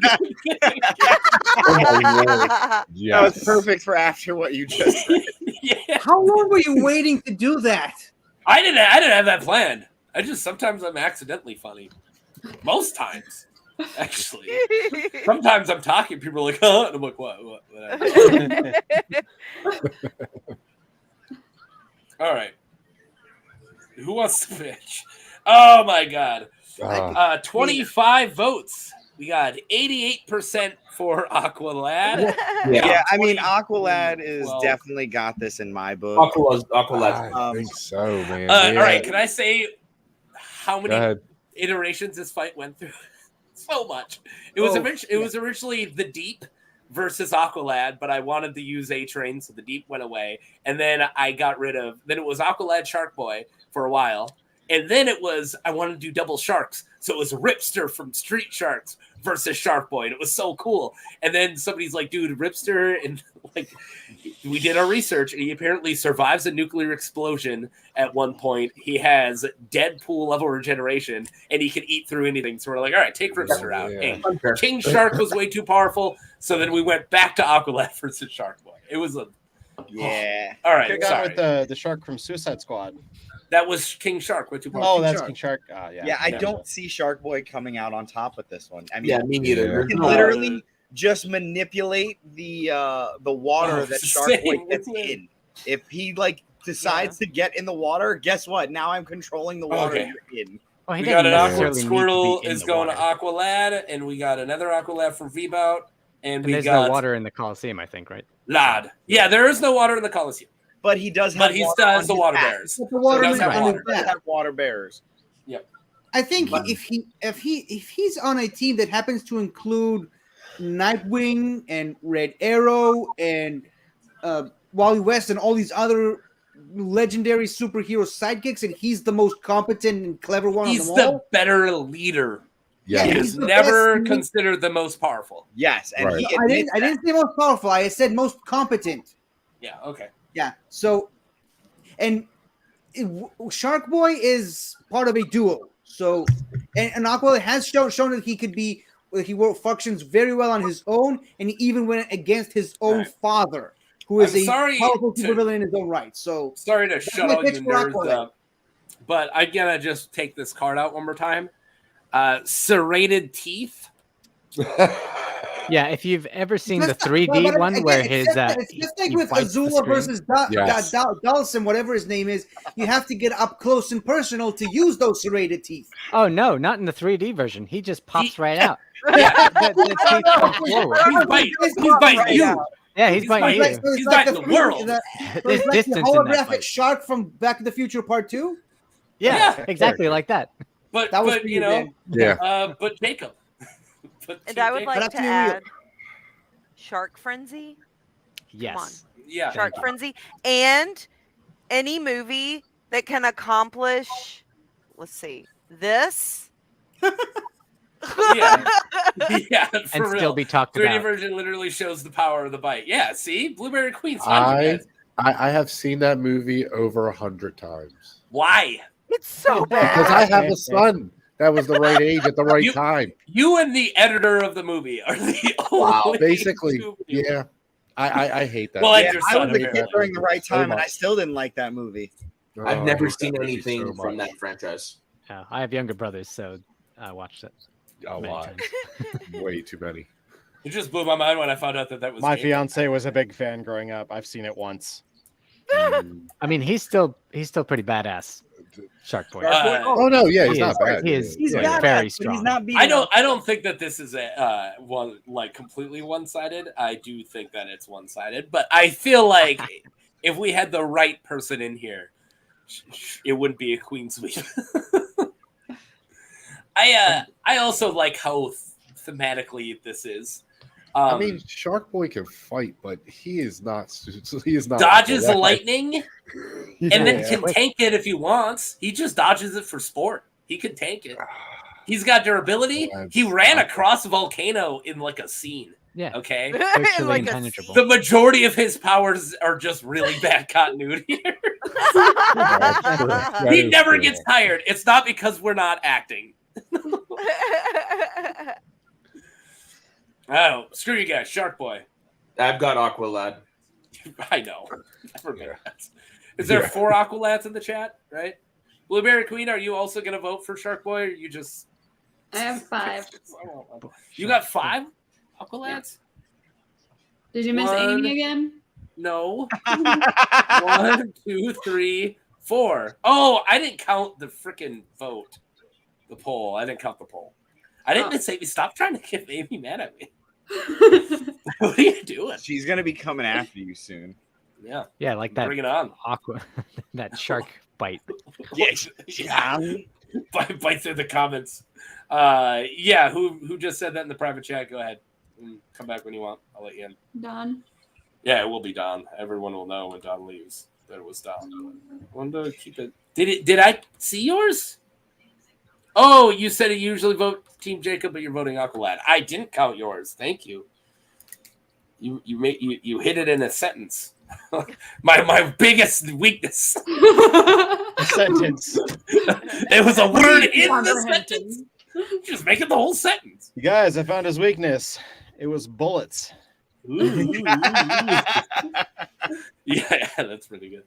That Yes. was perfect for after what you just said. Yeah. How long were you waiting to do that? I didn't have that planned. I just sometimes I'm accidentally funny. Most times, actually. Sometimes I'm talking, people are like, "Huh?" And I'm like, "What?" All right. Who wants to pitch? Oh my god. 25 votes. We got 88% for Aqualad. Yeah, I mean, Aqualad is 12. definitely got this in my book. Aqualad. I think so, man. All right, can I say how Go many ahead. iterations this fight went through? So much. It was it was originally the Deep versus Aqualad, but I wanted to use A-Train, so the Deep went away. And then I got rid of, then it was Aqualad SharkBoy for a while. And then it was, I wanted to do double sharks. So it was Ripster from Street Sharks versus SharkBoy. And it was so cool. And then somebody's like, dude, Ripster, and like, we did our research, and he apparently survives a nuclear explosion at one point. He has Deadpool level regeneration, and he can eat through anything. So we're like, all right, take Ripster out. Yeah. And King Shark was way too powerful. So then we went back to Aqualad versus SharkBoy. It was a, Yeah. all right, Could have sorry. gone with the shark from Suicide Squad. That was King Shark. Way too powerful. Oh, that's Shark. King Shark. Ah, yeah. Yeah, I don't see SharkBoy coming out on top with this one. I mean, Yeah, me neither. Yeah. There's you can no- literally just manipulate the water Oh, that same. SharkBoy gets in. If he like decides to get in the water, guess what? Now I'm controlling the water Okay. you're in. Well, he We got didn't an Aqua necessarily need to be Squirtle in is the going to water. Aqualad, and we got another Aqualad from V-Bout, and And we there's got no water in the Coliseum, I think, right? Lad. Yeah, there is no water in the Coliseum, But he does have but he water still on has the his water back. bears. But the water does is have on water. his He does back. have water bears. I think if he's on a team that happens to include Nightwing and Red Arrow and Wally West and all these other legendary superhero sidekicks, and he's the most competent and clever one He's of them all. the better leader. Yeah. He he's is the never best. considered the most powerful. Yes, and Right. he I admits didn't say most powerful. I said most competent. Yeah, okay. Yeah. So, and Shark Boy is part of a duo. So, and Aqua has shown that he could be, functions very well on his own, and he even went against his own Right. father, who is I'm a sorry powerful to- supervillain in his own right. So, Sorry to shut my all you pitch for nerds Aqualad. up, but I gotta just take this card out one more time. Serrated teeth. Yeah, if you've ever seen the Just- 3D but one again, where it's his just like he with bites the Azula screen. versus Yes. Dhalsim, whatever his name is, you have to get up close and personal to use those serrated teeth. Oh no, not in the 3D version. He just pops right out. Yeah, The teeth come forward. he's biting you. Yeah, he's biting Like, you. so it's He's like biting the world. So There's it's like the distance in that holographic fight. shark from Back to the Future Part 2. Yeah, Yeah. exactly like that. But That was but for you you, know, Dan. Yeah. but Jacob. But And Team I would Jacob- like But to actually, add Shark Frenzy. Yes. yeah. Shark Frenzy. And any movie that can accomplish, let's see, this. Yeah. Yeah, for And real. still be talked 3D about. version literally shows the power of the bite. Yeah, see? Blueberry Queen's fine, you guys. I have seen that movie over 100 times. Why? It's so bad. Because I have a son that was the right age at the right You- time. You and the editor of the movie are the only Basically, two people. yeah. I hate that. Well, movie. and your I son, was a kid apparently. during the right So time, and I much. still didn't like that movie. Oh, I've I never hate seen that movie anything so from much. that franchise. I have younger brothers, so I watched it. A many lot. times. Way too many. It just blew my mind when I found out that was My Jacob. fiance was a big fan growing up. I've seen it once. I mean, he's still pretty badass. SharkBoy. Oh no, yeah, he's He not is- bad. he is He's like, badass, very but strong. he's not beating I up. don't think that this is a one like completely one-sided. I do think that it's one-sided, but I feel like if we had the right person in here, it wouldn't be a queen sweep. I also like how thematically this is. I mean, SharkBoy can fight, but he is not. He is not dodges athletic. lightning and then can tank it if he wants. He just dodges it for sport. He can tank it. He's got durability. He ran across a volcano in like a scene. Yeah. Okay. Virtually Like a impenetrable. The majority of his powers are just really bad continuity. That He is never true. gets tired. It's not because we're not acting. Oh, screw you guys. SharkBoy. I've got Aqualad. I know. I forget that. Is there 4 Aqualads in the chat, right? Blueberry Queen, are you also going to vote for SharkBoy, or you just... I have 5. You got 5 Aqualads? Did you miss One. Amy again? No. 1, 2, 3, 4. Oh, I didn't count the freaking vote. The poll. I didn't count the poll. I didn't say stop trying to get Amy mad at me. What are you doing? She's gonna be coming after you soon. Yeah. Yeah, like that Bring it on. aqua, that shark bite. Yeah. Bite through the comments. Yeah, who just said that in the private chat? Go ahead. Come back when you want. I'll let you in. Don. Yeah, it will be Don. Everyone will know when Don leaves that it was Don. I wanted to keep it. Did I see yours? Oh, you said you usually vote Team Jacob, but you're voting Aqualad. I didn't count yours. Thank you. You hit it in a sentence. my biggest weakness. A sentence. It was a word in the sentence. Just make it the whole sentence. You guys, I found his weakness. It was bullets. Yeah, that's pretty good.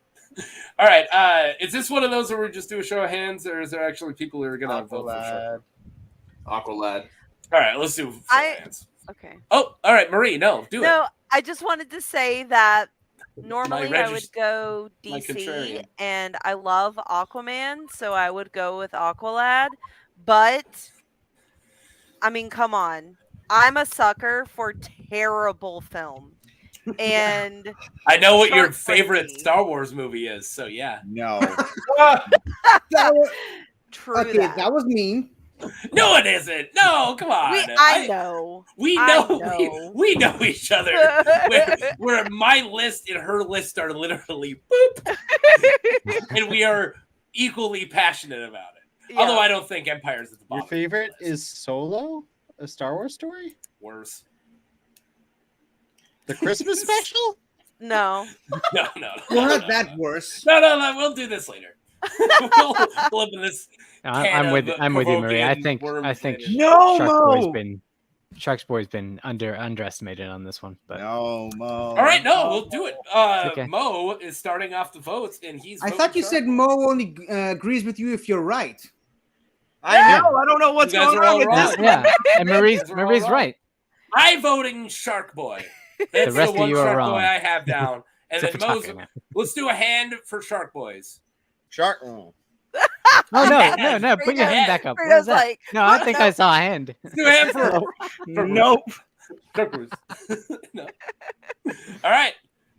All right, is this one of those where we just do a show of hands, or is there actually people who are going to vote for sure? Aqualad. All right, let's do show of hands. Okay. Oh, all right, Marie, no, do it. No, I just wanted to say that normally I would regist- go my DC, contrarian. and I love Aquaman, so I would go with Aqualad. But, I mean, come on. I'm a sucker for terrible film. And I know what your Shark favorite Frenzy. Star Wars movie is, so yeah. No. True Okay, that. that was mean. No, it isn't. No, come on. I know. We I know. know. We know each other. Where my list and her list are literally boop, and we are equally passionate about it. Yeah. Although I don't think Empire's at the Your bottom. favorite is Solo, a Star Wars story? Worse. The Christmas special? No. No. Well, not that worse. No. We'll do this later. we'll open this. I'm with you, Marie. I think No, SharkBoy's been underestimated on this one. But no, Mo. All right, no, we'll do it. Okay. Mo is starting off the votes, and he's. I voting thought you Shark said Boy. Mo only agrees with you if you're right. I know. I don't know what's You guys going are all on with wrong. this. yeah, and Marie's These are all right. I'm voting SharkBoy. That's rest the one of you are SharkBoy wrong. I have down. And Except then for Mo's. Tucker now. Let's do a hand for SharkBoys. Shark. Oh no! Put your hand back up. What Rita's is that? like, No, I think I saw a hand. Let's do a hand for. Nope. SharkBoys. No. All All right.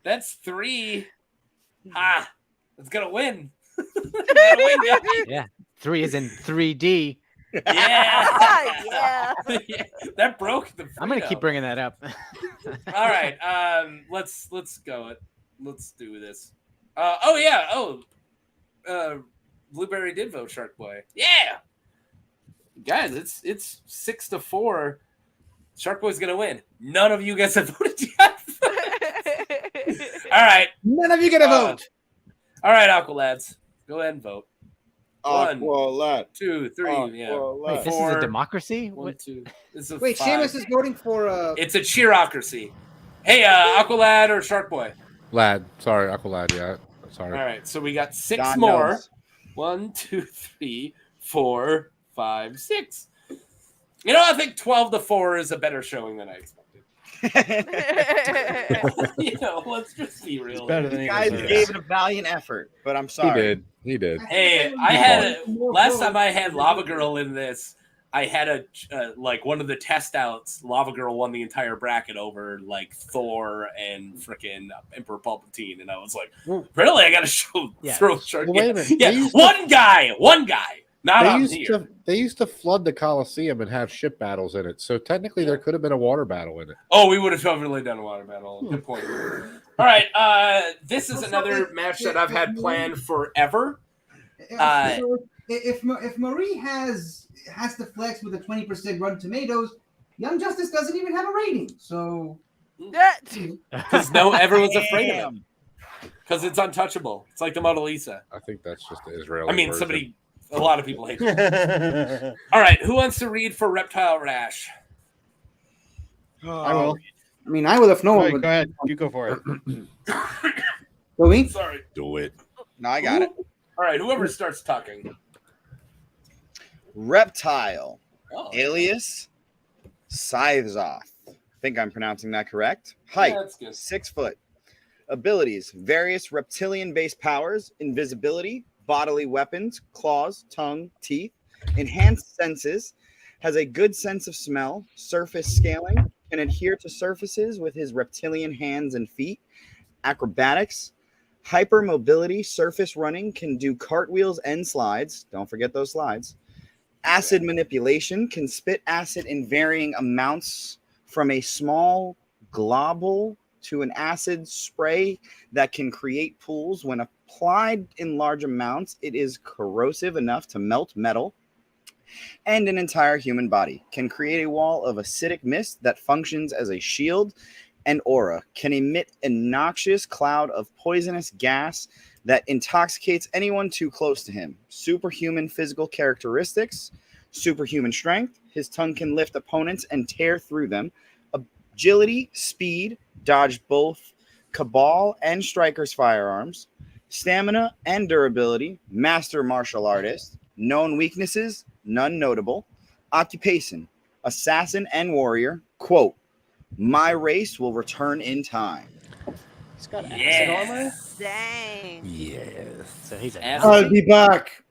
That's 3. It's going to win. Yeah. 3 is in 3D. Yeah. That broke the. I'm gonna keep bringing that up. All right. Let's go. Let's do this. Blueberry did vote SharkBoy. Yeah. Guys, it's 6-4. SharkBoy's gonna win. None of you guys have voted yet. All right. None of you get a vote. All right, Aqualads. Go ahead and vote. 1, Aqualad. 2, 3. Aqualad. Wait, this is a democracy? 1, 2. This is a Wait, 5. Seamus is voting for. It's a cheerocracy. Hey, Aqualad or SharkBoy? Lad. Sorry, Aqualad. Yeah. Sorry. All right, so we got 6 Don more. knows. 1, 2, 3, 4, 5, 6. You know, I think 12-4 is a better showing than I expected. You know, let's just be real. Better than You you guys deserve. gave it a valiant effort, but I'm sorry. He did. Hey, I had last time I had Lava Girl in this. I had one of the test outs. Lava Girl won the entire bracket over like Thor and freaking Emperor Palpatine, and I was like, really? I got to throw Shark. Well, wait a minute. Yeah, one guy, not on here. They used to flood the Colosseum and have ship battles in it. So technically, there could have been a water battle in it. Oh, we would have totally done a water battle. Good point. All right, this is another match that I've had planned forever. If Marie has the flex with a 20% Rotten Tomatoes, Young Justice doesn't even have a rating. So because everyone's afraid of him because it's untouchable. It's like the Mona Lisa. I think that's just the Israeli. I mean, version. a lot of people hate it. All right, who wants to read for Reptile Rash? I will. I mean, I would have known. Go ahead. You go for it. Go me? Sorry. Do it. No, I got it. All right, whoever starts talking. Reptile, alias Scythezoth. I think I'm pronouncing that correct. Height, Yeah, that's good. 6 foot. Abilities, various reptilian-based powers, invisibility, bodily weapons, claws, tongue, teeth, enhanced senses, has a good sense of smell, surface scaling, can adhere to surfaces with his reptilian hands and feet, acrobatics, hypermobility, surface running, can do cartwheels and slides. Don't forget those slides. Acid manipulation, can spit acid in varying amounts from a small globule to an acid spray that can create pools. When applied in large amounts, it is corrosive enough to melt metal and an entire human body. Can create a wall of acidic mist that functions as a shield and aura. Can emit a noxious cloud of poisonous gas that intoxicates anyone too close to him. Superhuman physical characteristics, superhuman strength. His tongue can lift opponents and tear through them. Agility, speed, dodge both Cabal and Striker's firearms. Stamina and durability, master martial artist. Known weaknesses, none notable. Occupation, assassin and warrior. Quote, my race will return in time. He's got acid armor. Dang. Yes. So he's an I'll be back.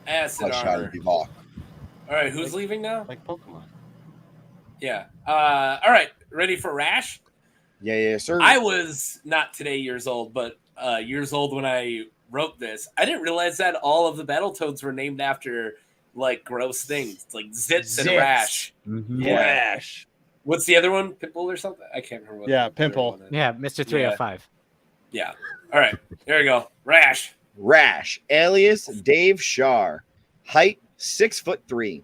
Acid I shall armor. be back. All right, who's leaving now? Like Pokemon. Yeah. All right, ready for Rash? Yeah, sir. I was not today years old, but years old when I wrote this. I didn't realize that all of the Battletoads were named after like gross things, like Zitz and Zitz. Rash. Mm-hmm. Rash. What's the other one? Pimple or something? I can't remember. What Yeah, the other Pimple. one is. Yeah, Mr. 305. Yeah. All right. There you go. Rash. Rash, alias Dave Shar. Height, 6'3".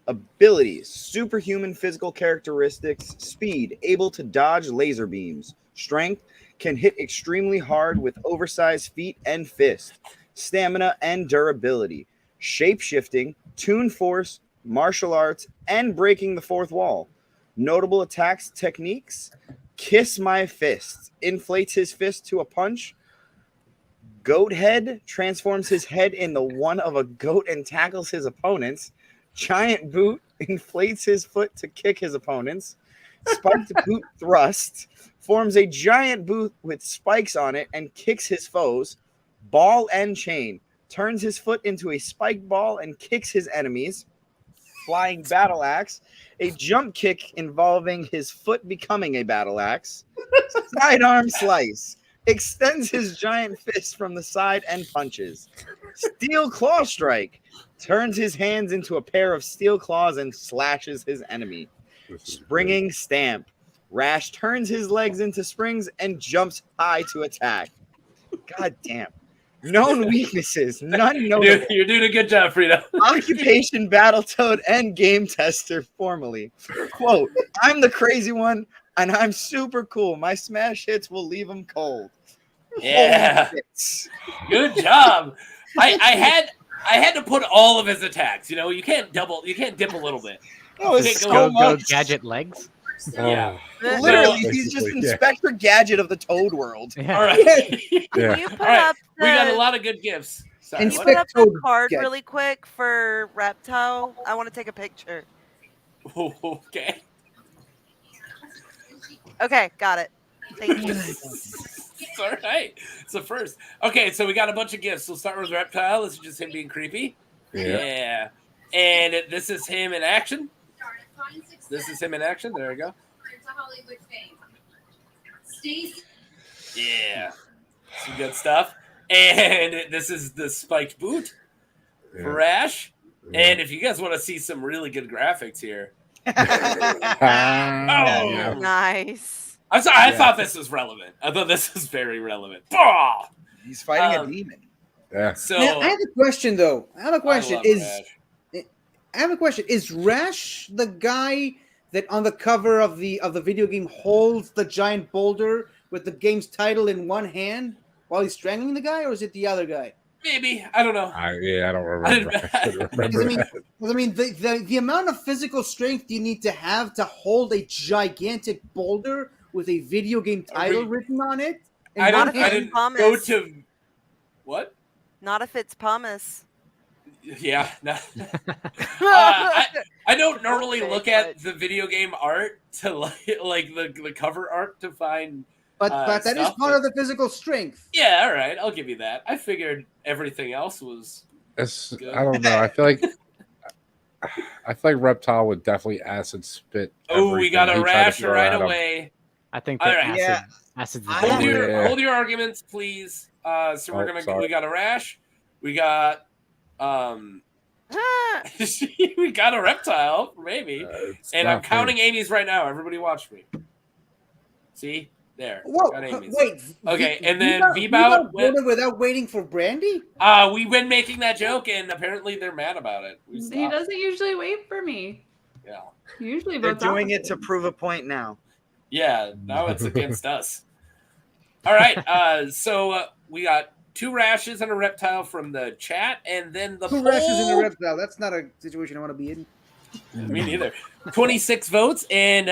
Abilities, superhuman physical characteristics. Speed, able to dodge laser beams. Strength, can hit extremely hard with oversized feet and fists. Stamina and durability. Shape-shifting, toon force, martial arts, and breaking the fourth wall. Notable attacks techniques. Kiss my fists. Inflates his fist to a punch. Goat head, transforms his head into one of a goat and tackles his opponents. Giant boot, inflates his foot to kick his opponents. Spiked boot thrust, forms a giant boot with spikes on it and kicks his foes. Ball and chain, turns his foot into a spike ball and kicks his enemies. Flying battle axe, a jump kick involving his foot becoming a battle axe, sidearm slice, extends his giant fist from the side and punches, steel claw strike, turns his hands into a pair of steel claws and slashes his enemy, springing stamp. Rash turns his legs into springs and jumps high to attack. God damn. Known weaknesses. None notable. You're doing a good job, Frito. Occupation Battletoad and game tester formally. Quote, I'm the crazy one and I'm super cool. My smash hits will leave him cold. Yeah. Good job. I had to put all of his attacks. You know, you can't dip a little bit. That was You can't so Go much. gadget legs. Yeah. Literally, he's just Basically, yeah. Inspector Gadget of the Toad world. Yeah. All right. Can you put All right. up We got a the, lot of good gifts. Sorry, And what? put up the Toad card get- really quick for Reptile? I want to take a picture. Okay. Okay, got it. Thank you. It's all right. It's the first. Okay, so we got a bunch of gifts. We'll start with Reptile. This is just him being creepy. Yeah. And this is him in action. This is him in action. There we go. Yeah. Some good stuff. And this is the spiked boot for Rash. And if you guys want to see some really good graphics here. Yeah. Nice. I'm sorry, I thought this was relevant. I thought this was very relevant. Bah! He's fighting a demon. Yeah. So Now, I have a question though. I have a question. love Rash. Is Rash the guy that on the cover of the video game holds the giant boulder with the game's title in one hand while he's strangling the guy, or is it the other guy? Maybe. I don't know. I don't remember. I couldn't remember that. The amount of physical strength you need to have to hold a gigantic boulder with a video game title written on it. in I one didn't hand- go to what? Not if it's pumice. Yeah. No. I don't normally look at the video game art to like the cover art to find. But that is stuff, part of the physical strength. Yeah, all right, I'll give you that. I figured everything else was. Good. I don't know. I feel like Reptile would definitely acid spit. Oh, we got a everything he tried to Rash throw right at him. away. I think All that right. acid's Hold the your arguments, please. So we're sorry. we got a Rash. We got we got a Reptile, maybe. And I'm counting Amy's right now. Everybody watch me. See? There. Whoa, Got Amy's. wait. Okay, and then V-Bout V-Bout went. voted without waiting for Brandy? We've been making that joke, and apparently they're mad about it. We He stopped. doesn't usually wait for me. Yeah. He usually They're votes doing it opposite. to prove a point now. Yeah, now it's against us. All right, so we got 2 Rashes and a Reptile from the chat, and then the Two poll. Rashes in a Reptile. That's not a situation I want to be in. Me neither. 26 votes, and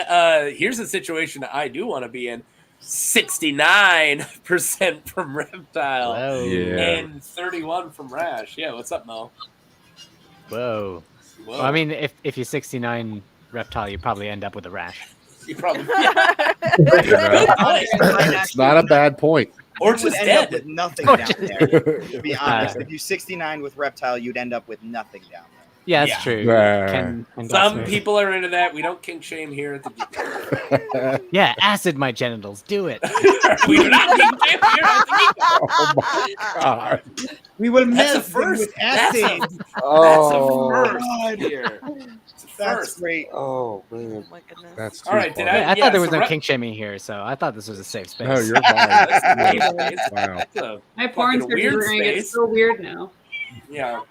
here's a situation I do want to be in. 69% from Reptile Whoa. Yeah. and 31 from Rash. Yeah, what's up, Mo? Whoa. Whoa. Well, I mean, if you're 69 Reptile, you probably end up with a Rash. You probably It's not a bad point. or You would just end up dead. with nothing Or down just there. To be honest, if you 69 with Reptile, you'd end up with nothing down there. Yeah, that's Yeah. true. Yeah. And Some Dhalsim. people are into that. We don't kink shame here at the Geek Gauntlet. Yeah, acid my genitals. Do it. We do not kink shame here at the Geek Gauntlet. Oh my god. We will That's melt a them first. with That's acid. Oh. a first here. It's a That's first. great. Oh man. Oh my goodness. That's too All right, did funny. I Yeah, thought there was so no kink shaming here, so I thought this was a safe space. No, you're That's fine. a safe space. Wow. That's a My porn fucking search is weird going to get space. so weird now. Yeah.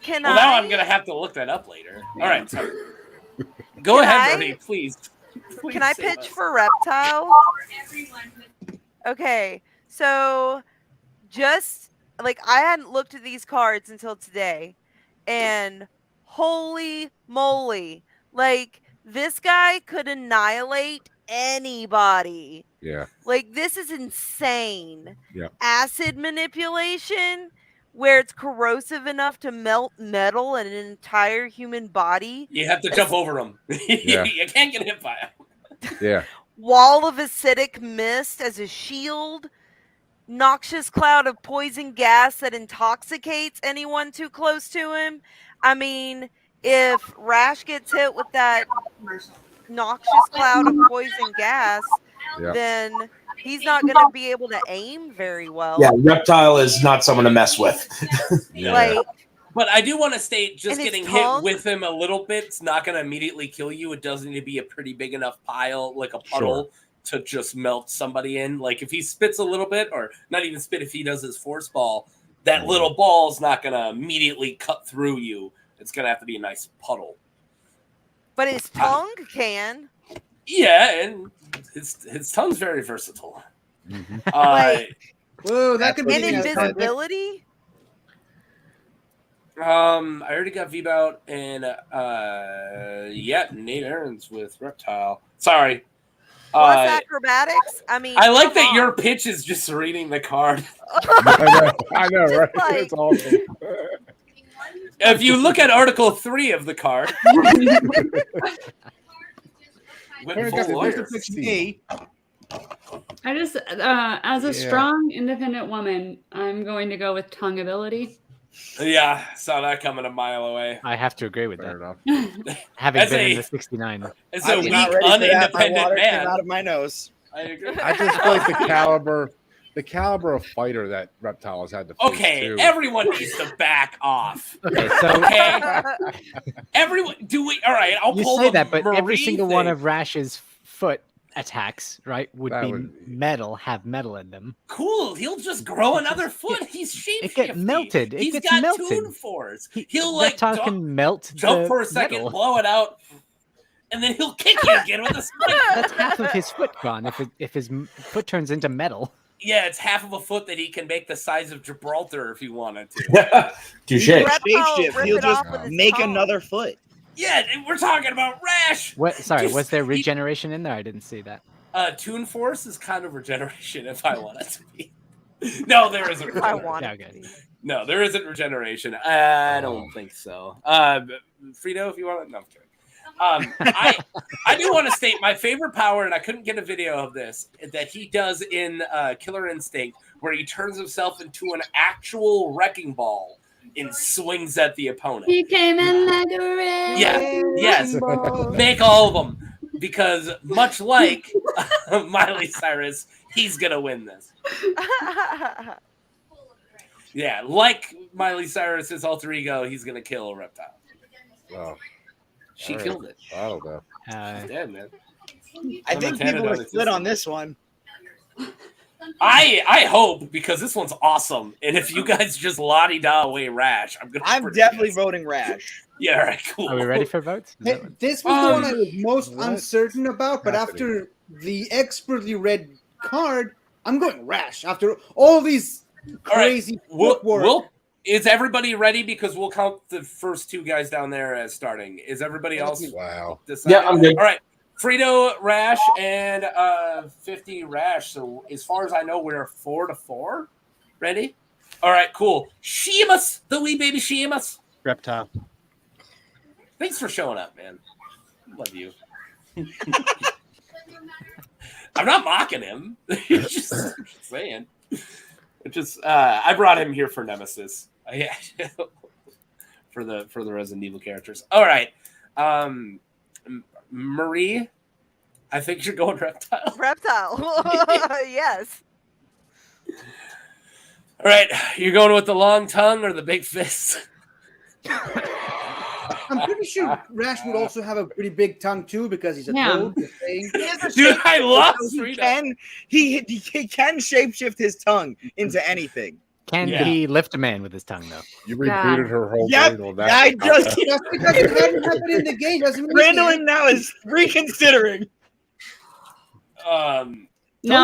Can Well, I? now I'm gonna have to look that up later. All right, so go Can ahead, I- Bernie, please. Please Can I save pitch us. for Reptile? Okay, so just like I hadn't looked at these cards until today, and holy moly, like this guy could annihilate anybody. Yeah. Like this is insane. Yeah. Acid manipulation, where it's corrosive enough to melt metal in an entire human body. You have to jump over them. Yeah. You can't get hit by them. Yeah. Wall of acidic mist as a shield. Noxious cloud of poison gas that intoxicates anyone too close to him. I mean, if Rash gets hit with that noxious cloud of poison gas, then he's not going to be able to aim very well. Yeah, Reptile is not someone to mess with. Like, but I do want to state, just and his getting tongue? hit with him a little bit's not going to immediately kill you. It does need to be a pretty big enough pile, like a puddle, to just melt somebody in. Like if he spits a little bit, or not even spit, if he does his force ball, that little ball's not going to immediately cut through you. It's going to have to be a nice puddle. But his tongue can. Yeah, and his tongue's very versatile. Whoa, that could be And invisibility? I already got V-Bout and Nate Aaron's with Reptile. Sorry. Plus acrobatics? I mean, I like that your pitch is just reading the card. I know, right? Like, It's awesome. If you look at Article 3 of the card, I just, as a strong, independent woman, I'm going to go with tongue ability. Yeah, saw that coming a mile away. I have to agree with that. Enough. Having been in the 69. As I a was weak, not ready for that. My unindependent water came man. out of my nose. I agree. I just feel like the caliber of fighter that Reptile has had to face Okay, too. everyone needs to back off. Okay, so Okay, everyone, do we? All right, I'll you pull say the that, but every Marie single one thing. of Rash's foot attacks, right, would That be would- metal, have metal in them. Cool, he'll just grow another foot. He's shapeshifty. It gets melted. It He's gets got melted. Toon Force. He'll like Reptile can melt jump the for a second, metal. blow it out, and then he'll kick you again with a spike. That's half of his foot gone if his foot turns into metal. Yeah, it's half of a foot that he can make the size of Gibraltar if he wanted to. Touche. Shapeshift. He'll just make tongue. another foot. Yeah, we're talking about Rash. What? Sorry, Just- was there regeneration in there? I didn't see that. Toon Force is kind of regeneration if I want it to be. No, there isn't I regeneration. want Yeah, it. okay. No, there isn't regeneration. I don't think so. Frito, if you want it. No, I'm kidding. I do want to state my favorite power, and I couldn't get a video of this, that he does in Killer Instinct, where he turns himself into an actual wrecking ball and swings at the opponent. He came in like a red. Yes. Make all of them. Because much like Miley Cyrus, he's going to win this. Yeah, like Miley Cyrus's alter ego, he's going to kill a Reptile. Oh, She all right. killed it. I don't know. She's dead, man. I think people are split on this one. I hope, because this one's awesome. And if you guys just la-di-da away Rash, I'm definitely voting Rash. Yeah, all right, cool. Are we ready for votes? Is that what- This was the one I was most what uncertain about, but happening? after the expertly read card, I'm going Rash. After all these crazy footwork. Is everybody ready? Because we'll count the first two guys down there as starting. Is everybody else Wow. decided? Yeah, I'm good. All right. Frito, Rash, and 50 Rash. So as far as I know, we're 4-4. Ready? All right, cool. Sheamus, the wee baby Sheamus. Reptile. Thanks for showing up, man. Love you. I'm not mocking him. just saying. It just I brought him here for Nemesis. Yeah. for the Resident Evil characters. All right. Marie, I think you're going Reptile. Reptile. Yes. All right, you're going with the long tongue or the big fist? I'm pretty sure Rash would also have a pretty big tongue too because he's a toad. just saying. Dude, I love he can shapeshift his tongue into anything. Can he lift a man with his tongue, though? You rebooted her whole Yep, brain on that. I just Just because it hadn't happened in the game doesn't mean Randallin now is reconsidering. No,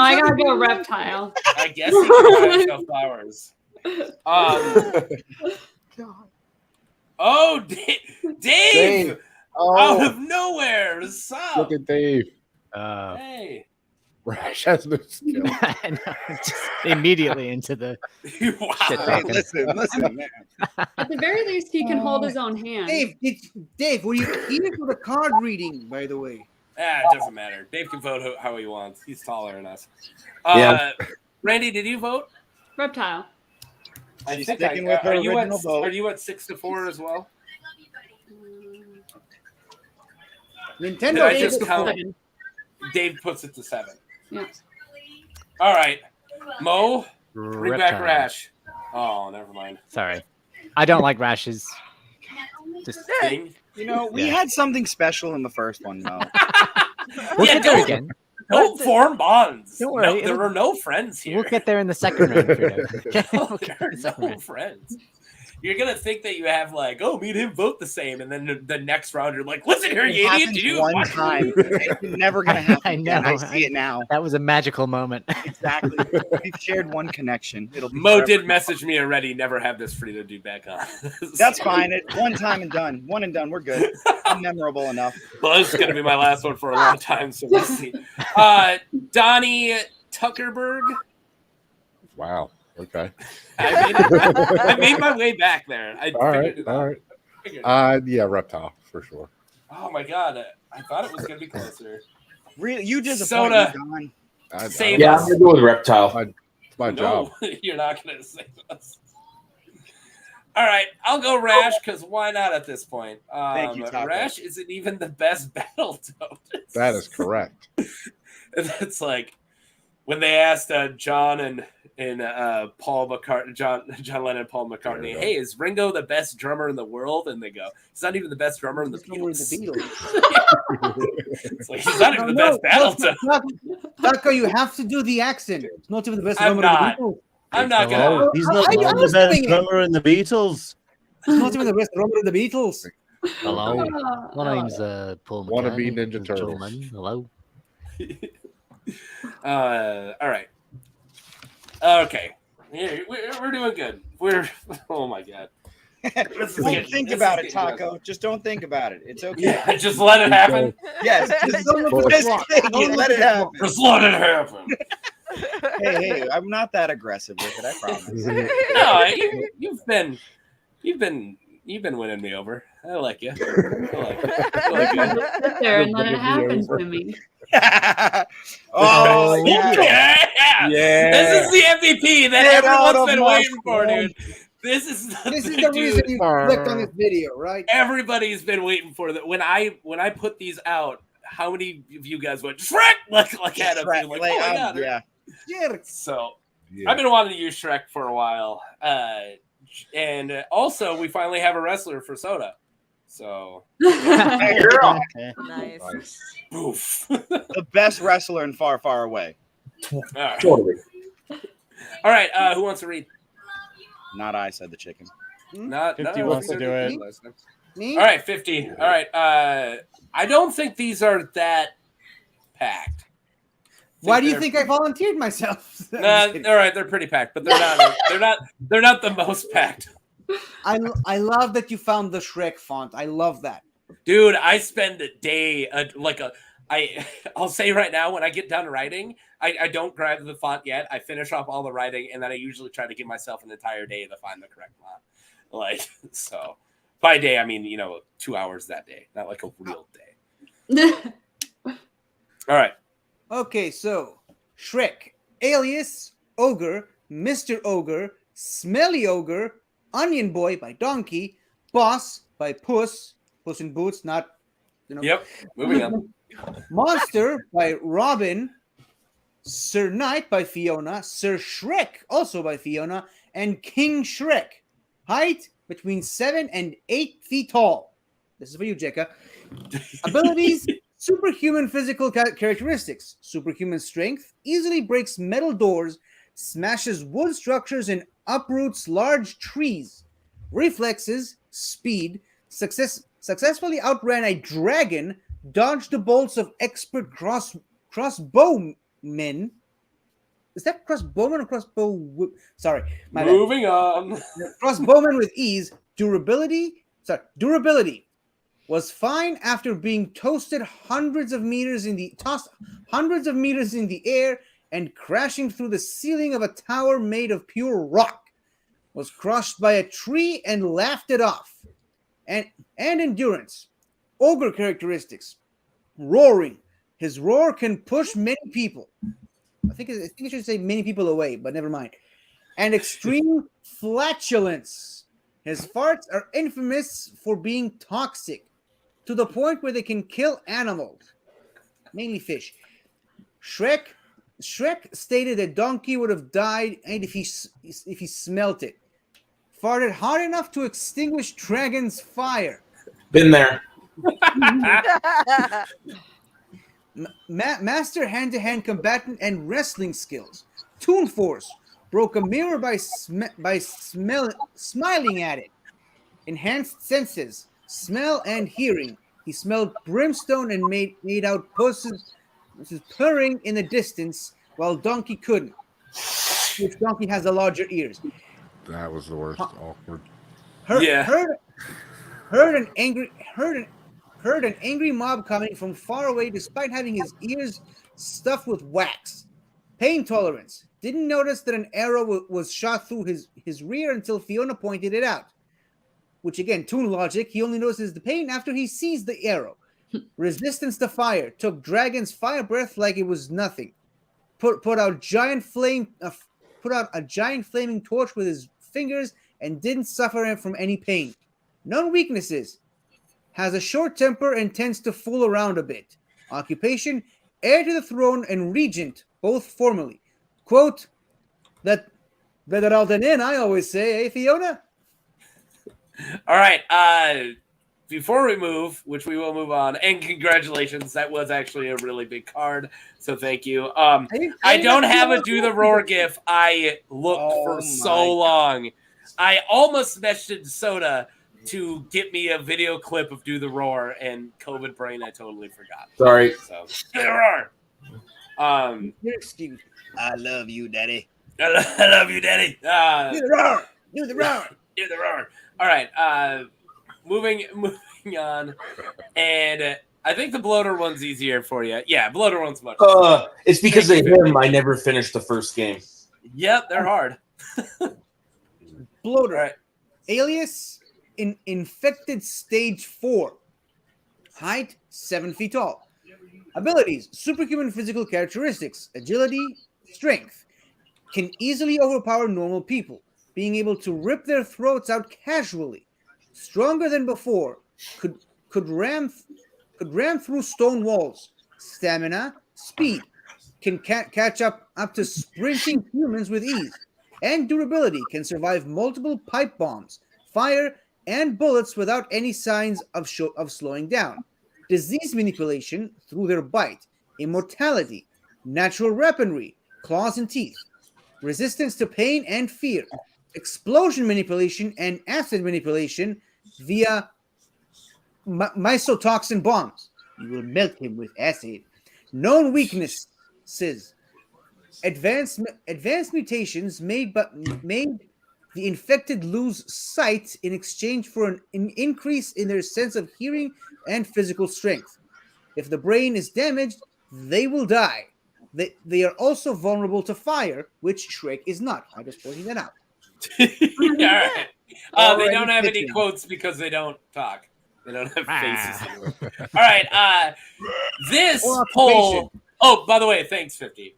I gotta go Reptile. I guess he can buy himself flowers. Oh, Dave! Out of nowhere! What's up? Look at Dave. Hey. Rash has no skill. I know, just immediately into the shit talking. Listen, man. At the very least, he can hold his own hand. Dave, were you here for the card reading, by the way? It doesn't matter. Dave can vote how he wants. He's taller than us. Yeah. Randy, did you vote? Reptile. She's sticking with her are you original vote. Are you at 6-4 as well? Did Nintendo I gave just it count? 7. Dave puts it to 7. Yeah. All right, Mo, bring back Reptile. Rash. Oh, never mind. Sorry. I don't like Rashes. Just Thing. You know, we Yeah. had something special in the first one, Mo. we'll Yeah, get there don't- again. Don't form bonds. Don't No, worry, there it'll- are no friends here. We'll get there in the second round, Frito. Okay? No, We'll get there to the are second no round. friends. You're gonna think that you have like, oh, me and him vote the same, and then the next round you're like, listen here, It you idiot, happens did you one watch time. me? It's never gonna happen. I again. know. I see it now. That was a magical moment. Exactly. We've shared one connection. It'll be Mo forever. did message me already. Never have this Frito dude back on. That's fine. It's one time and done. One and done. We're good. I'm memorable enough. Well, this is gonna be my last one for a long time, so we'll see. Donnie Tuckerberg. Wow. Okay. I made my way back there. I All figured right. it All out. right. Figured it out. Yeah, Reptile for sure. Oh my god, I thought it was gonna be closer. Really, you disappoint Soda. me, Don. Save Yeah, us. I'm gonna go with Reptile. It's my job. No, you're not gonna save us. All right, I'll go Rash because why not at this point? Thank you, Taco. Rash isn't even the best Battletoad. That is correct. And that's like when they asked John and Paul McCartney, John Lennon and Paul McCartney, hey, is Ringo the best drummer in the world? And they go, he's not even the best drummer in the Beatles. It's like he's not even the best Battletoad. Taco, you have to do the accent. It's not even the best I'm drummer of the not. Beatles. I'm not gonna. Hello? He's not I the was best doing it. drummer in the Beatles. It's not even the best drummer of the Beatles. Hello. Oh, My name's Paul Wannabe McCartney. Ninja Turtles. Gentlemen, hello. All right. Okay. Yeah, we're doing good. We're. Oh my god. Don't think about it, Taco. Just don't think about it. It's okay. Yeah, just let it happen. Yes, just let it happen. Just let it happen. Hey, I'm not that aggressive with it. I promise. No, you've been winning me over. I like you. I like you. I like you. sit there and let it happen to me. Oh, yeah. Yeah. This is the MVP that Get out everyone's of been my waiting for, phone. dude. This is the reason dude. you clicked on this video, right? Everybody's been waiting for that. When I put these out, how many of you guys went Shrek? Like had a Shrek, feeling, like, oh my god. yeah. So Yeah. I've been wanting to use Shrek for a while. And also we finally have a wrestler for Soda. So Hey, girl. Nice. Oof. The best wrestler in Far, Far Away. All right. Totally. All right, who wants to read? Not I, said the chicken. Not 50 no, wants to I do it. did last time. Me? All right, 50. All right. I don't think these are that packed. Why do you think I volunteered myself? All right, they're pretty packed, but they're not the most packed. I love that you found the Shrek font. I love that. Dude, I spend a day I'll say right now, when I get done writing, I don't grab the font yet. I finish off all the writing, and then I usually try to give myself an entire day to find the correct font. Like, so by day, I mean, 2 hours that day, not like a real day. All right. Okay, so Shrek, Alias, Ogre, Mr. Ogre, Smelly Ogre, Onion Boy by Donkey, Boss by Puss in Boots, not, Yep. Moving on. Monster by Robin, Sir Knight by Fiona, Sir Shrek also by Fiona, and King Shrek. Height between 7 and 8 feet tall. This is for you, Jekka. Abilities: superhuman physical characteristics, superhuman strength, easily breaks metal doors, smashes wood structures, and uproots large trees. Reflexes: speed, successfully outran a dragon, dodged the bolts of expert crossbowmen. Is that crossbowman or crossbow? Sorry, my bad. Moving on. Crossbowman with ease. Durability was fine after being tossed hundreds of meters in the air and crashing through the ceiling of a tower made of pure rock. Was crushed by a tree and laughed it off. And endurance. Ogre characteristics. Roaring. His roar can push many people. I think I should say many people away, but never mind. And extreme flatulence. His farts are infamous for being toxic. to the point where they can kill animals, mainly fish. Shrek stated that Donkey would have died and if he smelt it. Farted hard enough to extinguish Dragon's fire. Been there. Master hand-to-hand combatant and wrestling skills. Toon Force broke a mirror by smiling at it. Enhanced senses, smell and hearing. He smelled brimstone and made out pusses purring in the distance, while Donkey couldn't. Which Donkey has the larger ears. That was the worst. Awkward. Heard an angry mob coming from far away, despite having his ears stuffed with wax. Pain tolerance. Didn't notice that an arrow was shot through his rear until Fiona pointed it out. Which again, Toon logic. He only notices the pain after he sees the arrow. Resistance to fire. Took Dragon's fire breath like it was nothing. Put out a giant flaming torch with his fingers and didn't suffer from any pain. Known weaknesses. Has a short temper and tends to fool around a bit. Occupation, heir to the throne and regent, both formally. Quote, that better out than in, I always say, eh, Fiona? All right. Before we move, which we will move on, and congratulations, that was actually a really big card. So thank you. I don't have a Do the Roar gif. I looked for so long. I almost messaged Soda to get me a video clip of Do the Roar, and COVID brain, I totally forgot. Sorry. So Do the Roar. Excuse me. I love you, Daddy. I love you, Daddy. Do the roar. Do the roar. Do the roar. All right. Moving on, and I think the bloater one's easier for you. Yeah, bloater one's much. It's because of him. I never finished the first game. Yep, they're hard. Bloater. Right. Alias in infected stage 4. Height 7 feet tall. Abilities: superhuman physical characteristics, agility, strength. Can easily overpower normal people, being able to rip their throats out casually. Stronger than before, could ram through stone walls. Stamina, speed, can catch up to sprinting humans with ease, and durability, can survive multiple pipe bombs, fire, and bullets without any signs of slowing down. Disease manipulation through their bite, immortality, natural weaponry, claws and teeth, resistance to pain and fear, explosion manipulation and acid manipulation via mycotoxin bombs. You will melt him with acid. Known weaknesses: advanced mutations made the infected lose sight in exchange for an increase in their sense of hearing and physical strength. If the brain is damaged, they will die. They are also vulnerable to fire, which Shrek is not. I'm just pointing that out. All right. They don't have any quotes because they don't talk. They don't have faces anymore. All right. This poll. Oh, by the way, thanks, 50.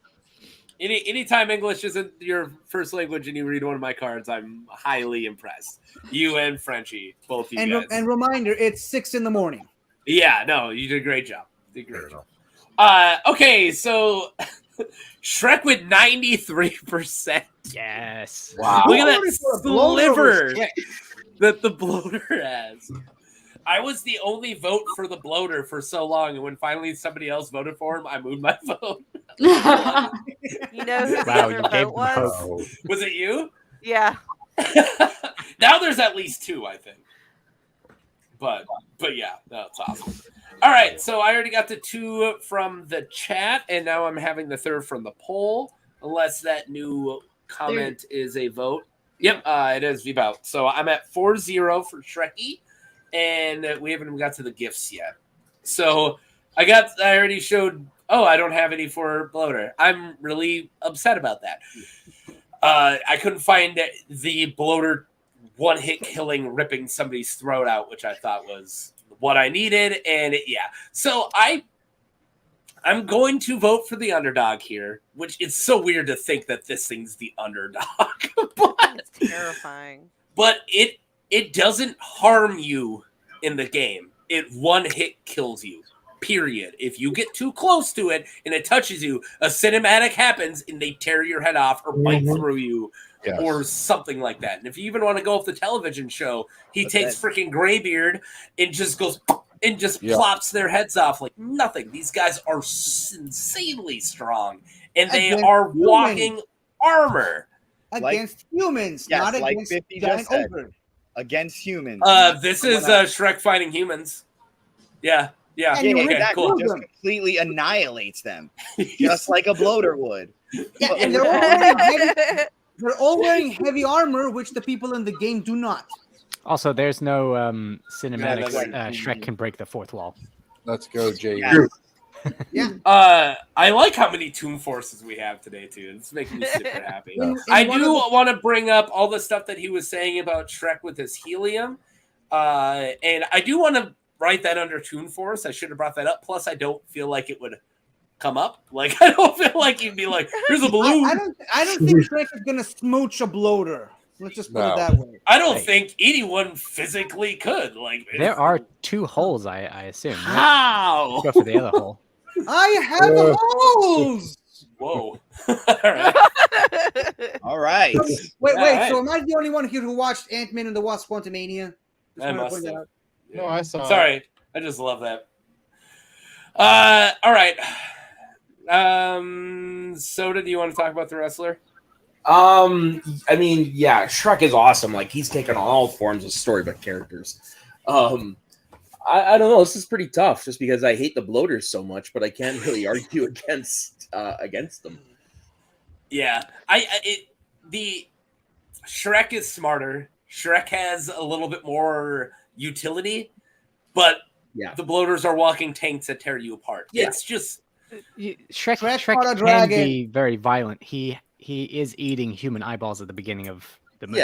Anytime English isn't your first language and you read one of my cards, I'm highly impressed. You and Frenchie, both you guys. And reminder, it's 6 a.m. Yeah, no, you did a great job. Okay, so Shrek with 93%. Yes. Wow. Look at that sliver that the bloater has. I was the only vote for the bloater for so long, and when finally somebody else voted for him, I moved my vote. You know who the other vote was? Was it you? Yeah. Now there's at least 2, I think. But yeah, that's awesome. All right, so I already got the 2 from the chat, and now I'm having the 3rd from the poll, unless that new comment is a vote. Yep, it is V-Bout. So I'm at 4-0 for Shrekky, and we haven't even got to the gifts yet. So I already showed, I don't have any for Bloater. I'm really upset about that. I couldn't find the Bloater one-hit killing, ripping somebody's throat out, which I thought was what I needed. And so I'm going to vote for the underdog here, which is so weird to think that this thing's the underdog. It's terrifying. But it doesn't harm you in the game. it one hit kills you. Period. If you get too close to it and it touches you, a cinematic happens and they tear your head off or bite through you or something like that. And if you even want to go off the television show, he takes freaking Graybeard and just goes and just plops their heads off like nothing. These guys are insanely strong and they are walking armor. Against humans, not like against 50 giant just said. ogre. Against humans. This is Shrek fighting humans. Yeah. Yeah, exactly. Cool. Just completely annihilates them, just like a bloater would. Yeah, and they're all wearing heavy armor, which the people in the game do not. Also, there's no cinematics. Shrek can break the fourth wall. Let's go, Jay. Yeah. I like how many Toon Forces we have today, too. It's making me super happy. I do want to bring up all the stuff that he was saying about Shrek with his helium. And I do want to write that under Toon Force. I should have brought that up. Plus, I don't feel like it would come up. Like, I don't feel like you'd be like, here's a balloon. I don't think Shrek is going to smooch a bloater. Let's just put it that way. I don't think anyone physically could. Like, there are 2 holes, I assume. Right? How? Go for the other hole. I have holes! Whoa. All right. Wait. So am I the only one here who watched Ant-Man and the Wasp: Quantumania? I must have. No, I saw. Sorry, I just love that. All right. Soda, do you want to talk about the wrestler? I mean, yeah, Shrek is awesome. Like, he's taken on all forms of storybook characters. I don't know. This is pretty tough, just because I hate the bloaters so much, but I can't really argue against them. Yeah, the Shrek is smarter. Shrek has a little bit more utility, but the bloaters are walking tanks that tear you apart. Yeah. It's just Shrek can be very violent. He is eating human eyeballs at the beginning of the movie.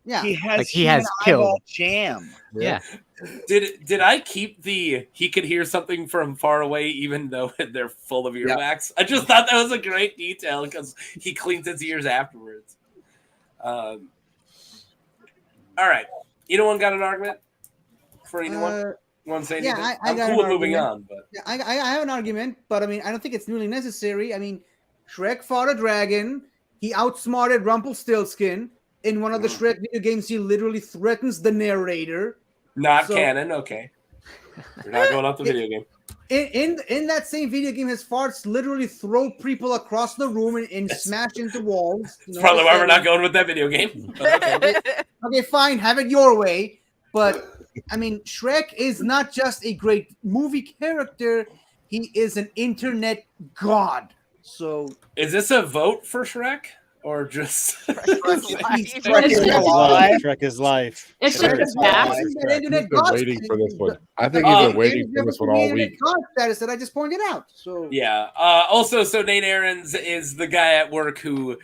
Yeah. He has killed jam. Yeah. Did I keep he could hear something from far away even though they're full of earwax? I just thought that was a great detail because he cleans his ears afterwards. All right. Anyone got an argument for anyone? Want to say anything? I I'm got cool an with moving argument. on, but I have an argument, but I mean, I don't think it's really necessary. I mean, Shrek fought a dragon. He outsmarted Rumpelstiltskin. In one of the Shrek video games, he literally threatens the narrator. Not canon, okay. You're not going off the video game. In that same video game, his farts literally throw people across the room and smash into walls. That's probably why we're not going with that video game. Okay, fine, have it your way. But I mean, Shrek is not just a great movie character; he is an internet god. So, is this a vote for Shrek? Or just Shrek is life. It's just a fact. He's been waiting for this one. I think he's been waiting for this one all week. Status that I just pointed out. So yeah. Also, so Nate Aarons is the guy at work who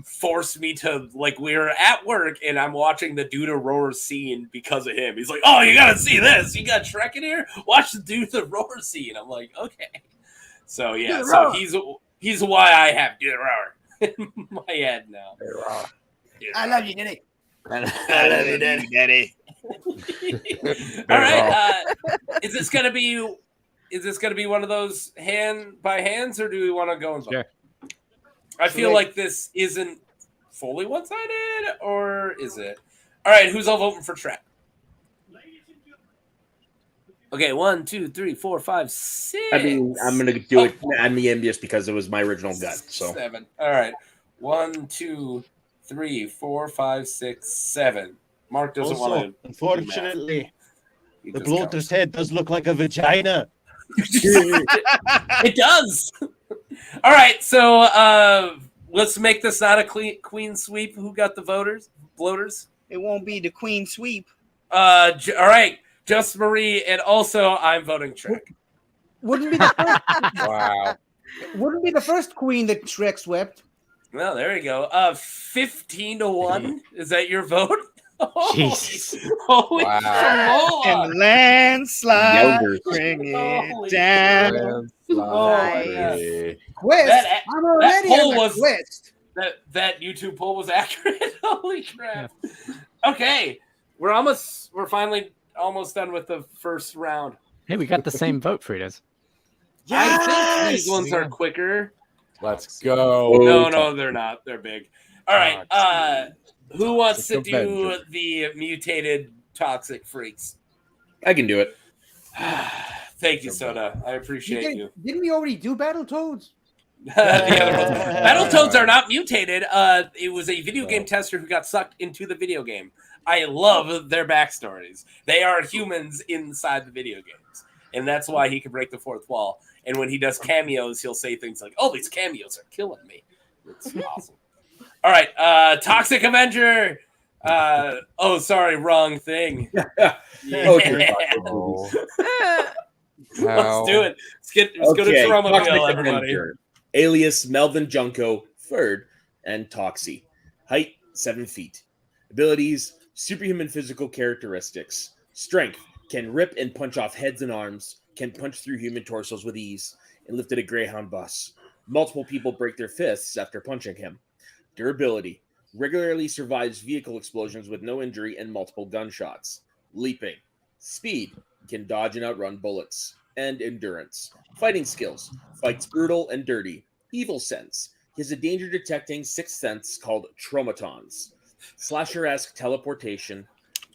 forced me to we were at work and I'm watching the Do the Roar scene because of him. He's like, "Oh, you gotta see this. You got Shrek in here. Watch the Do the Roar scene." I'm like, "Okay." So yeah. So he's why I have Do the Roar in my head now. I love you, Daddy. I love you, Daddy. All right. Is this gonna be one of those hand by hands, or do we want to go and vote? Sure. I feel like this isn't fully one-sided, or is it? All right. Who's all voting for Shrek? Okay, 1, 2, 3, 4, 5, 6. I mean, I'm gonna do it at the end just because it was my original gut. So 7. All right, 1, 2, 3, 4, 5, 6, 7. Mark doesn't want to. Unfortunately, the bloater's head does look like a vagina. It does. All right, so let's make this not a queen sweep. Who got the bloaters? It won't be the queen sweep. All right. Just Marie, and also I'm voting Shrek. Wouldn't be the first. Wow. Wouldn't be the first queen that Shrek swept. Well, there you go. 15-1. Is that your vote? Jesus. Holy Wow. moly. And landslide, bring it down. Quest. I'm already on the quest. That YouTube poll was accurate. Holy crap. Okay. We're finally Almost done with the first round. Hey, we got the same vote, Fritas. I think these ones are quicker. Let's go. No, they're not. They're big. All right. Who wants to do the mutated toxic freaks? I can do it. Thank you, Soda. I appreciate you. Didn't we already do Battletoads? Battletoads are not mutated. It was a video game tester who got sucked into the video game. I love their backstories. They are humans inside the video games, and that's why he can break the fourth wall. And when he does cameos, he'll say things like, "Oh, these cameos are killing me." It's awesome. All right, Toxic Avenger. Sorry, wrong thing. Okay. Let's do it. Let's go to Tromaville, everybody. Avenger. Alias Melvin Junko, third, and Toxie. Height, 7 feet. Abilities, superhuman physical characteristics. Strength, can rip and punch off heads and arms, can punch through human torsos with ease, and lifted a Greyhound bus. Multiple people break their fists after punching him. Durability, regularly survives vehicle explosions with no injury and multiple gunshots. Leaping. Speed, can dodge and outrun bullets. And endurance. Fighting skills, fights brutal and dirty. Evil sense, he has a danger detecting sixth sense called Traumatons. Slasher-esque teleportation,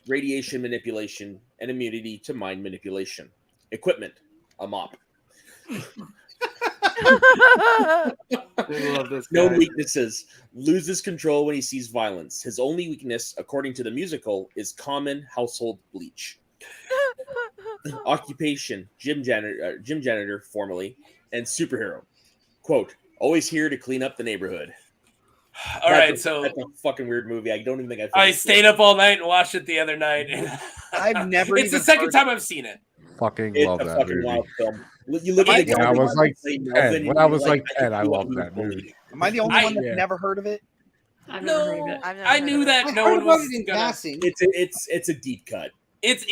radiation manipulation, and immunity to mind manipulation. Equipment, a mop. I love this guy. Known weaknesses, loses control when he sees violence. His only weakness, according to the musical, is common household bleach. Occupation, gym janitor formerly, and superhero. Quote, always here to clean up the neighborhood. That's a fucking weird movie. I don't even think I stayed up all night and watched it the other night. I've never. It's the second time I've seen it. Fucking It's love a that fucking movie. wild film. You look at it. When I was like 10, when I was like 10, I loved that movie. Am I the only one that's never heard of it? I've never heard of it. I knew that I no heard one about was it in gonna. passing. It's a deep cut. It's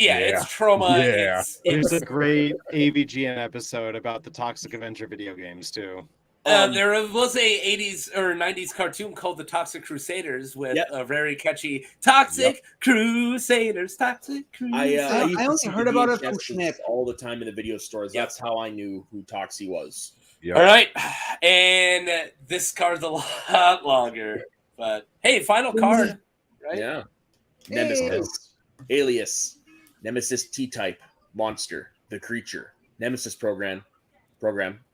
trauma. Yeah. There's a great AVGN episode about the Toxic Avenger video games too. There was a 80s or 90s cartoon called The Toxic Crusaders with a very catchy Toxic Crusaders, Toxic Crusaders. I only heard about it from Snip all the time in the video stores. That's how I knew who Toxie was. Yep. All right, and this card's a lot longer, but hey, final card, right? Yeah. Nemesis, alias, Nemesis T-type, monster, the creature, Nemesis program,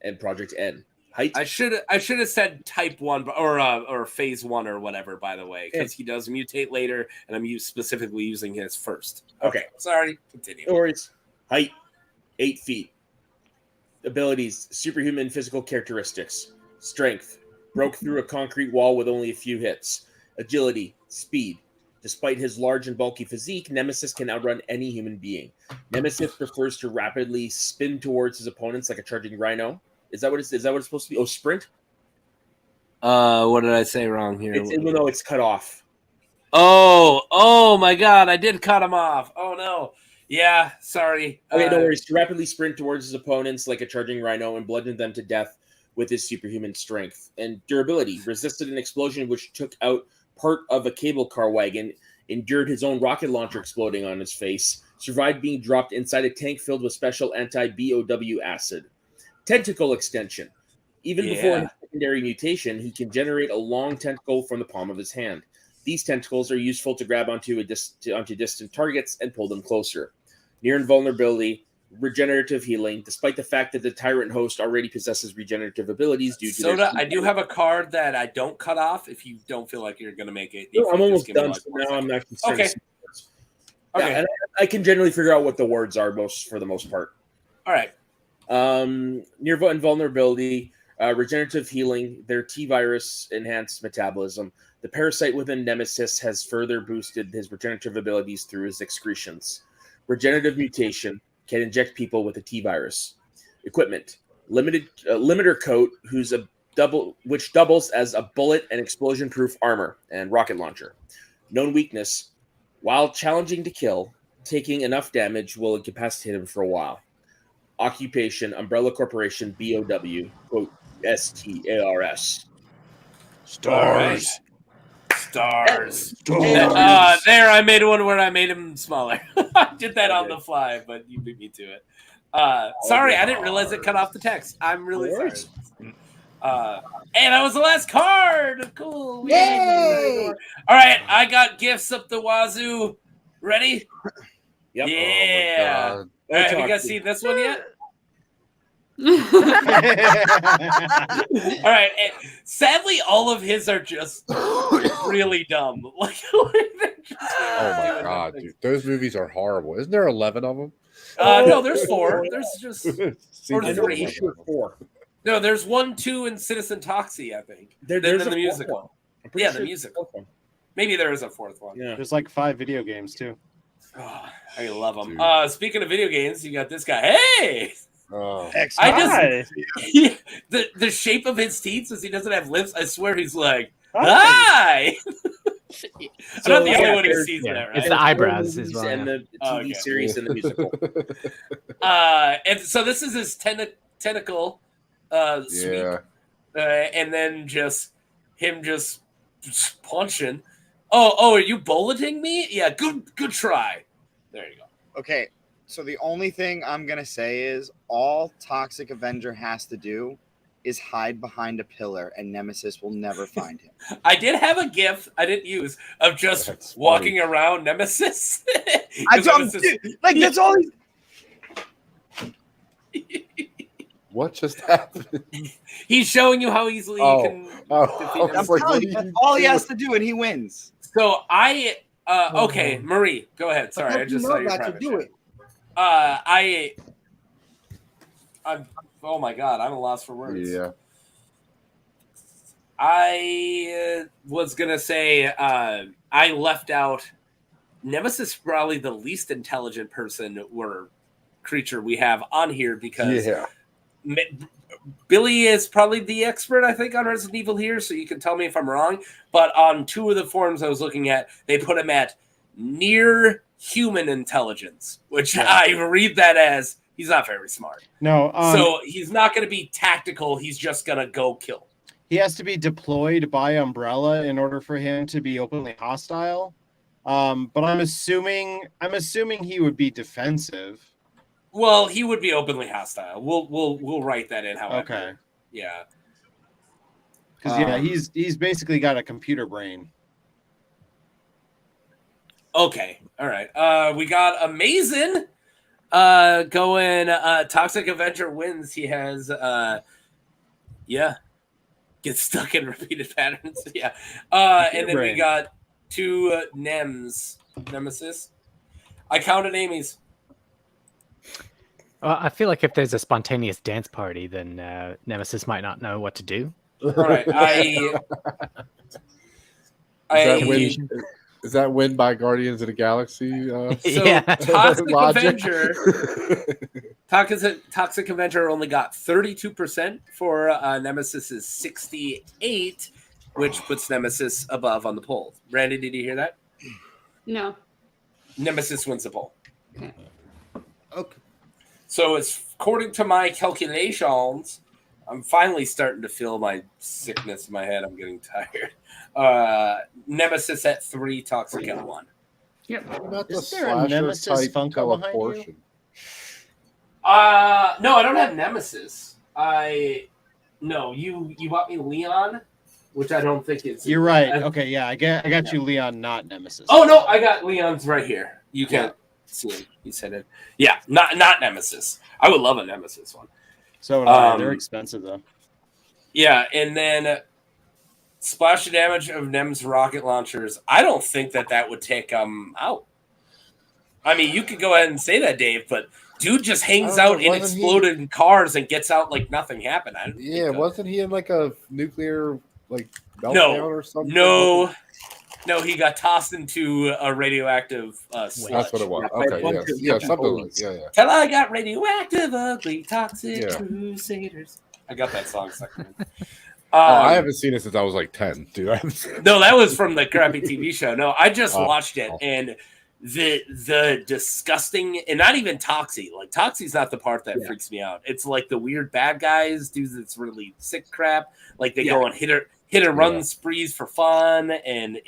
and Project N. Height. I should have said type 1 or phase 1 or whatever, by the way, because he does mutate later, and I'm specifically using his first. Okay. Sorry. Continue. No worries. Height, 8 feet. Abilities, superhuman physical characteristics. Strength, broke through a concrete wall with only a few hits. Agility, speed. Despite his large and bulky physique, Nemesis can outrun any human being. Nemesis prefers to rapidly spin towards his opponents like a charging rhino. Is that what it's supposed to be? Oh, sprint? What did I say wrong here? It's cut off. Oh my God! I did cut him off. Oh no. Yeah, sorry. Okay, no worries. To rapidly sprint towards his opponents like a charging rhino and bludgeon them to death with his superhuman strength. And durability, resisted an explosion which took out part of a cable car wagon, endured his own rocket launcher exploding on his face, survived being dropped inside a tank filled with special anti-BOW acid. Tentacle extension. Even before his secondary mutation, he can generate a long tentacle from the palm of his hand. These tentacles are useful to grab onto distant targets and pull them closer. Near invulnerability, regenerative healing, despite the fact that the tyrant host already possesses regenerative abilities due to Soda, I do have a card that I don't cut off if you don't feel like you're going to make it. No, I'm almost done, so now I'm not concerned. Okay. Yeah, and I can generally figure out what the words are for the most part. All right. Near invulnerability, regenerative healing, their T-virus enhanced metabolism. The parasite within Nemesis has further boosted his regenerative abilities through his excretions. Regenerative mutation can inject people with a T-virus. Equipment, limiter coat, which doubles as a bullet and explosion-proof armor and rocket launcher. Known weakness, while challenging to kill, taking enough damage will incapacitate him for a while. Occupation, Umbrella Corporation, BOW, quote, STARS. Stars. Stars. There, I made one where I made him smaller. I did that on the fly, but you beat me to it. Sorry, I didn't realize it cut off the text. I'm really sorry. And that was the last card. Cool. Yay! All right, I got gifts up the wazoo. Ready? Yep. Yeah. Oh All right, have you guys seen this one yet? All right. Sadly, all of his are just really dumb. Like, Oh my god, dude, those movies are horrible. Isn't there 11 of them? No, there's 4. There's just or Season 3. one. 4. No, there's 1, 2, and Citizen Toxie. I think there's a the musical. one. I'm pretty Yeah, sure the there's a musical. fourth one. Maybe there is a 4th one. Yeah. There's like 5 video games too. Oh, I love them. Dude. Speaking of video games, you got this guy. Hey, Oh. I just the shape of his teeth, since he doesn't have lips. I swear he's like, hi. I'm not the only one who sees that, right? It's the eyebrows as well. And the TV series and the musical. And so this is his tentacle sweep, Yeah. and then just him just punching. Oh, are you bulleting me? Yeah, good try. There you go. Okay, so the only thing I'm gonna say is all Toxic Avenger has to do is hide behind a pillar, and Nemesis will never find him. I did have a GIF I didn't use of just That's funny. walking around Nemesis. I don't like that's all. What just happened? He's showing you how easily Oh. you can. Oh, defeat I I'm was like, telling what you, are that's you all he doing? has to do, and he wins. So okay, Marie, go ahead. Sorry, I just saw your that to private do chat. it. I'm. Oh my god, I'm a loss for words. Yeah. I was gonna say I left out Nemesis, probably the least intelligent person or creature we have on here because Yeah. Billy is probably the expert, I think, on Resident Evil here, so you can tell me if I'm wrong. But on 2 of the forums I was looking at, they put him at near human intelligence, which I read that as he's not very smart. No, So he's not going to be tactical. He's just going to go kill. he has to be deployed by Umbrella in order for him to be openly hostile. But I'm assuming he would be defensive. Well, he would be openly hostile. We'll write that in. However, Okay. Yeah. Because he's basically got a computer brain. Okay. All right. We got Amazing going. Toxic Avenger wins. He has gets stuck in repeated patterns. Yeah. And then we got 2 Nemesis. I counted Amy's. I feel like if there's a spontaneous dance party, then Nemesis might not know what to do. All right. Is that win by Guardians of the Galaxy? So Toxic logic? Avenger, Toxic Avenger only got 32% for Nemesis's 68, which puts Nemesis above on the poll. Randy, did you hear that? No. Nemesis wins the poll. Okay. So it's according to my calculations. I'm finally starting to feel my sickness in my head. I'm getting tired. Nemesis at 3, Toxic at 1. Yep. What about the Is there a Nemesis slasher-type Funko behind you? teleportation? No, I don't have Nemesis. No, you bought me Leon, which I don't think is. You're right. Okay, yeah, I got you, Leon, not Nemesis. Oh no, I got Leon's right here. You can't see him. He said it. Yeah, not Nemesis. I would love a Nemesis one. So they're expensive though. Yeah, and then splash damage of Nem's rocket launchers. I don't think that would take out. I mean, you could go ahead and say that, Dave, but dude just hangs out in exploded cars and gets out like nothing happened. Wasn't he in like a nuclear meltdown or something? No, he got tossed into a radioactive sludge. That's what it was. Okay, yeah, something like yeah. Till I got radioactive, ugly, toxic crusaders. I got that song stuck in. I haven't seen it since I was like 10, dude. No, that was from the crappy TV show. No, I just watched it, and the disgusting, and not even Toxie. Like Toxie's not the part that freaks me out. It's like the weird bad guys, dudes that's really sick crap. Like they go and hit and run sprees for fun, and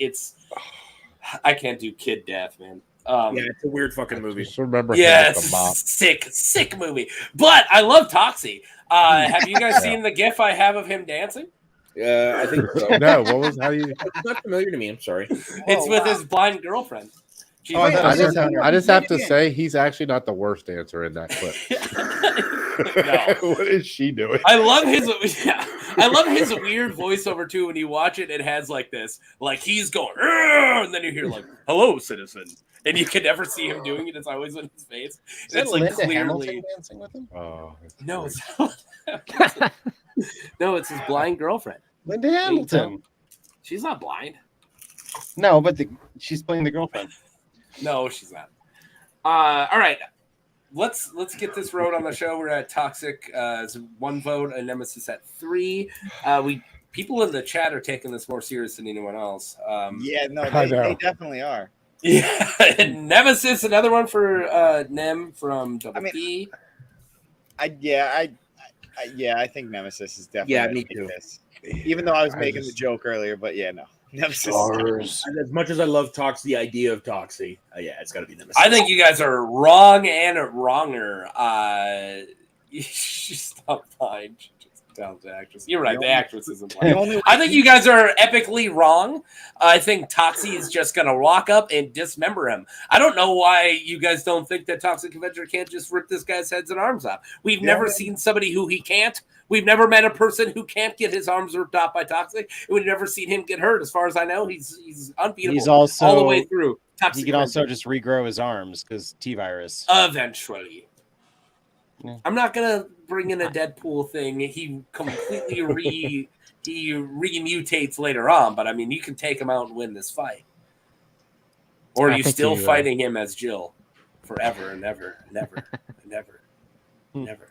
I can't do kid death, man. Yeah, it's a weird fucking movie. Just remember Yeah, him with it's the mop. sick movie. But I love Toxie. Have you guys seen the GIF I have of him dancing? I think so. No, what was how you? It's not familiar to me. I'm sorry. It's with his blind girlfriend. I just have to say he's actually not the worst dancer in that clip. No. What is she doing? I love his weird voiceover too. When you watch it, it has like this, like he's going, "Arr!" and then you hear like, "Hello, citizen," and you can never see him doing it. It's always in his face. Is that It's like Linda clearly Hamilton dancing with him? Oh, no, it's no, it's his blind girlfriend. Linda Hamilton. She's not blind. No, but she's playing the girlfriend. No, she's not. All right. Let's get this road on the show. We're at Toxic as 1 vote, and Nemesis at 3. People in the chat are taking this more serious than anyone else. Yeah, no, they definitely are. Yeah, Nemesis, another one for Nem from Double D. I think Nemesis is definitely. Yeah, me too. This. Even though I was making the joke earlier, but yeah, no. Nemesis. As much as I love the idea of Toxie, yeah, it's got to be Nemesis. I think you guys are wrong and wronger. She's not fine. She just tells the actress. You're right. The actress isn't fine. I think you guys are epically wrong. I think Toxie is just going to walk up and dismember him. I don't know why you guys don't think that Toxic Avenger can't just rip this guy's heads and arms off. We've never seen somebody who he can't. We've never met a person who can't get his arms ripped off by Toxic. We've never seen him get hurt. As far as I know, he's unbeatable. He's also all the way through. Toxic he can also just regrow his arms because T-virus. Eventually. Yeah. I'm not gonna bring in a Deadpool thing. He completely he remutates later on, but I mean, you can take him out and win this fight. Or are you still fighting him as Jill forever and ever and ever and ever and ever?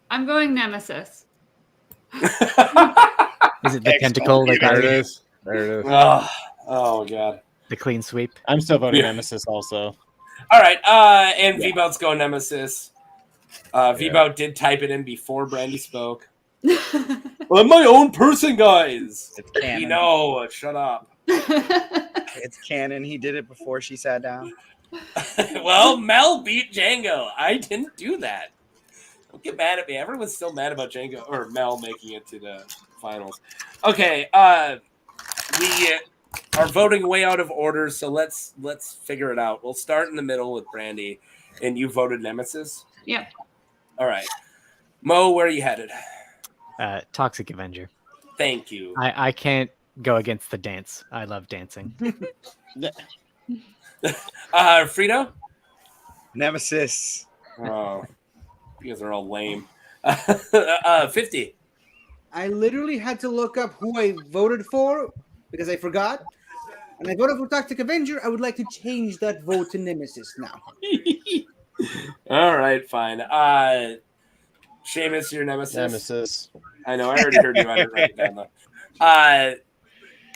I'm going Nemesis. Is it the tentacle? Like there it is. There it is. Oh god. The clean sweep. I'm still voting Nemesis also. All right. And V-Bout's going Nemesis. V-Bout did type it in before Brandy spoke. I'm my own person, guys. It's canon. You know, shut up. It's canon. He did it before she sat down. Well, Mel beat Django. I didn't do that. Don't get mad at me. Everyone's still mad about Django or Mel making it to the finals. Okay, we are voting way out of order, so let's figure it out. We'll start in the middle with Brandy, and you voted Nemesis? Yep. All right. Mo, where are you headed? Toxic Avenger. Thank you. I can't go against the dance. I love dancing. Frito? Nemesis. Oh, you guys are all lame. 50. I literally had to look up who I voted for because I forgot. And I voted for Toxic Avenger. I would like to change that vote to Nemesis now. All right, fine. Seamus, your Nemesis. Nemesis. I know. I already heard you. I didn't write it down though.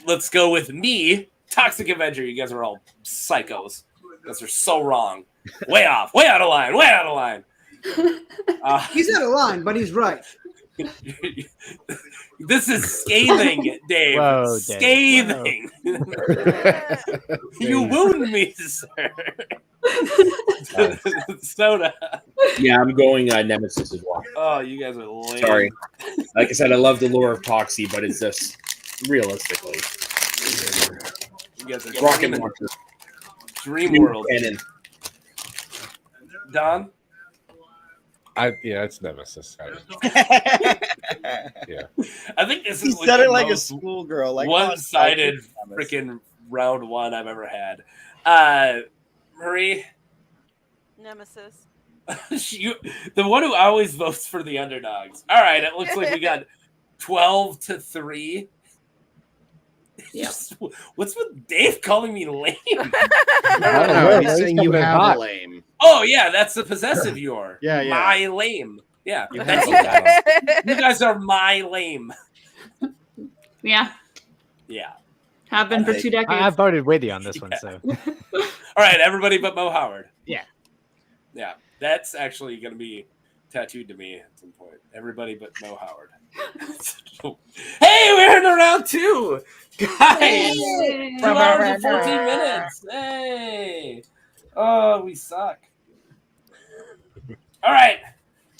Let's go with me, Toxic Avenger. You guys are all psychos. You guys are so wrong. Way off. Way out of line. Way out of line. He's out of line, but he's right. This is scathing, Dave. Whoa, Dave. Scathing. You wound me, sir. Soda. Yeah, I'm going Nemesis as well. Oh, you guys are lame. Sorry. Like I said, I love the lore of Toxie, but it's just realistically. You guys are Rocket dreaming. Launcher. Dream World. Cannon. Don? It's Nemesis. Yeah. I think this He is said the it like a most schoolgirl, like one-sided freaking round one I've ever had. Marie? Nemesis. The one who always votes for the underdogs. All right, it looks like we got 12-3. Yeah. What's with Dave calling me lame? He's saying you have a lame. Oh yeah, that's the possessive you are. Yeah. My lame. Yeah. You That's have you guys are my lame. Yeah. Yeah. Have been for 2 decades. I voted with you on this one, so. All right, everybody but Mo Howard. Yeah. Yeah. That's actually going to be tattooed to me at some point. Everybody but Mo Howard. Hey, we're in round 2. Guys, Yay. 2 hours and 14 minutes. Hey. Oh, we suck. All right.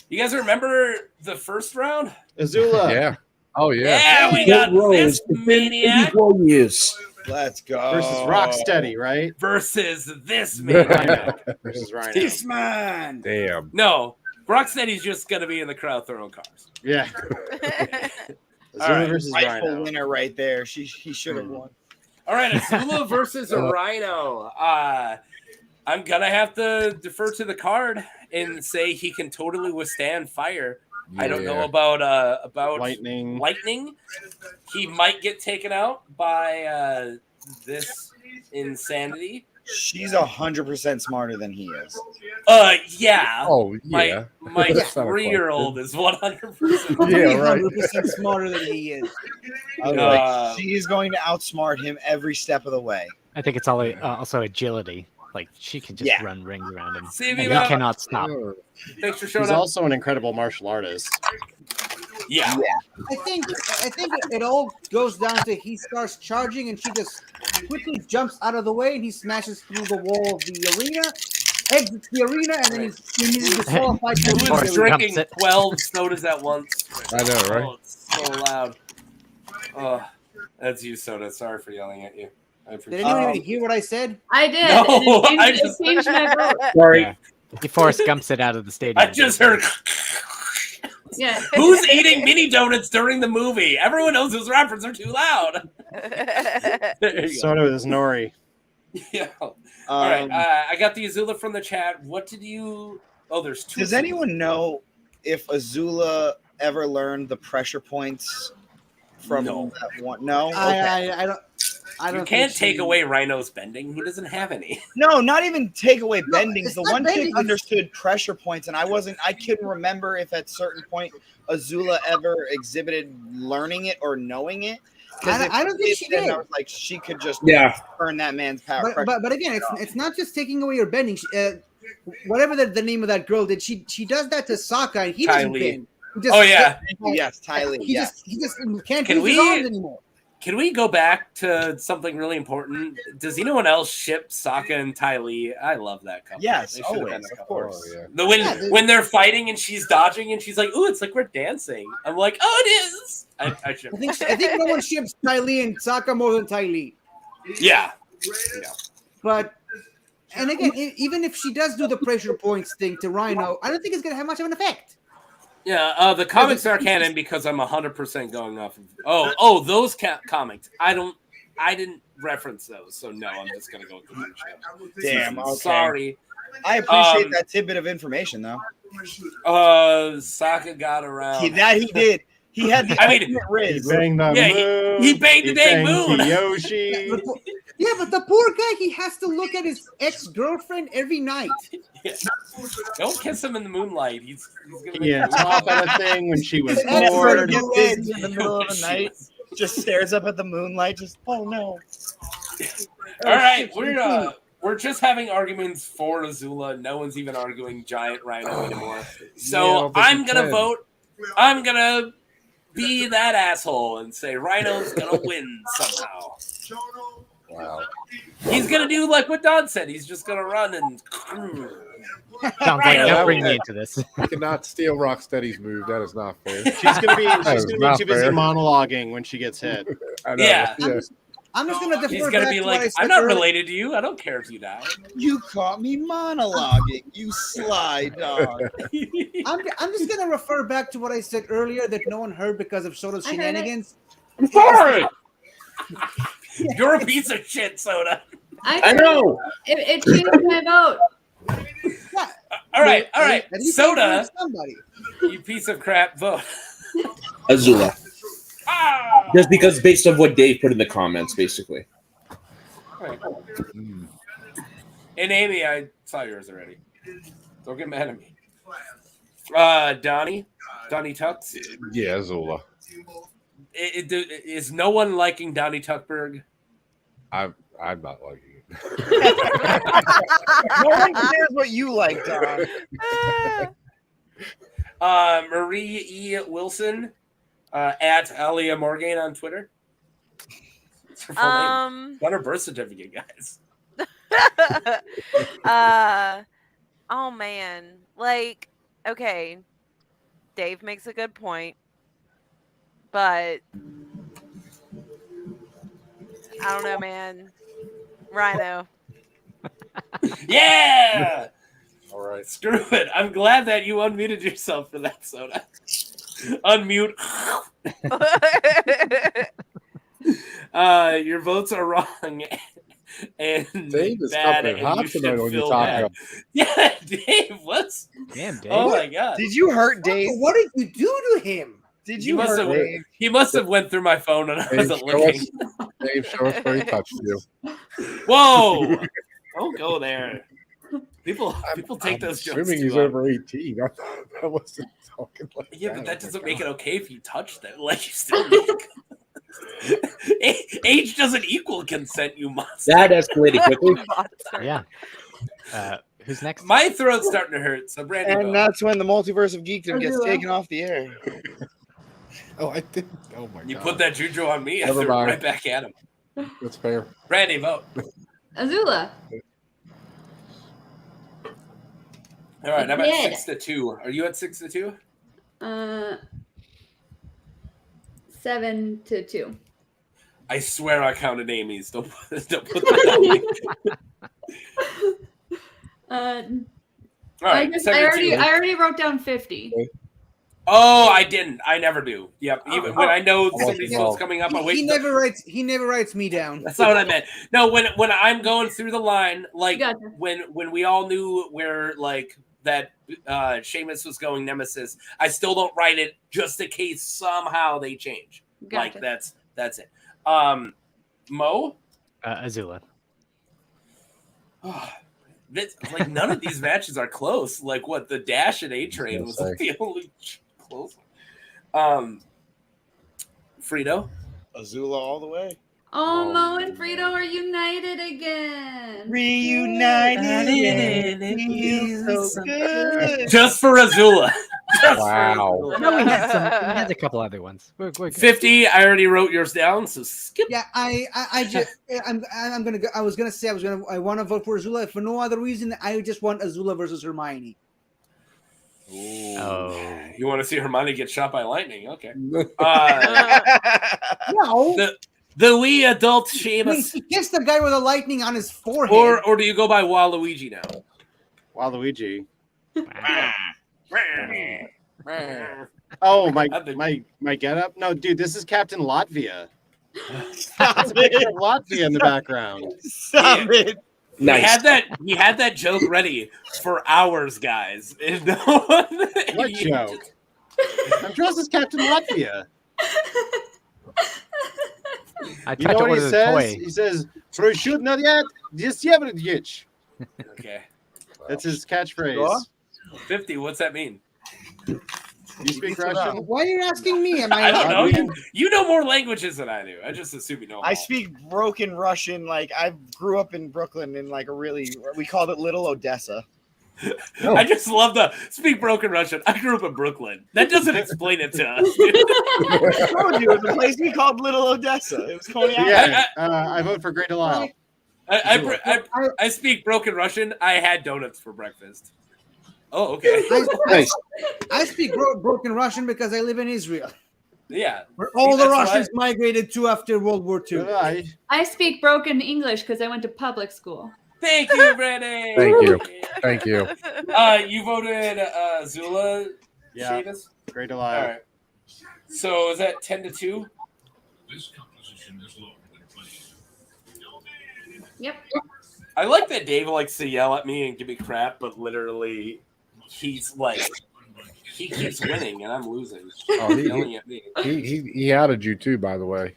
You guys remember the first round? Azula. Yeah. Oh yeah. Yeah, we got this maniac Let's go. Versus Rocksteady, right? versus this maniac. Versus Rhino. This man. Damn. No, Rocksteady's just going to be in the crowd throwing cars. Yeah. All Azula right. versus Rightful Rhino. winner right there. He should have won. All right, Azula versus a Rhino. I'm going to have to defer to the card and say he can totally withstand fire. I don't know about lightning. He might get taken out by this insanity. She's 100% smarter than he is. Yeah. Oh yeah. My That's not a 3-year-old is 100%. Yeah, right. 100% smarter than he is. She is going to outsmart him every step of the way. I think it's also agility. Like she can just run rings around him. See, and he cannot stop. Thanks for showing He's up. also an incredible martial artist. Yeah. I think it all goes down to he starts charging and she just quickly jumps out of the way and he smashes through the wall of the arena, exits the arena, and then he's disqualified. Who was drinking 12 sodas at once? I know, right? Oh, it's so loud. Oh, that's you, Soda. Sorry for yelling at you. Did anyone even hear what I said? I did. No, and it changed my vote. Sorry. Yeah. He Forrest Gumps it out of the stadium. I just heard. Yeah. Who's eating mini donuts during the movie? Everyone knows those rappers are too loud. Soda is Nori. Yeah. All right. I got the Azula from the chat. What did you? Oh, there's 2. Does anyone know if Azula ever learned the pressure points from that one? No. I don't. You can't take away Rhino's bending. He doesn't have any. No, not even take away bendings. it's The not one bending, chick understood pressure points, and I couldn't remember if at certain point Azula ever exhibited learning it or knowing it. I don't think she did. I was like, she could just turn that man's power. But again, it's not just taking away your bending. Whatever the name of that girl did, she does that to Sokka, and he doesn't bend. Yes, Ty Lee. He just can't use his arms anymore. Can we go back to something really important? Does anyone else ship Sokka and Ty Lee? I love that couple. Yes, They should have always, been a of couple. course. When they're fighting and she's dodging and she's like, "Ooh, it's like we're dancing." I'm like, "Oh, it is." I ship. I think no one ships Ty Lee and Sokka more than Ty Lee. Yeah. But and again, even if she does do the pressure points thing to Rhino, I don't think it's gonna have much of an effect. Yeah, the comics are canon because I'm 100% going off of. Those comics. I didn't reference those, so no, I'm just gonna go with the show. Damn, okay. Sorry. I appreciate that tidbit of information, though. Sokka got around. He did. He had the ultimate riz. He banged the moon. He banged the dang moon. Yoshi. Yeah, but the poor guy, he has to look at his ex-girlfriend every night. Yeah. Don't kiss him in the moonlight. He's gonna top at a thing when she was bored. bored. In the middle of the night, just stares up at the moonlight. Just oh no. All right, we're just having arguments for Azula. No one's even arguing Giant Rhino anymore. So I'm gonna vote. I'm gonna be that asshole and say Rhino's gonna win somehow. Wow. He's gonna do like what Don said. He's just gonna run and. Sounds like don't bring me into this. You cannot steal Rocksteady's move. That is not fair. She's gonna be too busy monologuing when she gets hit. I know. Yeah. I'm just gonna defer. He's gonna be like, "I'm not related to you. I don't care if you die." You caught me monologuing. You sly dog. I'm just gonna refer back to what I said earlier that no one heard because of Soda's shenanigans. I'm sorry. You're a piece of shit, Soda. I know. It changed my vote. Yeah. All right. Soda, somebody. you piece of crap, vote. Azula. Just because based on what Dave put in the comments, basically. Right. And Amy, I saw yours already. Don't get mad at me. Donnie Tux. Yeah, Azula. Is no one liking Donnie Tuckberg? I'm not liking it. No one cares what you like, Don. Marie E. Wilson. At Alia Morgan on Twitter. It's her full name. Got her birth certificate, guys. Oh man, like, okay, Dave makes a good point, but I don't know, man. Rhino. Yeah. All right. Screw it. I'm glad that you unmuted yourself for that soda. Unmute. Your votes are wrong. And Dave is bad, coming in and hot you should tonight on your feel top bad. half. Yeah, Dave, what's... Damn, Dave. Oh my god. Did you hurt Dave? What did you do to him? Did He you must hurt have Dave? he must have went through my phone and I Dave, wasn't show looking. us, Dave, show us where he touched you. Whoa! Don't go there. People take I'm those jokes assuming too he's hard. over 18. I wasn't talking like Yeah, that. but that Oh my doesn't make it God. okay if you touch them. Like you still make... Age doesn't equal consent, you monster. That escalated quickly. Yeah. Who's next? My throat's starting to hurt, so Brandy, And vote. that's when the multiverse of geekdom gets Azula. taken off the air. Oh, I didn't. Oh my You God. put that juju on me, I Never threw it mind. right back at him. That's fair. Brandy, vote. Azula. All right, I'm Dead. at 6-2. Are you at 6-2? 7-2. I swear I counted Amy's. Don't put that on me. All right, I 7-2. already wrote down 50. Oh, I didn't. I never do. Yep. Even Oh. when I know Oh, somebody's no. vote's coming up, I wait. He till- never writes me down. That's not what I meant. No, when I'm going through the line, like Gotcha. when we all knew where like that Seamus was going Nemesis, I still don't write it just in case somehow they change. Gotcha. Like that's it. Mo. Azula. Like none of these matches are close. Like what the Dash and A Train was like the only close one. Frito. Azula all the way. Oh, Mo and Frito are united again. Reunited. It feels so good. Just for Azula. Wow. No, we had a couple other ones. We're good. 50. I already wrote yours down, so skip. Yeah, I was gonna say I want to vote for Azula for no other reason. I just want Azula versus Hermione. Oh. You want to see Hermione get shot by lightning? Okay. No, The wee adult I mean, Seamus. he kissed the guy with the lightning on his forehead. Or do you go by Waluigi now? Waluigi. Oh, my getup? No, dude, this is Captain Latvia. It's a picture of Latvia in the background. Stop it. Nice. He had that joke ready for hours, guys. And no one, What joke? I'm dressed as Captain Latvia. I You tried know to what he order the says? toy. He says, "Прощут not yet, десевридич." Okay. That's his catchphrase. 50. What's that mean? You speak Russian? Why are you asking me? Am I don't know. Latvian? You know more languages than I do. I just assume you know. them I all. speak broken Russian. Like I grew up in Brooklyn in like we called it Little Odessa. I just love the speak broken Russian. I grew up in Brooklyn. That doesn't explain it to us. Dude. I told you it was a place we called Little Odessa. It was Coney Island. Yeah, I vote for Great Delisle. I speak broken Russian. I had donuts for breakfast. Oh, okay. I speak broken Russian because I live in Israel, Yeah. where all the That's Russians migrated to after World War II. I speak broken English because I went to public school. Thank you, Brandon. Thank you. You voted Azula. Yeah. Seamus? Great All Delisle. right. So is that 10-2? This composition is lower than planned. Yep. I like that Dave likes to yell at me and give me crap, but literally, he's like, he keeps winning and I'm losing. Oh, Yelling at me. he added you too, by the way.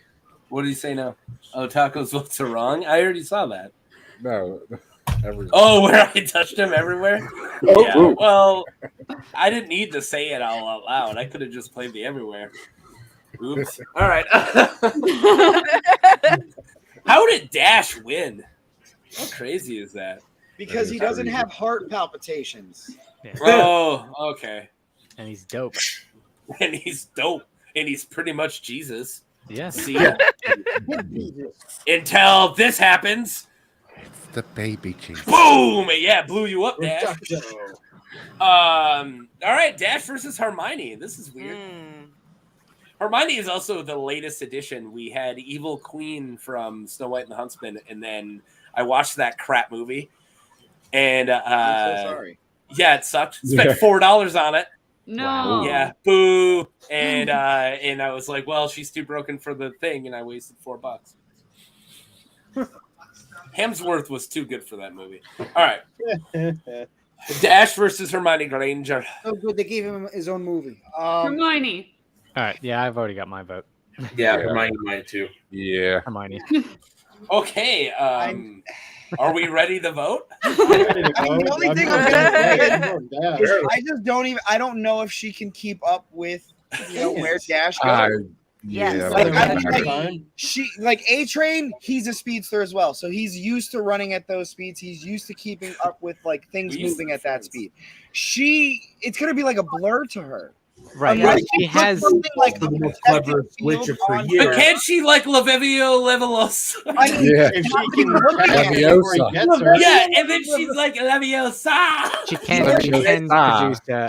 What did he say now? Oh, Taco's votes are wrong. I already saw that. No, everyone. Oh, where I touched him everywhere? Yeah, well, I didn't need to say it all out loud. I could have just played the everywhere. Oops. All right. How did Dash win? How crazy is that? Because he doesn't have heart palpitations. Oh, okay. And he's dope. And he's dope. and he's pretty much Jesus. Yes. See, until this happens, It's the baby Jesus. boom! Yeah, blew you up, Dash. All right, Dash versus Hermione. This is weird. Hermione is also the latest edition. We had Evil Queen from Snow White and the Huntsman, and then I watched that crap movie. And I'm so sorry. Yeah, it sucked. Spent $4 on it. No. Yeah, boo. And I was like, well, she's too broken for the thing, and I wasted $4. Hemsworth was too good for that movie. All right. Dash versus Hermione Granger. So good, they gave him his own movie. Hermione. All right. Yeah, I've already got my vote. Yeah, Hermione mine too. Yeah. Hermione. Okay. Are we ready to vote? The only thing I'm gonna say is I just don't even. I don't know if she can keep up with where Dash goes. Yes. She like A-Train. He's a speedster as well, so he's used to running at those speeds. He's used to keeping up with like things moving at that speed. It's gonna be like a blur to her. Right. She has like the most clever Witcher for years. But can't she like Levivio Levelos? Yeah. If she can Leviosa. Yeah, and then she's like Leviosa. She can produce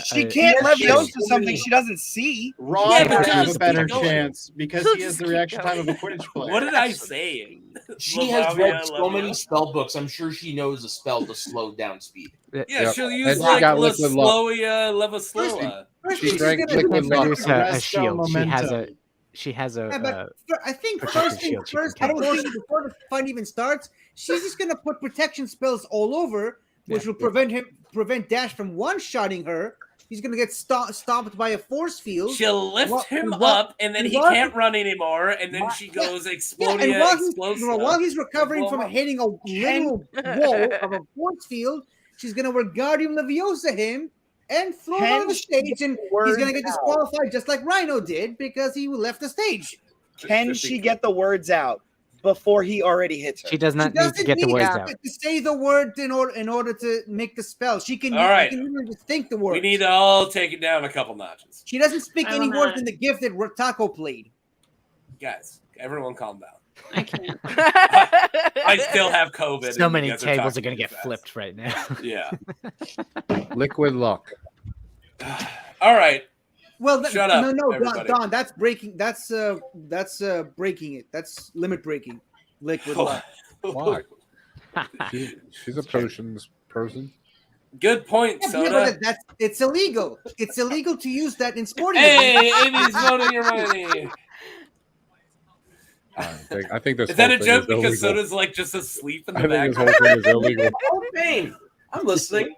She can't Leviosa something she doesn't see. Ron Yeah, but would have just a better keep going. chance because She'll he has just the keep reaction time going. of a Quidditch player. What did I say? She has read so Levivia many Leviosa. spell books. I'm sure she knows a spell to slow down speed. Yeah, Yep. she'll And use she like got liquid luck. Levosloa. She drank liquid luck. produce a Rest shield. on She has Yeah, a but I think protective first thing shield she can first, cast. before the fight even starts, she's just gonna put protection spells all over, which will prevent Dash from one-shotting her. He's gonna get stopped by a force field. She'll lift him and up, and then he while- can't run anymore, and then she goes and Explodia, while he's recovering from hitting a literal wall of a force field, she's gonna Wingardium Leviosa him and throw him on the stage, and he's gonna get disqualified just like Rhino did because he left the stage. Can she get the words out before he already hits her? She does not She need doesn't to get the need words to out. say the word in order to make the spell. She can, All right. she can literally just think the words. We need to all take it down a couple notches. She doesn't speak I any don't words know. in the gift that Taco played. Guys, everyone calm down. I can't. I still have COVID. So and many you guys tables talking are going to too get fast. flipped right now. Yeah. Liquid luck. All right. Well, Shut up, no, everybody. Don, that's breaking. That's breaking it. That's limit breaking. Liquid luck. Why? She's a potions person. Good point, Yeah, Soda. but it's illegal. It's illegal to use that in sporting. Hey, events. Amy's voting your money. I think this Is that whole a thing joke is because illegal. Soda's like just asleep in the I think this background? whole thing is illegal. Oh, Bane. I'm listening.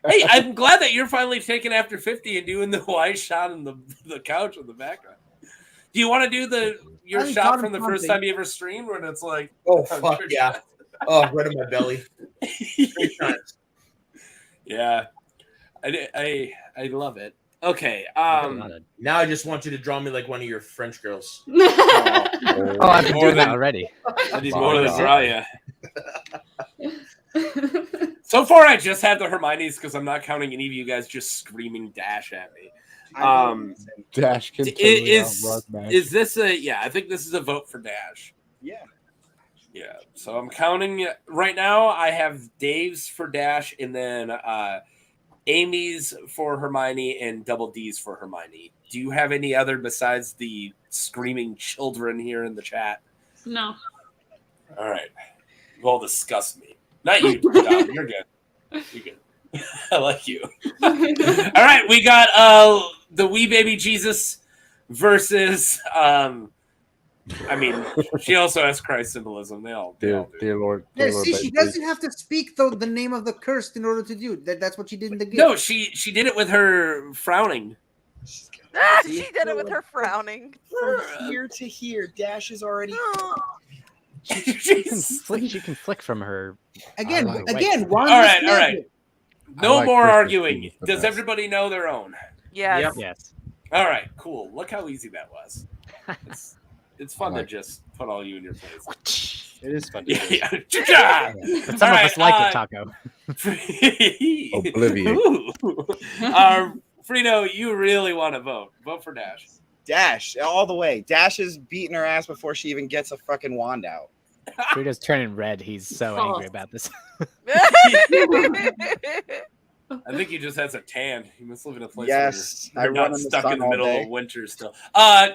Hey, I'm glad that you're finally taking after 50 and doing the wide shot on the couch in the background. Do you want to do your I shot thought from the of first something. time you ever streamed when it's like, Oh, fuck yeah. Oh, right in my belly. Great times. Yeah, I love it. Okay, Now I just want you to draw me like one of your French girls. Oh, I've been More doing that than- already. I need Oh, more than God. draw you. So far, I just have the Hermione's because I'm not counting any of you guys just screaming Dash at me. Dash can totally outrun Dash. Is this a yeah? I think this is a vote for Dash. Yeah. Yeah. So I'm counting right now. I have Dave's for Dash, and then Amy's for Hermione, and Double D's for Hermione. Do you have any other besides the screaming children here in the chat? No. All right. You all disgust me. Not you, Dom. You're good. You're good. I like you. All right, we got the wee baby Jesus versus I mean, she also has Christ symbolism. They all do. Dear Lord. Yeah, Dear Lord, see, she baby. doesn't have to speak the name of the curse in order to do it. That's what she did in the gift. No, she did it with her frowning. She did it with her frowning. From here to here, Dash is already. She can flick from her. Again, I like again. All right. No like more Christmas arguing. trees the Does best. everybody know their own? Yes. Yes. All right, cool. Look how easy that was. It's fun I like to just put all you in your place. It is fun to do. Yeah, yeah. But some of us like it, Taco. Oblivion. Frito, you really want to vote. Vote for Dash. Dash all the way. Dash is beating her ass before she even gets a fucking wand out. Frito's turning red. He's so angry about this. I think he just has a tan. He must live in a place Yes, where I you're run not in the stuck sun in the all middle day. of winter still.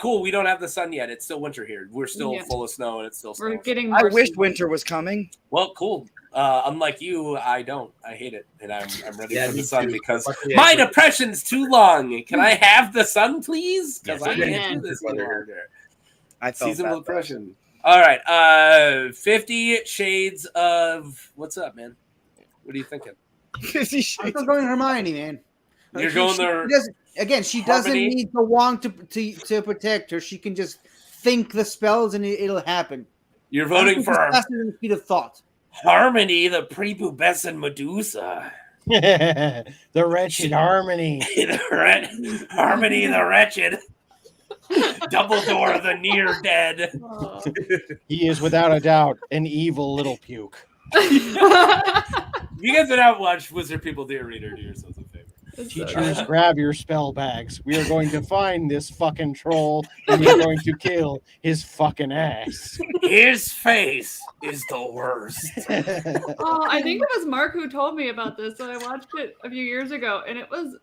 Cool. We don't have the sun yet. It's still winter here. We're still Yeah. full of snow, and it's still We're snowing. getting I more wish snow. winter was coming. Well, cool. Unlike you, I don't. I hate it, and I'm ready Yeah, for me the sun too. because Luckily, my I- depression's too long. Can I have the sun, please? Because Yes, I can't amen. do this any longer. I felt Seasonal that, depression. All right. 50 Shades of what's up, man? What are you thinking? 50 I'm Shades. still going Hermione, man. You're going there. She doesn't Harmony? need the wand to protect her. She can just think the spells and it'll happen. You're I don't voting think for it's faster than the speed of thought. Harmony, the prepubescent Medusa. The wretched Harmony. Harmony, the wretched. Dumbledore, the near dead. Oh. He is without a doubt an evil little puke. You guys did not watch Wizard People Dear Reader. Do yourselves a favor. Teachers, grab your spell bags. We are going to find this fucking troll and we are going to kill his fucking ass. His face is the worst. Oh, I think it was Mark who told me about this. So I watched it a few years ago, and it was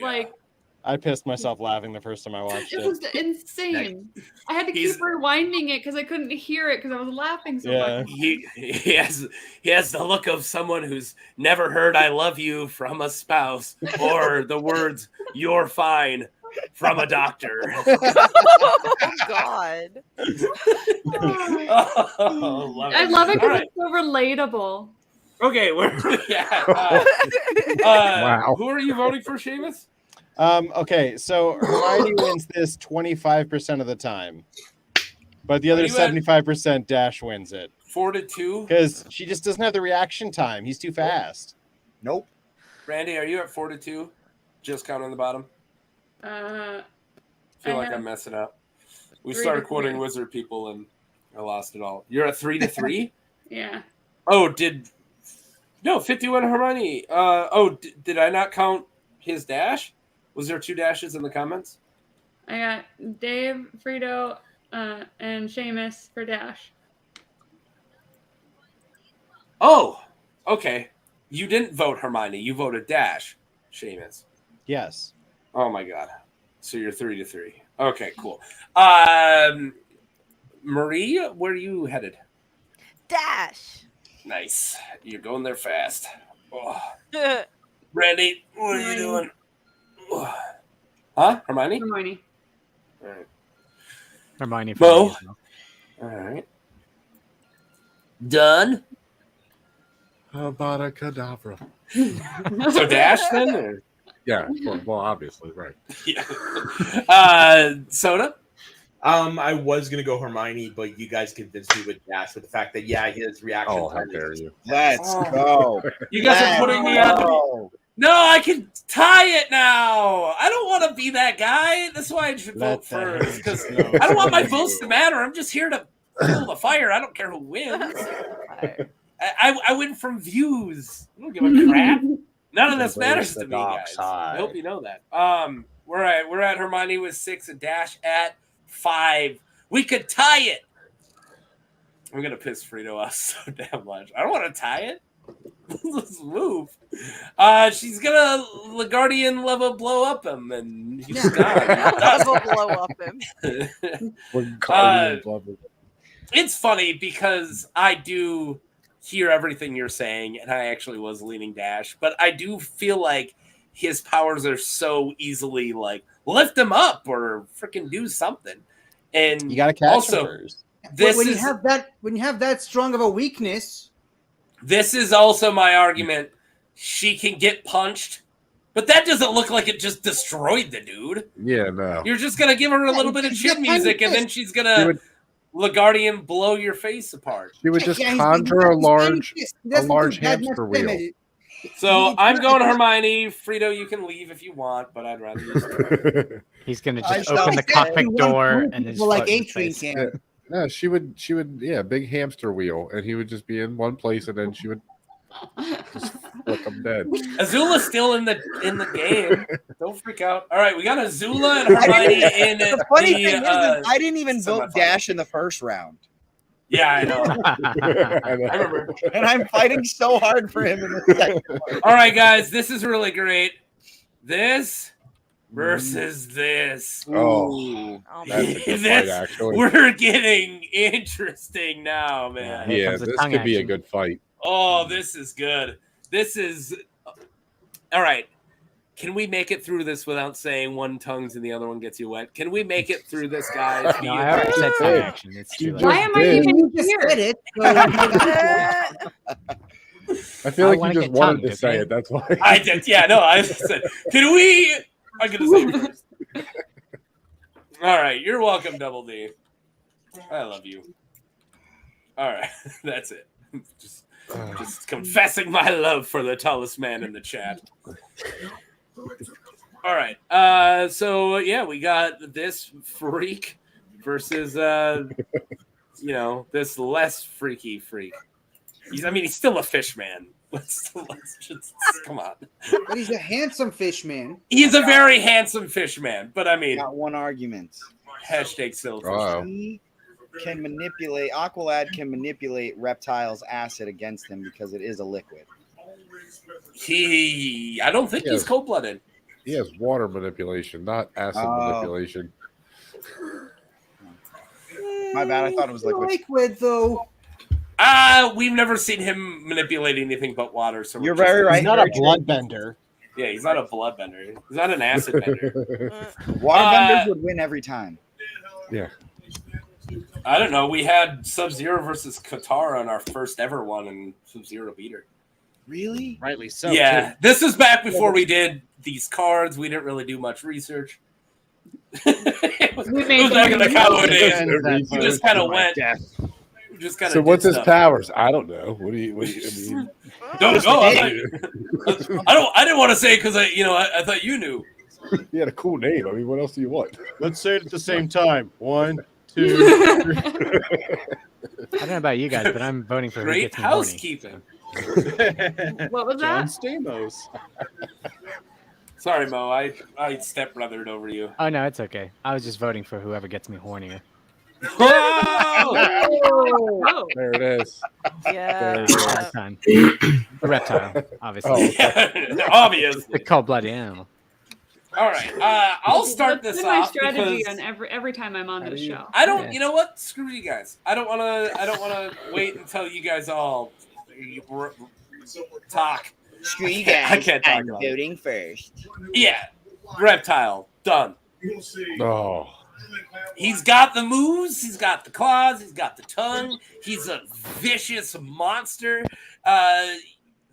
like I pissed myself laughing the first time I watched it it. was insane. I had to He's- keep rewinding it because I couldn't hear it because I was laughing so Yeah. much. He has the look of someone who's never heard "I love you" from a spouse or the words "you're fine" from a doctor. Oh God. Oh, love it. I love it All because right. it's so relatable. Okay, yeah. Wow. Who are you voting for, Seamus? Okay, so Hermione wins this 25% of the time. But the other Are you at- 75% Dash wins it. 4-2. Because she just doesn't have the reaction time. He's too fast. Nope. Randy, are you at 4-2? Just count on the bottom. Uh, I feel I like have I'm messing up. We 3-3. started quoting Wizard People and I lost it all. You're at 3-3? yeah. Oh, 51 Hermione. Did I not count his dash? Was there 2 dashes in the comments? I got Dave, Frito, and Seamus for Dash. Oh, okay. You didn't vote Hermione. You voted Dash, Seamus. Yes. Oh my god. So you're 3-3. Okay, cool. Marie, where are you headed? Dash. Nice. You're going there fast. Oh. Randy, what are you doing? Oh. Huh? Hermione? Hermione. All right. Hermione. for Bo? me as well. All right. Done? How about a cadavra? So Dash then? Or? Yeah, well, obviously, right. Yeah. Soda? I was gonna go Hermione, but you guys convinced me with Dash with the fact that his reaction. Oh, how time dare is- you. Let's Oh. go. You guys are putting me on. Oh. No, I can tie it now. I don't want to be that guy. That's why I should Let vote first. Because the I don't want my votes to matter. I'm just here to fuel the fire. I don't care who wins. I win from views. I don't give a crap. None of this matters to me, guys. I hope you know that. We're at Hermione with 6 and Dash at 5. We could tie it. I'm gonna piss Frito off so damn much. I don't want to tie it. Let's move. She's gonna Legardian level blow up him, and he's Level blow up him. It's funny because I do hear everything you're saying, and I actually was leaning Dash, but I do feel like his powers are so easily like lift him up or freaking do something. And You gotta catch also, him first. this when is you have that strong of a weakness. This is also my argument. She can get punched, but that doesn't look like it just destroyed the dude. Yeah, no. You're just gonna give her a little bit of chin music, and then she's gonna Legardian blow your face apart. She would just Yeah, he's- conjure a he's large He doesn't do that hamster much wheel. damage. So I'm going Hermione. Frito, you can leave if you want, but I'd rather you. He's gonna I just shall open the say cockpit you want door to and then people like float in his Adrian face. can. No, she would, big hamster wheel, and he would just be in one place, and then she would Just flick them dead. Azula's still in the game. Don't freak out. All right, we got Azula and Hermione in The funny thing is the. I didn't even vote semifinals. Dash in the first round. Yeah, I know. I I remember. And I'm fighting so hard for him in the second one. All right, guys, this is really great. This versus this. Oh, Oh, that's man. a good This- fight, actually. We're getting interesting now, man. Here Yeah, comes the this tongue could be a action. good fight. Oh, this is good. This is all right. Can we make it through this without saying one tongues and the other one gets you wet? Can we make it through this, guys? No, I already said tongue action. It's too late. Why am I did. even You just here? said it. So I feel I like wanna you just get wanted tongued, to say okay? it. That's why. I did. Yeah, no, I said, can we? I'm going to say it first. All right. You're welcome, Double D. I love you. All right. That's it. Just confessing my love for the tallest man in the chat. All right. So yeah, we got this freak versus this less freaky freak. He's still a fish man. Let's just come on. But he's a handsome fish man. He's a very handsome fish man, but I mean, Got one argument. hashtag silver. Uh-oh. He can manipulate, Aqualad can manipulate Reptile's acid against him because it is a liquid. I don't think he's Yes. cold-blooded. He has water manipulation, not acid Oh. manipulation. My bad, I thought it was liquid. Liquid, though. We've never seen him manipulate anything but water. So You're we're just- very right. He's not a very true. bloodbender. Yeah, he's not a bloodbender. He's not an acid bender. Waterbenders would win every time. Yeah. I don't know. We had Sub-Zero versus Katara in our first ever one, and Sub-Zero beat her. Really? Rightly so. Yeah, too. this is back before we did these cards. We didn't really do much research. it was back in the cowboy days. We just kind of went. We just kind of. So what's his powers? I don't know. What do you I mean? Don't go. I didn't want to say because I thought you knew. He had a cool name. I mean, what else do you want? Let's say it at the same time. 1, 2, 3. I don't know about you guys, but I'm voting for who Great gets me horny. housekeeping. What was John that? Stamos. Sorry, Mo. I stepbrothered over you. Oh no, it's okay. I was just voting for whoever gets me hornier. Oh, There it is. Yeah. Last time. The reptile, obviously. Oh. Yeah, obviously. The cold-blooded animal. All right. I'll start That's this been my off strategy because on every time I'm on this show. I don't. Yeah. You know what? Screw you guys. I don't want to wait until you guys all talk. Screw you I guys. can't talk I'm about it. voting first. Yeah, Reptile done. Oh. He's got the moves. He's got the claws. He's got the tongue. He's a vicious monster.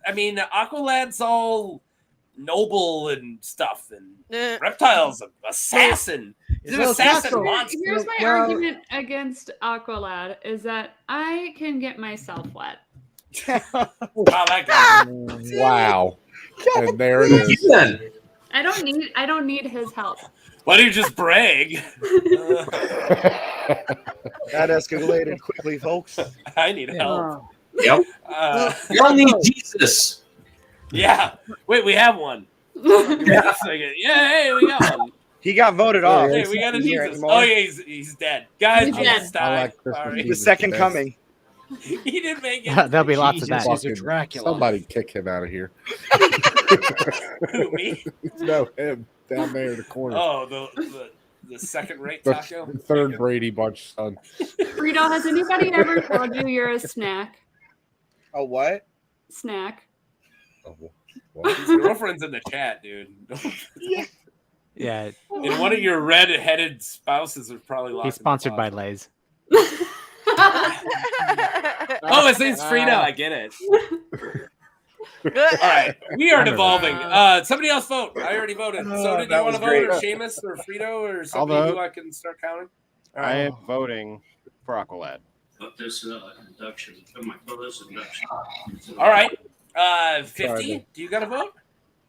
Aqualad's all noble and stuff, and Reptile's an assassin. He's an Well, assassin Taco, monster. Here's my Well- argument against Aqualad is that I can get myself wet. Wow, that guy. Wow. And there it is. Then. I don't need his help. Why do you just brag? That escalated quickly, folks. I need help. Yep. You all need Jesus. Yeah. Wait, we have one. Yeah, hey, we got one. He got voted off. Hey, we got a He's here Jesus. anymore. Oh yeah, he's dead. Guys, He's Jesus dead. I died. like Christmas Sorry. The Jesus second best. coming. He didn't make it. There'll be lots of Jesus that. is a Dracula. Somebody kick him out of here. Who, me? No, him down there in the corner. Oh, the second rate taco. The third Brady Bunch son. Frito, has anybody ever told you you're a snack? Oh, what? Snack. Oh, what? His girlfriend's in the chat, dude. Yeah, And one of your red-headed spouses are probably lost. he's sponsored by Lay's. Oh, his name's Frito. I get it. All right, we are devolving. Somebody else vote. I already voted. So did you that want to was vote, great. or Seamus, or Frito, or somebody vote. who I can start counting? All I right. am voting for Aqualad. But this induction, for this induction. All right. 50. Sorry. Do you got to vote?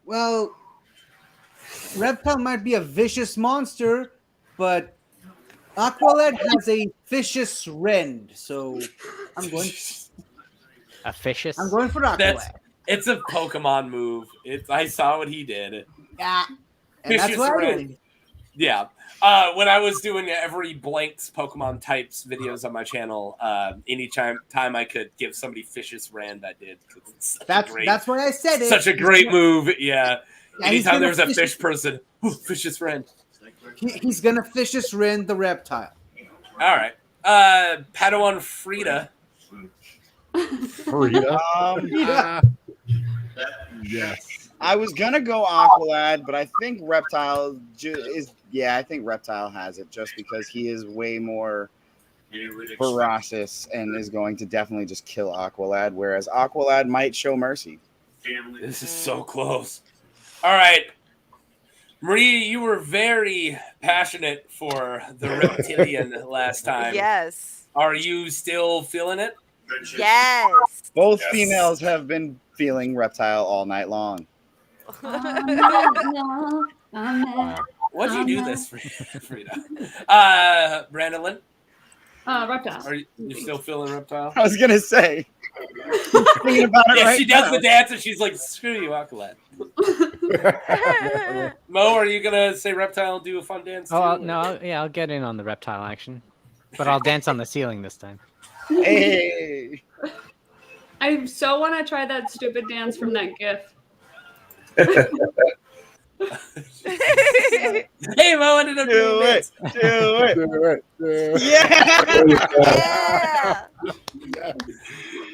Well, Reptile might be a vicious monster, but Aqualad has a vicious rend, so I'm going. A fishes? I'm going for Aqualad. It's a Pokemon move. I saw what he did. Yeah. And that's Fishes what I Ren. did. Yeah. When I was doing every blanks Pokemon types videos on my channel, anytime I could give somebody Fishes Rand, I did. That's why I said it. Such a great move. Yeah. Yeah, Anytime there's a fish person, Fishes Rand. He's gonna Fishes Rend the reptile. All right. Padawan Frida. Frida. Yeah. Yes. I was gonna go Aqualad, but I think Reptile is. Yeah, I think Reptile has it just because he is way more ferocious and is going to definitely just kill Aqualad, whereas Aqualad might show mercy. This is so close. All right. Marie, you were very passionate for the reptilian last time. Yes. Are you still feeling it? Yes. Both females have been feeling Reptile all night long. What'd you do this, Frida? Brandolyn? Reptile. Are you still feeling Reptile? I was gonna say. Thinking about it right she does now. the dance and she's like, screw you, Aqualad. Mo, are you gonna say Reptile and do a fun dance? Oh, too, no, I'll get in on the reptile action. But I'll dance on the ceiling this time. Hey. I so want to try that stupid dance from that GIF. Hey, Mo ended up doing this. Do it. Yeah.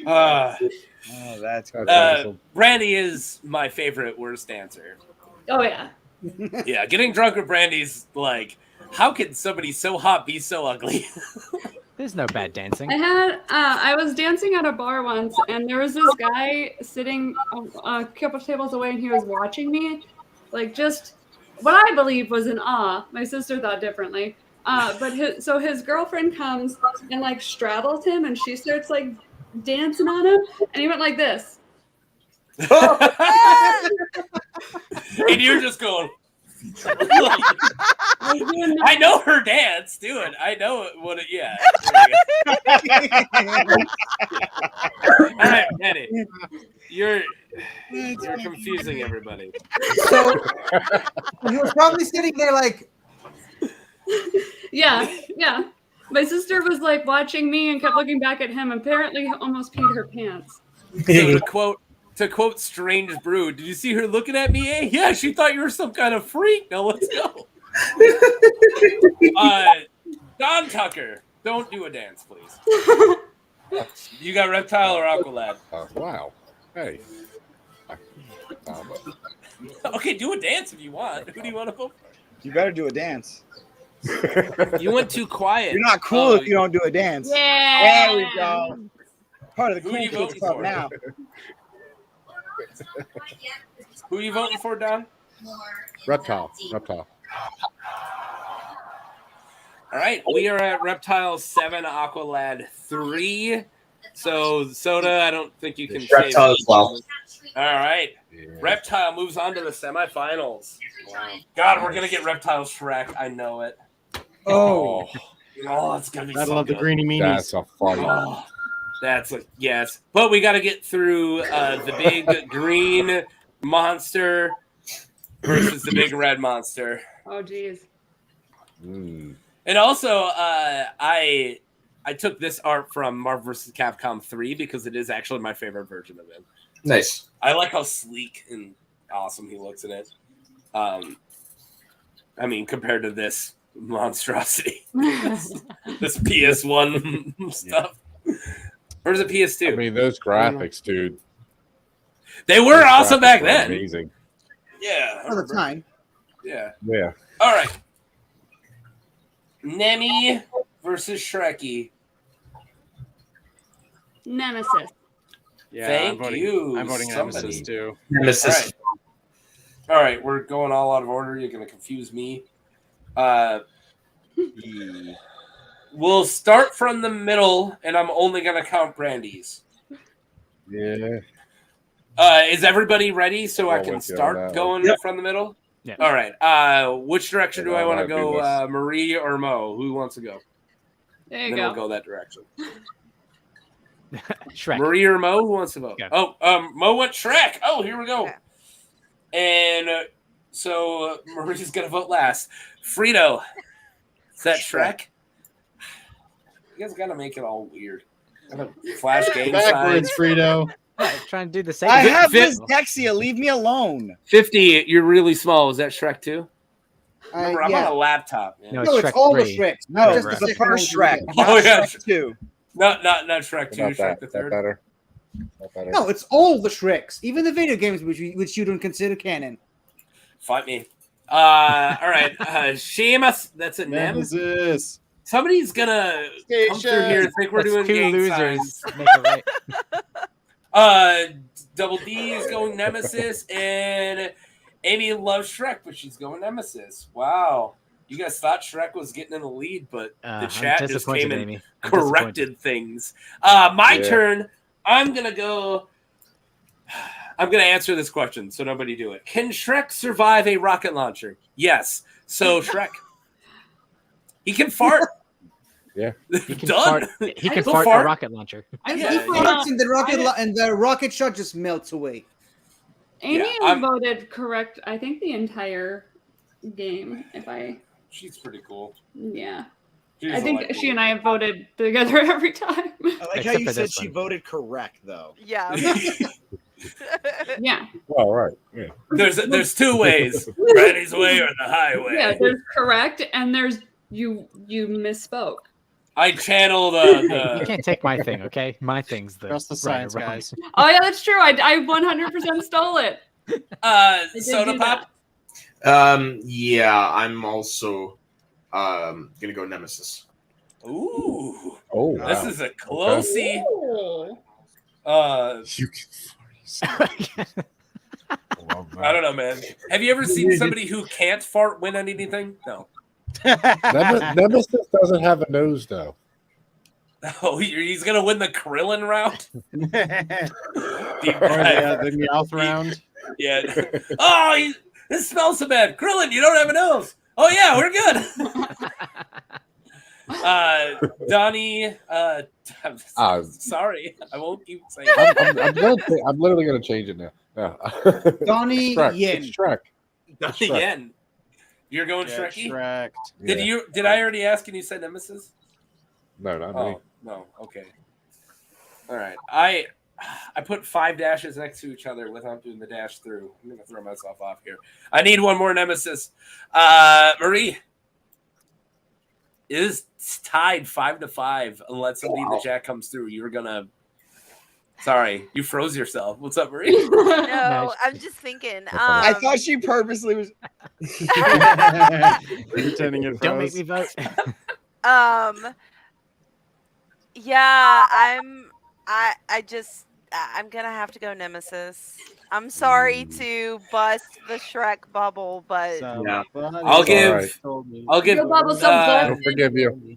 Oh, that's awesome. Brandy is my favorite worst dancer. Oh yeah. Yeah, getting drunk with Brandy's like, how can somebody so hot be so ugly? There's no bad dancing. I was dancing at a bar once, and there was this guy sitting a couple tables away, and he was watching me, like just what I believe was in awe. My sister thought differently. But his girlfriend comes and like straddles him, and she starts like dancing on him, and he went like this. And you're just going. I know her dance, dude. I know what it. Yeah. All right, Eddie. You're confusing everybody. So he was probably sitting there like. Yeah. My sister was like watching me and kept looking back at him. Apparently, almost peed her pants. So to quote Strange Brew, did you see her looking at me? Eh? Yeah, she thought you were some kind of freak. Now let's go. Don Tucker, don't do a dance, please. You got Reptile or Aqualad? Wow. Hey. Okay, do a dance if you want. Who do you want to vote for? You better do a dance. You went too quiet. You're not cool if you don't do a dance. Yeah. There we go. Part of the Who are you cool kids voting club for? now. Who are you voting for, Don? Reptile. All right, we are at Reptile 7, Aqualad 3. So, Soda, I don't think you can Reptile as well. All right. Yeah. Reptile moves on to the semifinals. Wow. God, we're going to get Reptile Shrek. I know it. Oh. It's going to be I so love the good. greeny meanies. That's a fight. Oh, that's a yes. But we got to get through the big green monster versus the big red monster. Oh, geez. Mm. And also, I took this art from Marvel vs. Capcom 3 because it is actually my favorite version of him. Nice. I like how sleek and awesome he looks in it. I mean, compared to this monstrosity, this PS1 stuff. Or is it PS2? I mean, those graphics, dude. They were Those awesome graphics back were then. Amazing. Yeah. All the time. Yeah. Yeah. All right. Nemi versus Shrekky. Nemesis. Yeah, Thank you, I'm voting somebody. Nemesis too. Nemesis. All right, we're going all out of order. You're going to confuse me. We'll start from the middle, and I'm only going to count Brandy's. Yeah. Is everybody ready so I I'll can with you on start that going Yep. from the middle? Yeah. All right. Which direction do Yeah, I want to that'd be go, nice. Marie or Mo? Who wants to go? There you Then go. we'll go that direction. Shrek. Marie or Mo, who wants to vote? Go. Oh, Mo went Shrek. Oh, here we go. Okay. And so Marie's gonna vote last. Frito, is that Shrek? You guys gotta make it all weird. Flash game Backwards, signs. Frito. Trying to do the same. I have Fifth- dyslexia. Leave me alone. 50, you're really small. Is that Shrek too? Remember, I'm yeah. on a laptop, man. No, No, it's it's Shrek all 3. the Shreks. No, Just it's the the second first one. Shrek. Oh, yeah. Shrek 2. Not Shrek 2, Not Shrek that. the Not third. better. Not better. No, it's all the Shreks, even the video games which you don't consider canon. Fight me. All right. Seamus, that's a Nem. Nemesis. Somebody's gonna come through here and think we're That's doing two gang losers. signs. Make it right. Double D is going Nemesis, and Amy loves Shrek, but she's going Nemesis. Wow. You guys thought Shrek was getting in the lead, but the I'm chat just disappointed, came and Amy. I'm corrected things. My Yeah. turn. I'm going to answer this question, so nobody do it. Can Shrek survive a rocket launcher? Yes. So Shrek. He can fart. Yeah. He can Done. fart. He can He'll fart fart. a rocket launcher. I Yeah, He think farts and I- and the rocket shot just melts away. Amy Yeah, has voted correct. I think the entire game. She's pretty cool. Yeah, She's I think delightful. she and I have voted together every time. I like how Except you for said this she one. voted correct, though. Yeah. Yeah, Well, right. Yeah. There's two ways: Granny's way or the highway. yeah. There's correct, and there's you misspoke. I channel Hey, you the can't take my thing, okay? My thing's the Trust the right science, or wrong. guys. Oh yeah, that's true. I 100% stole it. did soda do pop. Yeah, I'm also gonna go Nemesis. Ooh, Oh, wow. this is a closey. Oh. You can Love I don't know, man. Have you ever seen somebody who can't fart win anything? No. Nemesis doesn't have a nose, though. Oh, he's gonna win the Krillin round. Deep Or dive. the Meowth round. Yeah. Oh, this smells so bad. Krillin, you don't have a nose. Oh yeah, we're good. Donnie, I'm sorry, I won't keep saying. I'm literally gonna change it now. Yeah. Donnie Shrek. Yen. Shrek. Donnie Shrek. Yen. You're going Get Shrekky? Shrek. Yeah. Did I already ask and you said Nemesis? No, not me. Oh no. Okay. All right. I put 5 dashes next to each other without doing the dash through. I'm gonna throw myself off here. I need one more Nemesis. Marie. It is tied 5-5 unless somebody in the chat comes through. You're gonna. Sorry, you froze yourself. What's up, Marie? No, I'm just thinking. I thought she purposely was. Pretending it Don't make froze. me vote. Yeah, I'm gonna have to go Nemesis. I'm sorry to bust the Shrek bubble, but Yeah. I'll give. I'll give. Your bubble's so I'll good. forgive you.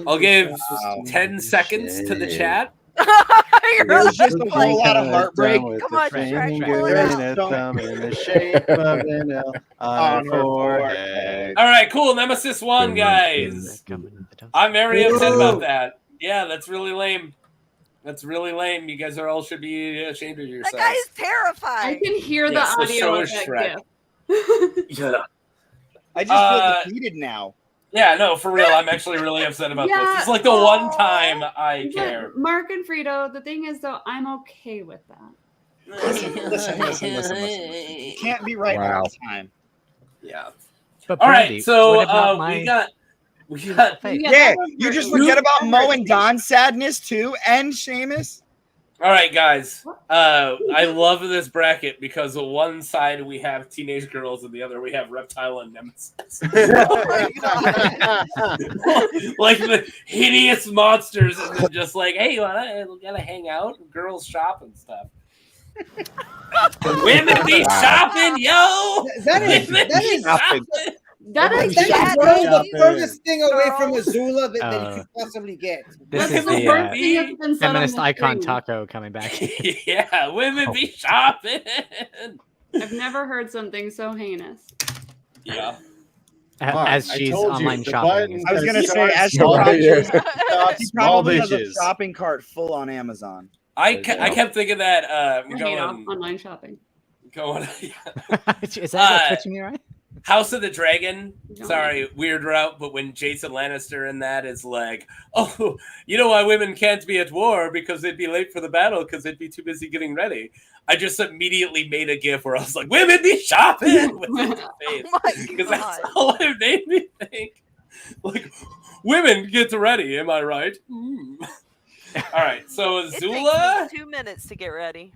I'll give Wow. 10 seconds to the chat. you're There's just a like, whole lot of heartbreak. Come on, Shrek, pull it out. in the shape of an L on her forehead. All right, cool. Nemesis won, guys. I'm very upset about that. Yeah, that's really lame. That's really lame. You guys all should be ashamed of That yourselves. guy is I terrifying. can hear Yes, the the audio show of is that Shrek. gift. Yeah. I just feel defeated now. Yeah, no, for real. I'm actually really upset about Yeah. this. It's like the one time I care. But Mark and Frito, the thing is though, I'm okay with that. Listen. You can't be right all the time. Yeah. But All Brandy, right, so what about my we got. fate? Yeah, you just forget about Mo and Don's sadness too, and Seamus. All right, guys. I love this bracket because on one side we have teenage girls and the other we have Reptile and Nemesis. Like the hideous monsters, and then just like, hey, we gotta hang out, girls shop and stuff. Women be shopping, yo. That is Women that be is shopping. That is that That is the furthest thing away from Azula that you Uh, could possibly get. This that's is the the worst thing that's been said on feminist the icon stream. Taco coming back. Yeah, women be shopping. I've never heard something so heinous. Yeah. As I she's told you, online the shopping. button I was gonna says say, as she small probably, bitches, she small probably has a bitches. shopping cart full on Amazon. I kept thinking that I hate going online shopping. Is that a twitch in your eye? House of the Dragon. Sorry, weird route, but when Jason Lannister in that is like, oh, you know why women can't be at war? Because they'd be late for the battle because they'd be too busy getting ready. I just immediately made a gif where I was like, women be shopping with his face. Because that's all it made me think. Like, women get ready, am I right? All right, so Azula. It takes me 2 minutes to get ready.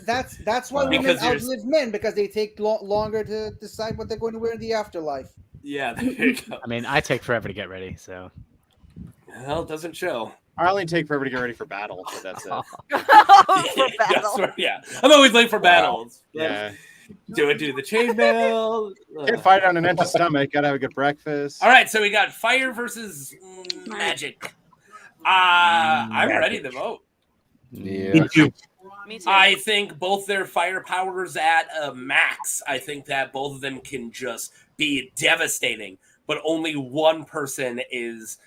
That's why women outlive men, because they take longer to decide what they're going to wear in the afterlife. Yeah, there you go. I mean, I take forever to get ready, so. Well, it doesn't show. I only take forever to get ready for battle, but that's it. For battle. Yeah, I'm always late for battles. Yeah. Do the chainmail. Can't fight on an empty stomach. Gotta have a good breakfast. All right, so we got fire versus magic. I'm ready to vote. Yeah. Me too. Me too. I think both their fire powers at a max. I think that both of them can just be devastating, but only one person is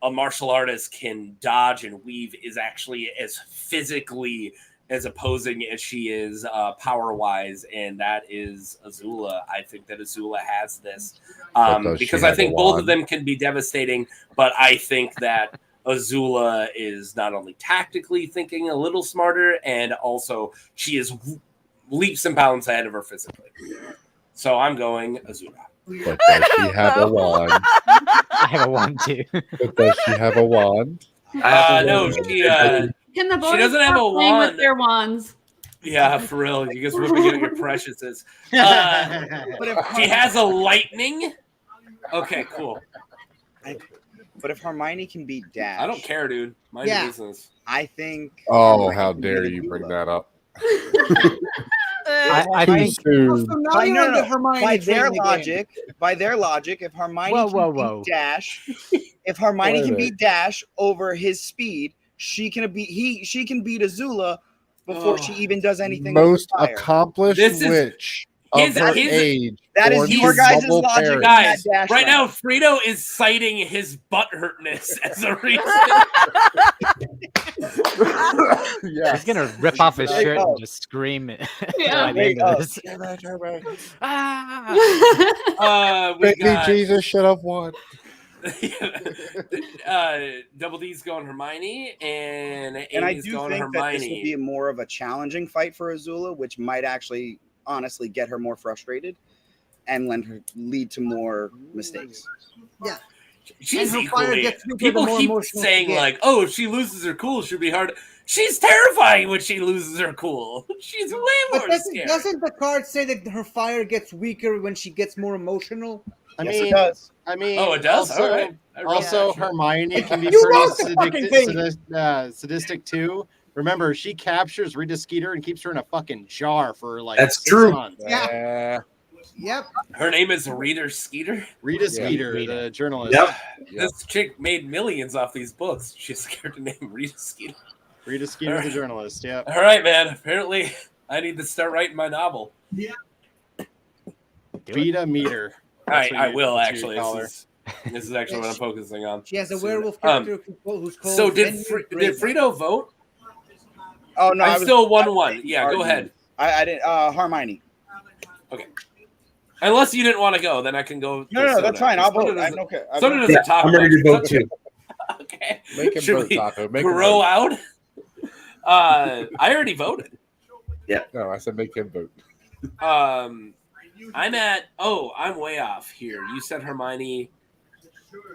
a martial artist, can dodge and weave, is actually as physically as opposing as she is power-wise, and that is Azula. I think that Azula has this because I think both of them can be devastating, but I think that Azula is not only tactically thinking a little smarter, and also she is leaps and bounds ahead of her physically. So I'm going Azula. But does she have a wand? I have a wand too. But does she have a wand? No, she Can doesn't have a playing wand. with their wands? Yeah, for real. You guys ripping out your preciouses. But if she has a lightning, okay, cool. But if Hermione can beat Dash, I don't care, dude. Mind your business. I think. Oh, how dare you bring that up? I think by their logic, if Hermione can beat Dash, if Hermione can beat Dash over his speed, she can beat Azula before she even does anything. Most accomplished witch of her age. That is your guys' logic, guys. Right now, Frito is citing his butt hurtness as a reason. Yeah, he's gonna rip off his shirt and just scream it. Yeah. Baby Jesus should have won. Double D's going Hermione, and I Amy's do going think Hermione. that this will be more of a challenging fight for Azula, which might actually, honestly, get her more frustrated and lead to more mistakes. Yeah. She's equally. People keep saying like, "Oh, if she loses her cool, she'll be hard." She's terrifying when she loses her cool. She's way more scary. Doesn't the card say that her fire gets weaker when she gets more emotional? It does. Oh, it does. Also, all right. Also, Hermione can be You pretty sadistic too. Remember, she captures Rita Skeeter and keeps her in a fucking jar for like That's 6 true. months. Yeah. Yep. Her name is Rita Skeeter. Rita Skeeter, the journalist. Yep. This chick made millions off these books. She's scared to name Rita Skeeter. Rita Skeeter, the journalist. Yeah. All right, man. Apparently, I need to start writing my novel. Vita Meter. All right, I will actually. This is actually what I'm focusing on. She has a werewolf character who's called. So did Frito vote? Oh no, I'm still 1-1. Yeah, go ahead. I didn't. Hermione. Okay. Unless you didn't want to go, then I can go. No, that's fine. I'll vote. I'm okay. So does the top. I'm ready to vote too. Okay. Make him vote, Taco. Make him grow vote. out. I already voted. Yeah. No, I said make him vote. I'm way off here. You said Hermione.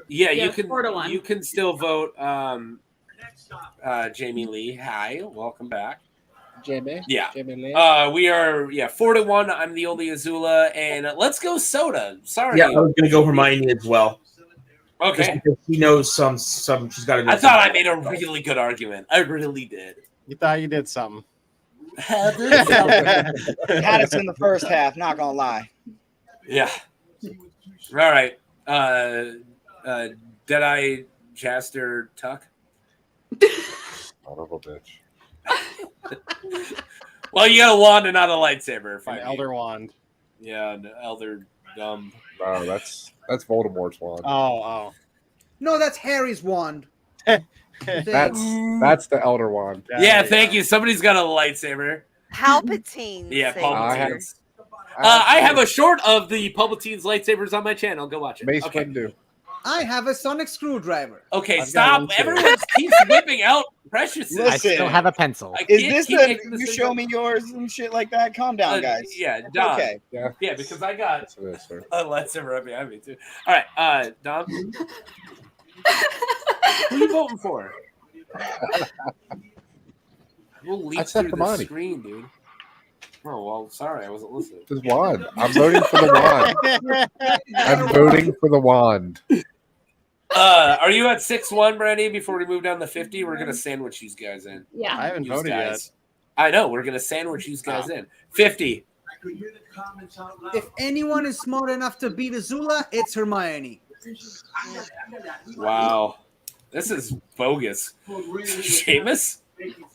Yeah, you can. 4-1. You can still vote. Jamie Lee. Hi, welcome back. Jamie. Yeah. Jamie Lee. We are 4-1. I'm the only Azula, and let's go Soda. Sorry. Yeah, I was gonna go Hermione as well. Okay. Just because she knows some. She's got to. I thought I made a really good argument. I really did. You thought you did something. Had us in the first half. Not gonna lie. Yeah. All right. Deadeye Jaster Tuck. Son of a bitch. Well, you got a wand and not a lightsaber. An elder wand. Yeah, an elder dumb. No, that's Voldemort's wand. Oh. No, that's Harry's wand. That's the Elder Wand. Yeah, thank you. Somebody's got a lightsaber. Palpatine. Yeah, saber. Palpatine's. I have a short of the Palpatine's lightsabers on my channel. Go watch it. Mace Okay. Windu. I have a sonic screwdriver. Okay, I've got stop. one too. Everyone keeps whipping out precious. Listen. I still have a pencil. Is this you show me yours and shit like that? Calm down, guys. Yeah, It's Dom. okay. Yeah, because I got That's what it is, sir. a lightsaber right behind me too. All right, Dom. Who are you voting for? We'll leap said through the Hermione. screen, dude. Oh well, sorry, I wasn't listening. His wand. I'm voting for the wand. I'm voting for the wand. Are you at 6-1, Brandy? Before we move down to 50, we're gonna sandwich these guys in. Yeah. I haven't These voted guys. I know we're gonna sandwich these guys in. 50. If anyone is smart enough to beat Azula, it's Hermione. Wow, this is bogus. Seamus?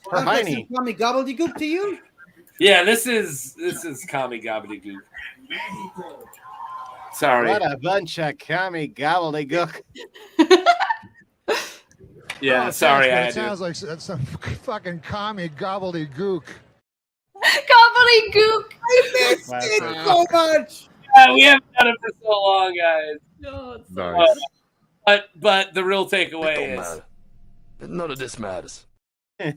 Hermione. Tommy gobbledygook to you? Yeah, this is commie gobbledygook. Sorry. What a bunch of commie gobbledygook. Yeah, sorry. I It had sounds to. like some fucking commie gobbledygook. Gobbledygook. I missed it so much. Yeah, we haven't done it for so long, guys. No, it's Nice. But the real takeaway is none of this matters. Yes!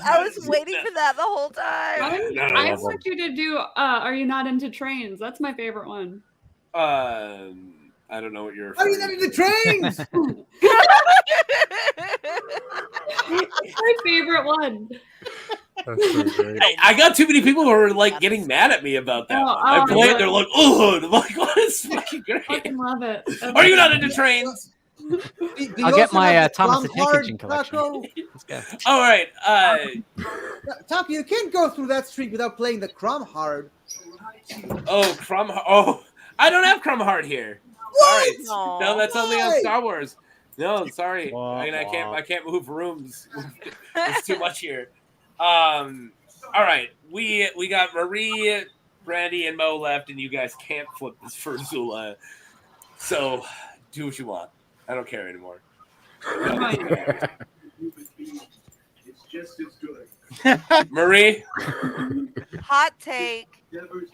I was waiting for that the whole time. I want you to do Are You Not Into Trains? That's my favorite one. I don't know what you're. Are you not into trains? My favorite one. That's so great. I got too many people who are like getting mad at me about that. one. I play it, they're like, "Oh," I'm like, "What is fucking great?" I fucking love it. Are you not into trains? I'll get my Thomas the Tank Engine collection. Taco. Let's go. All right. Taco, you can't go through that street without playing the Crumb Hard. Oh, Crumb. Oh, I don't have Crumb Hard here. Sorry. No, that's only on Star Wars. No, sorry. I can't move rooms. It's too much here. All right. We got Marie, Brandy, and Mo left, and you guys can't flip this for Zula. So do what you want. I don't care anymore. It's just as good. Marie? Hot take.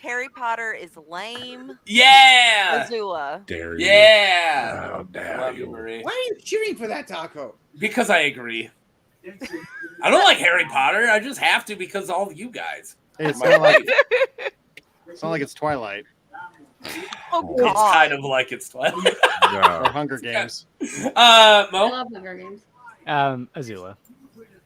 Harry Potter is lame. Yeah. Azula. Dare you. Yeah. How dare Love you, you. Marie. Why are you cheering for that, Taco? Because I agree. I don't like Harry Potter. I just have to because all of you guys. It's not like it's Twilight Oh, It's God. kind of like it's Twilight. or Hunger Games. Mo? I love Hunger Games. Azula.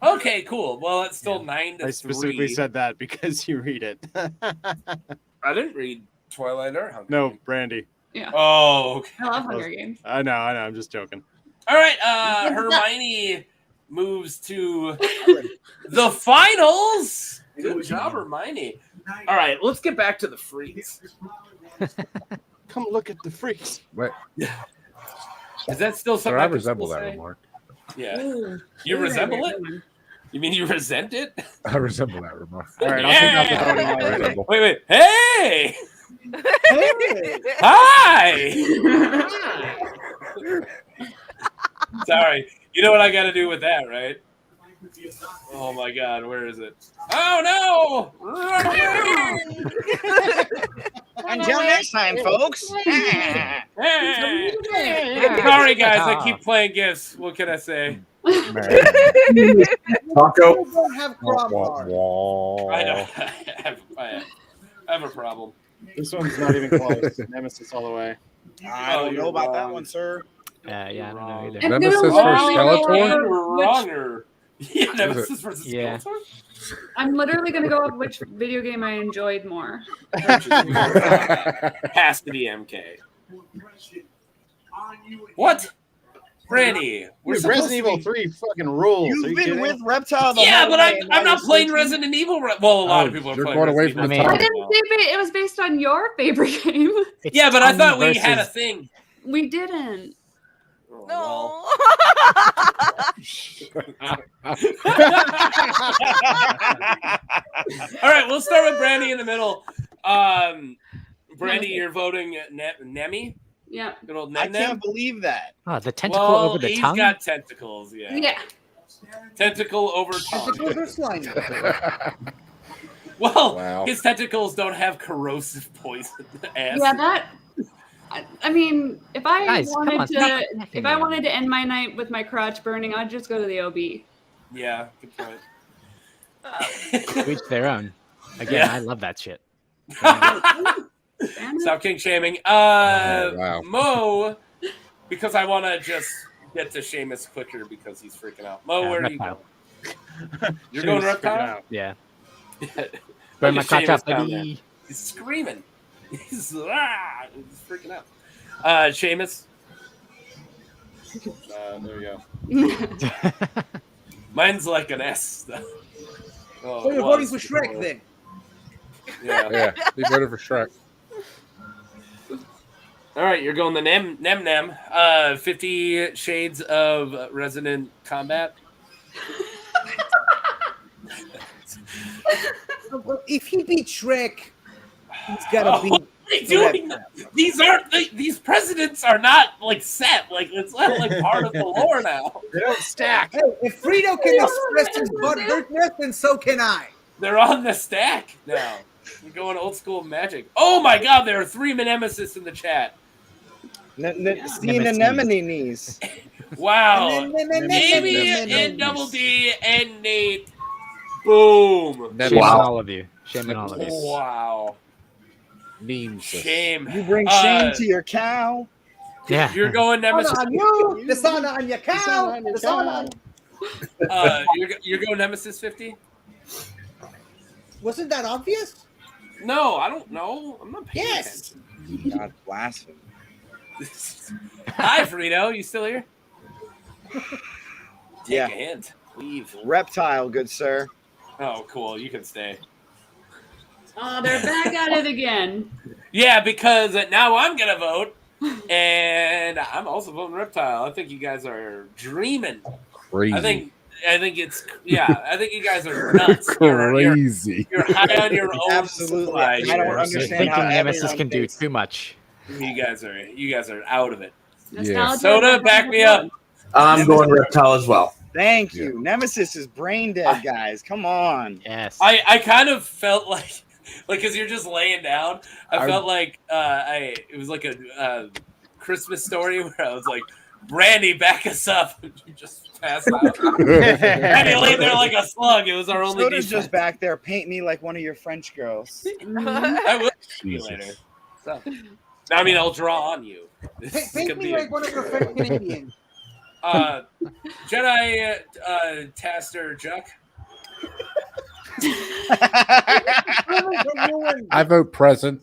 Okay, cool. Well, it's still 9-3. I specifically said that because you read it. I didn't read Twilight or Hunger No, Games. Brandy. Yeah. Oh, okay. I love Hunger Games. I know. I'm just joking. All right. Hermione moves to the finals. Good job, Hermione. All right, let's get back to the freaks. Come look at the freaks. Wait, Is that still sir, something I I can resemble still that say? remark. Yeah. Ooh. You Ooh, resemble that's a it? good one. You mean you resent it? I resemble that remark. All right, I'll take out the voting I already. resemble. Wait. Hey! Hi! Sorry. You know what I got to do with that, right? Oh my God, where is it? Oh no! Until next time, folks. Hey. Sorry, guys. I keep playing gifts. What can I say? Taco. You don't have Crumb Hard. I know. I have a problem. This one's not even close. Nemesis all the way. I don't know about that one, sir. Yeah, I don't know either. I'm Nemesis gonna for literally go Skeletor? over You're wronger. Yeah, Nemesis versus Yeah. Skeletor? I'm literally going to go up which video game I enjoyed more. Has to be MK. What? Brandy, we're Dude, supposed Resident to Evil be- 3 fucking rules. Are You've you been kidding? with Reptile the Yeah, whole but way, and I'm now not you're playing switching? Resident Evil. Well, a lot of people are you're playing going away Resident from Evil. the I top. didn't say it was based on your favorite game. Yeah, but I thought we versus- had a thing. We didn't. Oh, No. All right, we'll start with Brandy in the middle. Brandy, you're voting Nemi? Yeah. Good old I Nem. can't believe that. Oh, the tentacle Well, over the he's tongue? got tentacles, yeah. Yeah. Tentacle over tongue. Tentacles are slimy. Well, Wow. his tentacles don't have corrosive poison. Acid. Yeah, that. I mean, if I Guys, come on, wanted stop to, attacking if I me. wanted to end my night with my crotch burning, I'd just go to the OB. Yeah, good point. To each their own. Again, Yeah. I love that shit. Stop king shaming. wow. Mo, because I want to just get to Seamus quicker because he's freaking out. Mo, where are you going? Reptile. You're going Seamus freaking reptile? out. Yeah. Look Burn my at crotch Seamus up, down there. baby. He's screaming. He's freaking out. Seamus, There we go. mine's like an S. Though. Oh, So it you're voting was for Shrek before. then? Yeah. Yeah, he voted for Shrek. All right, you're going the Nem. 50 Shades of Resonant Combat. If he beat Shrek, he's gotta What are they doing? These presidents are not like set. Like it's not like part of the lore now. They don't stack. Hey, if Frito can express his butthurtness, then so can I. They're on the stack now. You're going old school magic. Oh my god, there are 3 Nemesis in the chat. Seeing anemone knees. Wow. Amy and Double D and Nate. Boom. Shame on all of you. Shame on all of you. Wow. Memes. Shame. You bring shame to your cow. Yeah. You're going Nemesis. On you, dishonor on your cow, dishonor. You're going Nemesis 50? Wasn't that obvious? No, I don't know. I'm not paying Yes. attention. God, blasphemy. Hi, Frito. You still here? Yeah. Take a hint. Leave. Reptile, good sir. Oh, cool. You can stay. Oh, they're back at it again. Yeah, because now I'm gonna vote, and I'm also voting Reptile. I think you guys are dreaming. Crazy. I think it's I think you guys are nuts. Crazy. You're high on your own. Absolutely. supply I don't here. understand Thinking how Nemesis everyone can do thinks- too much. You guys are out of it. Yeah. Soda, back me up. I'm going Reptile as well. Thank you. Nemesis is brain dead, guys. Come on. Yes. I kind of felt like because you're just laying down. I felt like it was like a Christmas story where I was like, Brandy, back us up. You just passed out. And he laid there like a slug. It was our only Soda's defense. just back there. Paint me like one of your French girls. I will see you later. So, I mean, I'll draw on you. This Paint could me be like one of your French Canadians. Jedi Taster Juck. I vote present.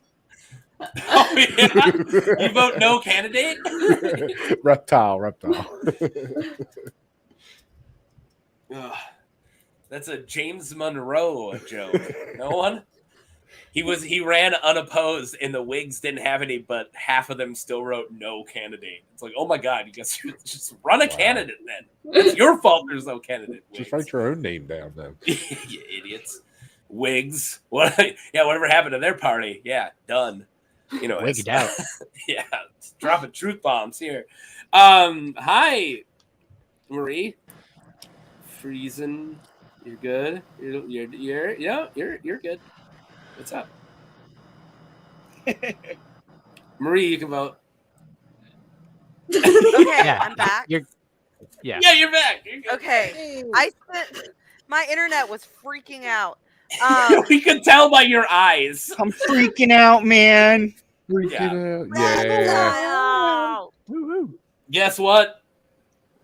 Oh yeah, you vote no candidate. Reptile. Ugh. That's a James Monroe joke. No one. He ran unopposed, and the Whigs didn't have any, but half of them still wrote no candidate. It's like, oh my god, you guys just run a candidate then. It's your fault. There's no candidate. Just write your own name down, then. You idiots. Whigs. What? Yeah, whatever happened to their party? Yeah, done. You know, Wigged out. Yeah, dropping truth bombs here. Hi, Marie. Friesen, you're good. You're good. What's up, Marie? You can vote. Okay, Yeah. I'm back. Yeah. Yeah, you're back. You're good. Okay, my internet was freaking out. We could tell by your eyes. I'm freaking out, man. Freaking out. Yeah. Wow. Guess what?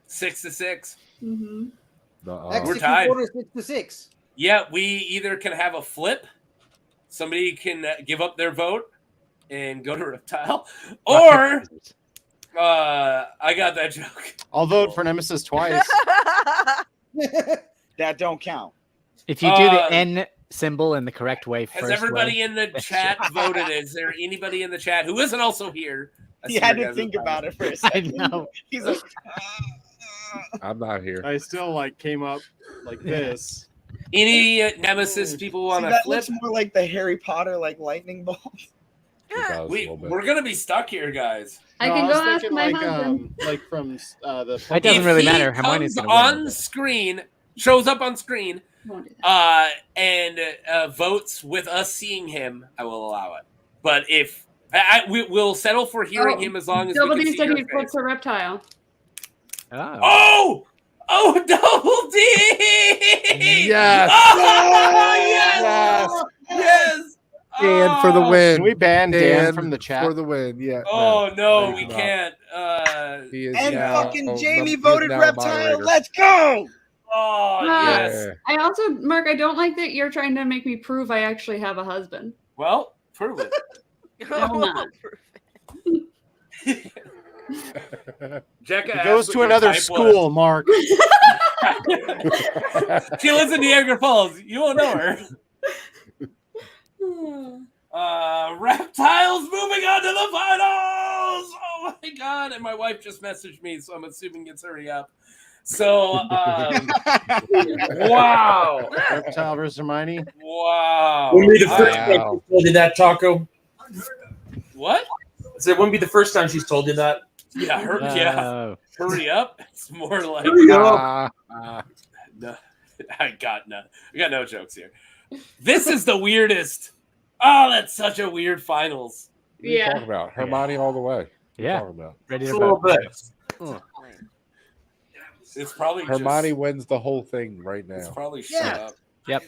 6-6. Mm-hmm. We're tied. 6-6. Yeah, we either can have a flip. Somebody can give up their vote and go to Reptile, or I got that joke. I'll vote for Nemesis twice. That don't count. If you do the N symbol in the correct way Has first everybody way, in the chat voted? Is there anybody in the chat who isn't also here? He had to think about it for a I second. know. He's like, I'm not here. I still came up like this. Any Nemesis people want to that flip? looks more like the Harry Potter lightning bolt. We're gonna be stuck here, guys. I can go ask my husband. like from the. It doesn't really matter. If Hermione's he gonna comes win. on screen, shows up on screen, and votes with us seeing him, I will allow it. But if we'll settle for hearing him as long as Double we can D see said your he face. votes for Reptile. Oh, Double D! Yes! Oh, yes! Dan for the win. Can we ban Dan from the chat? For the win, yeah. Oh, no, we can't. He is And now, fucking Jamie he's voted now Reptile. moderator. Let's go! Oh, yes. I also, Mark, I don't like that you're trying to make me prove I actually have a husband. Well, prove it. I will not. Jekka He goes to another school, Mark. She lives in Niagara Falls. You won't know her. Reptiles moving on to the finals. Oh my god! And my wife just messaged me, so I'm assuming it's hurry up. So, wow. Reptile versus Hermione. Wow. Wouldn't be the first time she told you that, Taco. What? So it wouldn't be the first time she's told you that. Yeah, hurry up. It's more like Hurry up. No, I got no jokes here. This is the weirdest. Oh, that's such a weird finals. What are you talking about? Hermione all the way. What are you talking about? Ready It's to a little vote. bit. It's probably Hermione just, wins the whole thing right now. it's probably shut up. Yep.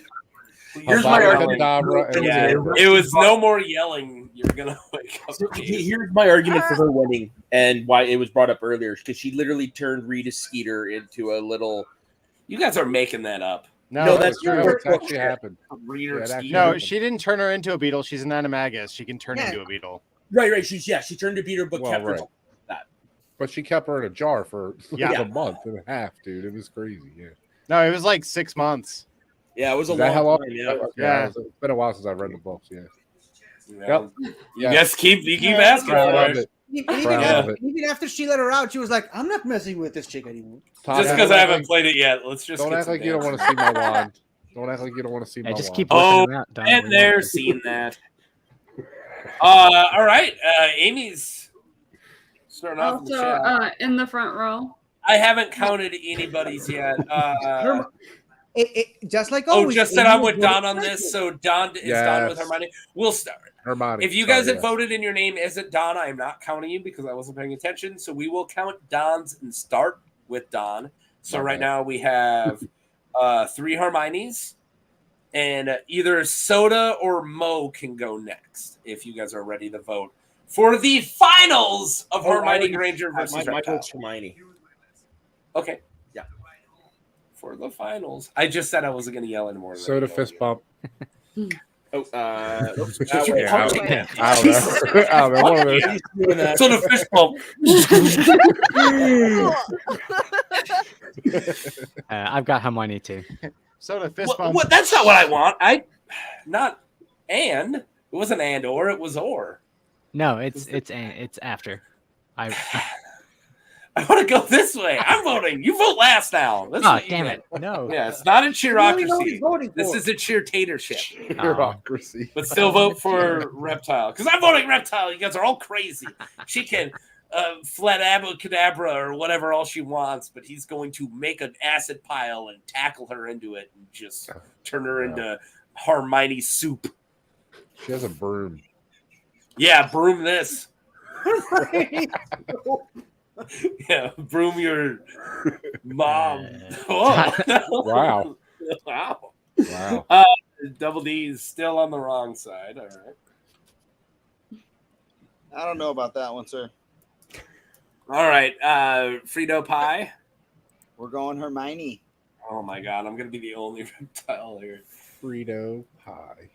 Here's my Avada argument. Kedavra and Yeah, Zebra. it was no more yelling. You're gonna wake up. Here's my argument for her winning and why it was brought up earlier. Because she literally turned Rita Skeeter into a little. You guys are making that up. No, that's true. true. It's actually happened. Reader Yeah, it actually Skeeter. No, happened. she didn't turn her into a beetle. She's an animagus. She can turn into a beetle. Right. She turned to Peter, but Well, kept her. right. But she kept her in a jar for like a month and a half, dude. It was crazy. Yeah. No, it was like 6 months. Yeah, it was a Is that how long long? time. Yeah. Yeah. It's been a while since I've read the books. Yeah. Yeah. Yep. You guys keep asking Proud for of it. it. Even after she let her out, she was like, "I'm not messing with this chick anymore." Just because I haven't played it yet. Let's just Don't get act some like you don't want to see my wand. Don't act like you don't want to see my just wand. keep Oh, working them out. Don. and they're seeing that. All right. Amy's starting off in the Also, chat. in the front row. I haven't counted anybody's yet. Just like Oh, always. just that Amy I'm with voted Don on this. So Don is Don with Yes. Hermione. We'll start. Hermione. If you guys Sorry, have voted and your name isn't Don, I am not counting you because I wasn't paying attention. So we will count Don's and start with Don. So right now we have 3 Hermiones, and either Soda or Mo can go next if you guys are ready to vote for the finals of Hermione Granger versus my Reptile. vote's Hermione. Okay, yeah. For the finals, I just said I wasn't going to yell anymore. Soda fist bump. Oops, I don't know. Jesus. I don't know. One of those. So the fist bump. I've got Hermione too. So the fist bump. What? That's not what I want. It wasn't and or. It was or. No, it's after. I want to go this way. I'm voting. You vote last now. That's what you damn get. it! No. Yeah, it's not a You know what he's cheerocracy. voting This for. is a cheertatorship. Bureaucracy. But still vote for Reptile. Because I'm voting Reptile. You guys are all crazy. She can flat abracadabra or whatever else she wants, but he's going to make an acid pile and tackle her into it and just turn her into Hermione soup. She has a broom. Yeah, broom this. Yeah, broom your mom. Whoa. Wow. Wow. Wow. Double D's still on the wrong side. All right. I don't know about that one, sir. All right. Frito Pie. We're going Hermione. Oh my god, I'm gonna be the only reptile here. Frito pie.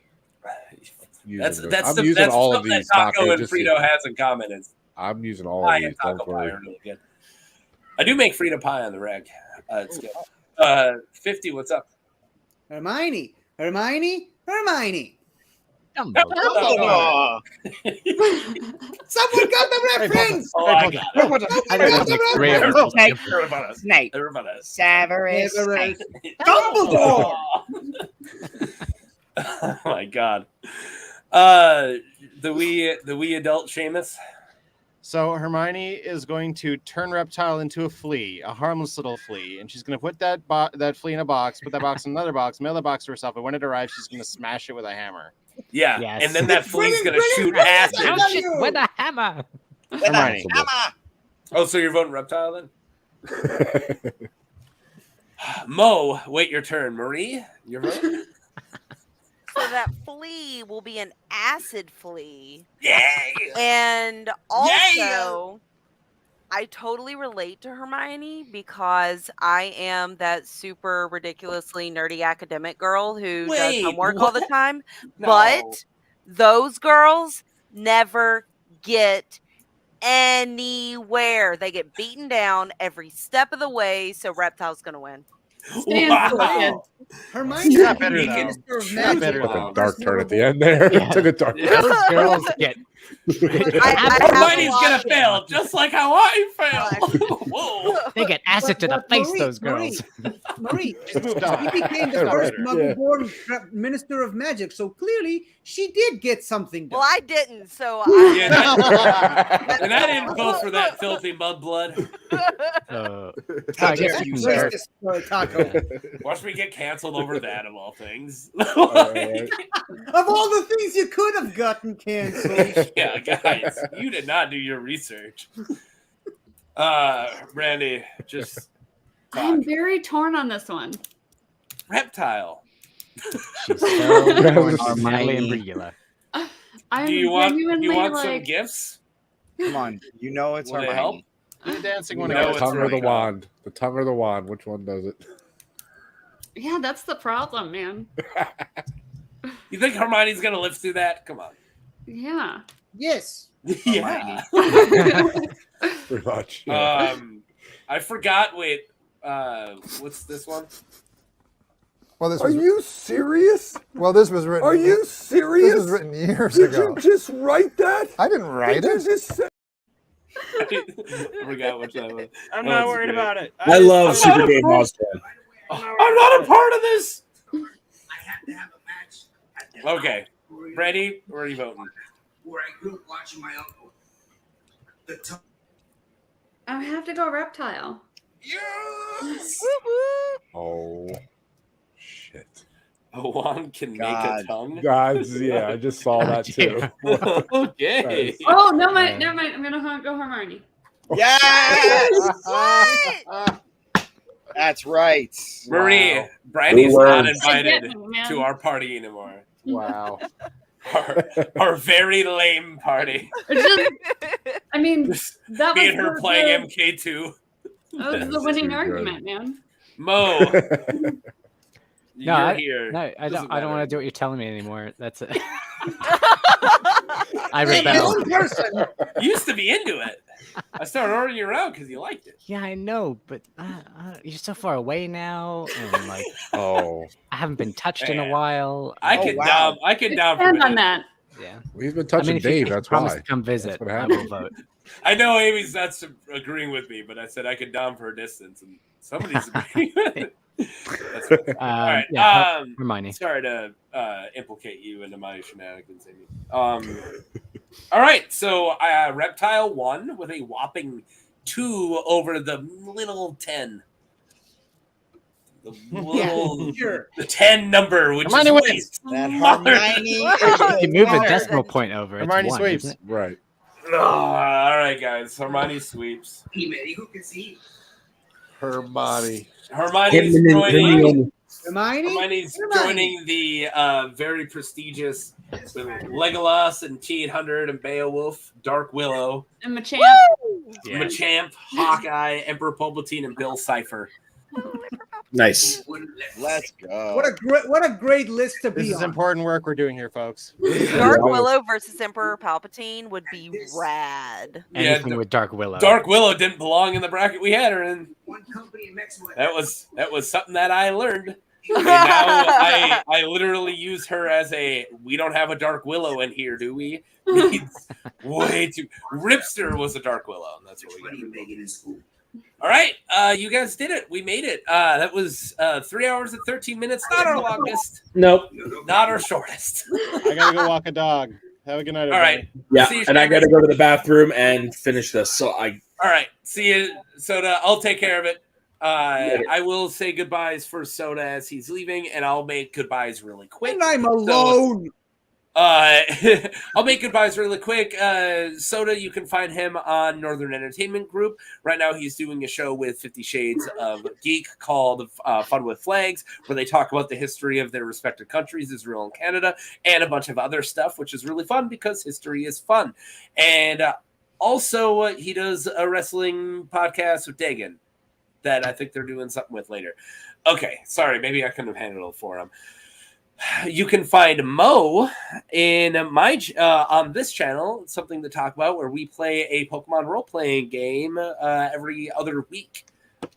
That's I'm using all of something these. that Taco and just Frito has in common. Is I'm using all pie of and these. taco Don't pie worry. are really good. I do make Frito pie on the reg. It's good. 50. What's up? Hermione. Dumbledore. Someone got the reference. Oh, I got it. Snape. Everybody. Severus. Severus. Snape. Dumbledore. Oh my god. The wee adult Seamus. So Hermione is going to turn Reptile into a flea, a harmless little flea, and she's going to put that flea in a box, put that box in another box, mail the box to herself, and when it arrives, she's going to smash it with a hammer. Yeah, Yes. and then that flea's going to shoot acid. Ouch it with a hammer. Hermione. Oh, so you're voting Reptile then? Mo, wait your turn. Marie, your vote? So that flea will be an acid flea. Yeah. And also, I totally relate to Hermione because I am that super ridiculously nerdy academic girl who does homework all the time. No. But those girls never get anywhere. They get beaten down every step of the way. So Reptile's going to win. Wow. Hermione's Not better, though. Minister of Not Magic. better, Took though. a dark turn at the end there. Yeah. Took a dark turn. Those girls get. Hermione's going to fail, just like how I failed. Whoa. They get acid to the face. Marie, Those girls. Marie, moved on. she became the Yeah, first right. Muggle-born Minister of Magic, so clearly she did get something done. Well, I didn't. So Yeah, and I didn't vote for that filthy mudblood. I guess you can start. Racist for a taco. Watch me get canceled over that, of all things. Of all the things you could have gotten canceled. Yeah, guys, you did not do your research. Brandy, just I'm very torn on this one. Reptile. She's so Hermione and Regula. I'm Do you want genuinely some like, gifts? Come on, you know it's Will they Hermione. help? Do the dancing one No, The again. it's tongue or the right. wand? The tongue or the wand? Which one does it? yeah, that's the problem, man. You think Hermione's gonna live through that? Come on. Yeah. Yes. Yeah. Pretty much. Yeah. I forgot. Wait. What's this one? Well, this Are was, you serious? well, this was written. Are you This serious? was written years Did ago. you just write that? I didn't write Did you it. just say? I forgot which that was. I'm That not was worried great. about it. I love I'm not Super a Game pro- Monster. I'm not a part of this. Okay, Brady, where are you voting? Where I grew up watching my uncle. I have to go Reptile. Oh, shit. A wand can make God. a tongue. God's, yeah, I just saw that too. Okay. Oh, no, never mind. I'm gonna go Hermione. Yes! What? That's right. Marie, Brandy's Ooh, not wow. invited Get me, man. to our party anymore. Wow. Our very lame party. It's just, I mean, that Me was and her the- playing MK2. That was the That's winning too argument, man. Mo, No, you're here. No, I Doesn't don't want matter. to do what you're telling me anymore. That's it. I Hey, my rebel. own person. You used to be into it. I started ordering you around because you liked it. Yeah, I know, but you're so far away now, and like Oh, I haven't been touched in a Man. while. I Oh, can wow. down. I can down for Stand on it. that. Yeah, he's been I touching mean, if Dave. you That's promise why. to come visit, what I happened. will vote. I know Amy's not agreeing with me, but I said I could down for a distance, and somebody's agreeing with it. That's fine. All right. Yeah, Hermione. Sorry to implicate you into my shenanigans, Amy. All right. So Reptile won with a whopping 2 over the little 10. The little the 10 number, which Hermione is wins. way That smaller. Hermione You move a is decimal point over. It's Hermione 1, sweeps. isn't it? Right. Oh, all right, guys. Hermione sweeps. Hermione. Hermione's joining. Hermione? Hermione's joining the very prestigious Legolas and T-800 and Beowulf, Dark Willow, And Machamp. Yeah. Machamp, Hawkeye, Emperor Palpatine, and Bill Cipher. Nice. Let's go. What a great list to This be is on. important work we're doing here, folks. Dark Willow versus Emperor Palpatine would be rad. Anything Yeah, with Dark Willow. Dark Willow didn't belong in the bracket we had her in. That was something that I learned. And now I literally use her as a we don't have a Dark Willow in here, do we? Means way too Ripster was a Dark Willow, and that's what we got. All right, you guys did it. We made it. That was 3 hours and 13 minutes. Not our longest. Nope. Not our shortest. I gotta go walk a dog. Have a good night, All everybody. right. Yeah, See you, and I got Shavers. to go to the bathroom and finish this. So All right. See you, Soda. I'll take care of it. Later. I will say goodbyes for Soda as he's leaving, and I'll make goodbyes really quick. And I'm alone. I'll make goodbyes really quick. Soda, you can find him on Northern Entertainment Group. Right now, he's doing a show with 50 Shades of Geek called Fun with Flags, where they talk about the history of their respective countries, Israel and Canada, and a bunch of other stuff, which is really fun because history is fun. And also, he does a wrestling podcast with Dagan that I think they're doing something with later. Okay, sorry, maybe I couldn't have handled it for him. You can find Mo in my on this channel, something to talk about, where we play a Pokemon role-playing game every other week.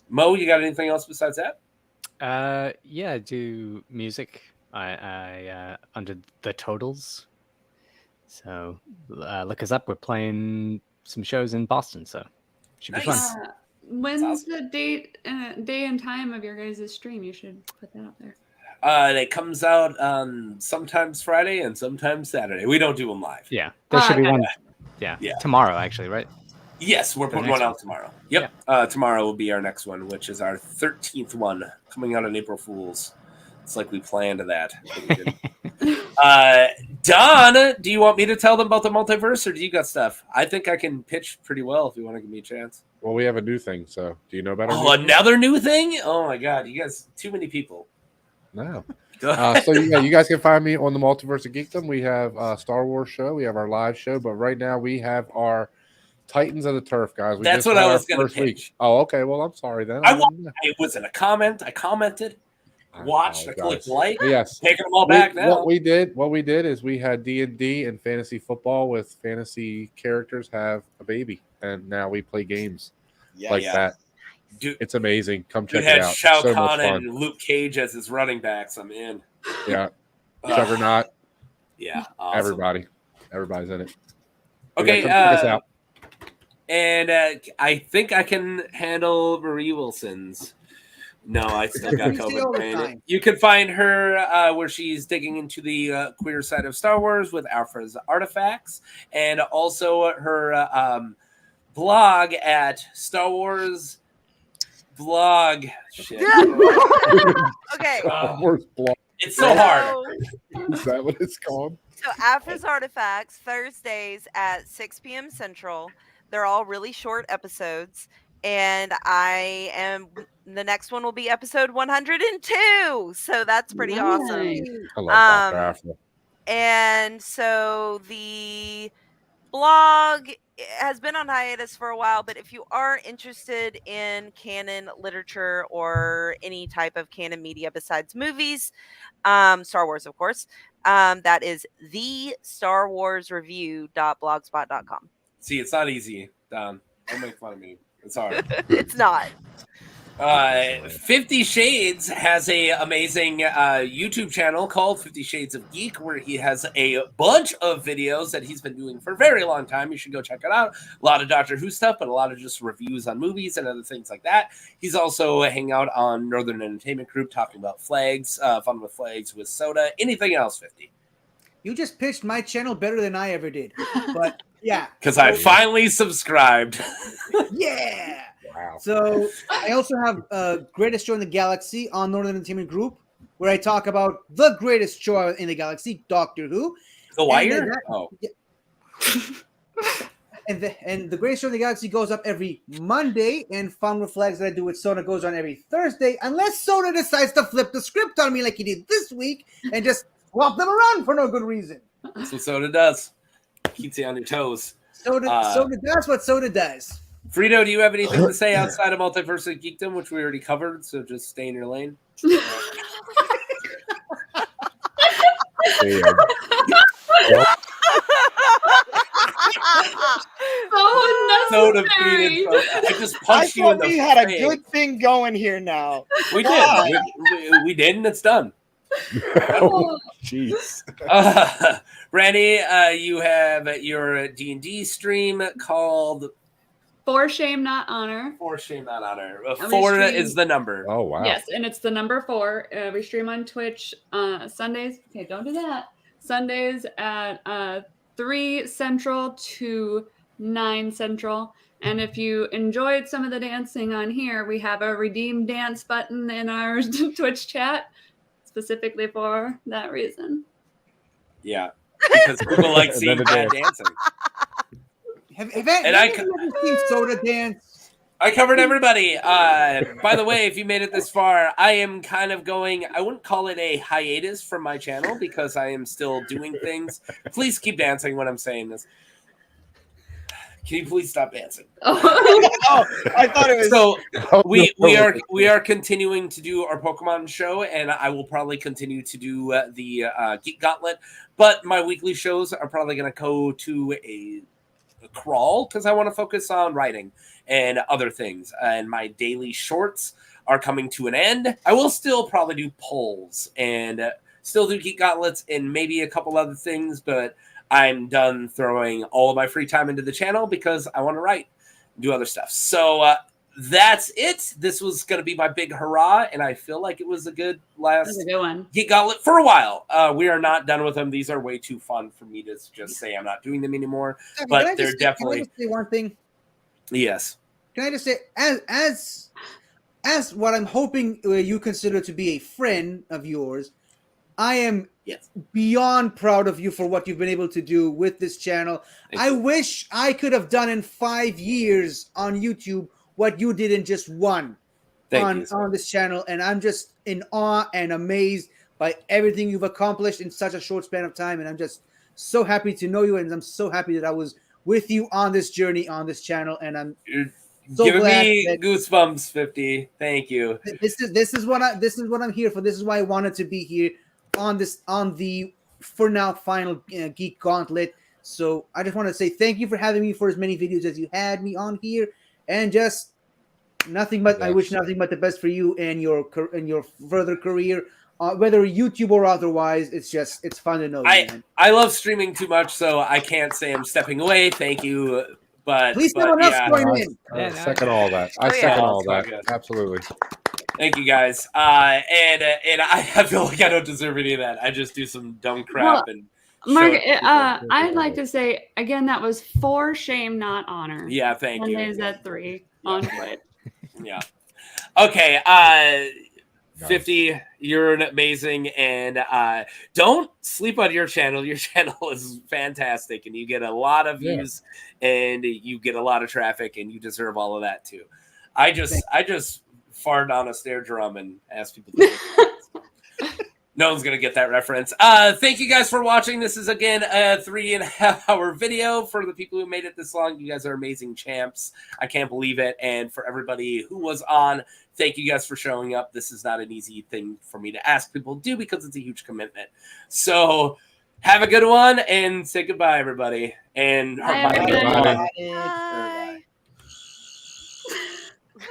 Mo, you got anything else besides that? Yeah, I do music. I under the totals. So look us up. We're playing some shows in Boston, so should be fun. When's the day and time of your guys' stream? You should put that out there. It comes out sometimes Friday and sometimes Saturday. We don't do them live. Yeah, there should be okay. one. Yeah, tomorrow actually, right? Yes, we're putting next one out tomorrow. Yep. Tomorrow will be our next one, which is our 13th one, coming out on April Fool's. It's like we planned that. Don, do you want me to tell them about the multiverse, or do you got stuff? I think I can pitch pretty well if you want to give me a chance. Well, we have a new thing, so do you know about our Oh, new thing? another new thing? Oh my God, you guys, too many people. No. So yeah, you guys can find me on the Multiverse of Geekdom. We have a Star Wars show. We have our live show, but right now we have our Titans of the Turf, guys. We That's just what had I our was going to first week. pitch. Oh, okay. Well, I'm sorry then. It wasn't a comment. I commented, watched, I clicked like. Yes, taking them all back now. What we did is we had D&D and fantasy football with fantasy characters have a baby, and now we play games that. Dude, it's amazing. Come check it had it out. Shao It's so Kahn much fun. and Luke Cage as his running backs. I'm in. Yeah, Juggernaut. Yeah, awesome. Everybody's in it. Okay, come check us out. And I think I can handle Marie Wilson's. No, I still got You say all COVID. the man. time. You can find her where she's digging into the queer side of Star Wars with Alpha's Artifacts, and also her blog at Star Wars blog. Shit. Okay. Star Wars blog. It's so hard. Is that what it's called? So Alpha's Artifacts, Thursdays at 6 p.m. Central. They're all really short episodes. And the next one will be episode 102. So that's pretty awesome. I love Dr. Afro. And so the blog has been on hiatus for a while, but if you are interested in canon literature or any type of canon media besides movies, Star Wars, of course, that is the StarWarsReview.blogspot.com. See, it's not easy, Don. Don't make fun of me. It's hard. It's not. 50 Shades has a amazing YouTube channel called 50 Shades of Geek, where he has a bunch of videos that he's been doing for a very long time. You should go check it out. A lot of Doctor Who stuff, but a lot of just reviews on movies and other things like that. He's also hanging out on Northern Entertainment Group talking about flags, fun with flags with soda, anything else 50. You just pitched my channel better than I ever did. But yeah. Because I finally subscribed. Yeah. Wow. So I also have Greatest Show in the Galaxy on Northern Entertainment Group, where I talk about the greatest show in the galaxy, Doctor Who. The Wire? And the Greatest Show in the Galaxy goes up every Monday, and Fun with Flags that I do with Soda goes on every Thursday, unless Soda decides to flip the script on me like he did this week and just swap them around for no good reason. That's what Soda does. Keeps you on your toes. Soda does what Soda does. Frito, do you have anything to say outside of Multiverse of Geekdom, which we already covered? So just stay in your lane. So defeated. I just I punched you in thought the we had a face. good thing going here now. We Why? did. We did, and it's done. Oh, jeez. Randy, you have your D&D stream called For shame, not honor. For shame, not honor. we 4 stream- is the number. Oh wow. Yes, and it's the number 4. We stream on Twitch Sundays. Okay, don't do that. Sundays at 3 Central to 9 Central. And if you enjoyed some of the dancing on here, we have a redeem dance button in our Twitch chat specifically for that reason. Yeah, because people like seeing Another bad dance. dancing. Have And I you ever seen Soda dance? I covered everybody. By the way, if you made it this far, I am kind of going, I wouldn't call it a hiatus from my channel because I am still doing things. Please keep dancing when I'm saying this. Can you please stop dancing? Oh, I thought it was. So we are continuing to do our Pokemon show, and I will probably continue to do the Geek Gauntlet. But my weekly shows are probably going to go to a crawl because I want to focus on writing and other things. And my daily shorts are coming to an end. I will still probably do polls and still do Geek Gauntlets and maybe a couple other things, but I'm done throwing all of my free time into the channel because I want to write and do other stuff. So that's it. This was going to be my big hurrah, and I feel like it was a good last That's a good one. Geek Gauntlet for a while. We are not done with them. These are way too fun for me to just say I'm not doing them anymore. Can But I they're just definitely... Can I just say one thing? Yes. Can I just say, as what I'm hoping you consider to be a friend of yours, I am beyond proud of you for what you've been able to do with this channel. I wish I could have done in 5 years on YouTube what you did in just one on this channel, and I'm just in awe and amazed by everything you've accomplished in such a short span of time, and I'm just so happy to know you, and I'm so happy that I was with you on this journey on this channel, and I'm so giving glad me that goosebumps. 50. Thank you. this is what I'm here for. This is why I wanted to be here on the for now final Geek Gauntlet. So I just want to say thank you for having me for as many videos as you had me on here, and just nothing but I wish nothing but the best for you and your further career, whether YouTube or otherwise. It's fun to know you, man. I love streaming too much, so I can't say I'm stepping away. Thank you, but Please someone else join in. I second all that. I second all that. Absolutely. Thank you guys. And I feel like I don't deserve any of that. I just do some dumb crap and. Mark, I'd like to say again that was for shame, not honor. Yeah, thank you. Mondays at 3 on Twitch. Yeah. Okay. 50. You're amazing, and don't sleep on your channel. Your channel is fantastic, and you get a lot of views, and you get a lot of traffic, and you deserve all of that too. I just farted on a snare drum and asked people to no one's going to get that reference. Thank you guys for watching. This is, again, a 3.5 hour video. For the people who made it this long, you guys are amazing champs. I can't believe it. And for everybody who was on, thank you guys for showing up. This is not an easy thing for me to ask people to do because it's a huge commitment. So have a good one and say goodbye, everybody. And Bye, everybody. Bye.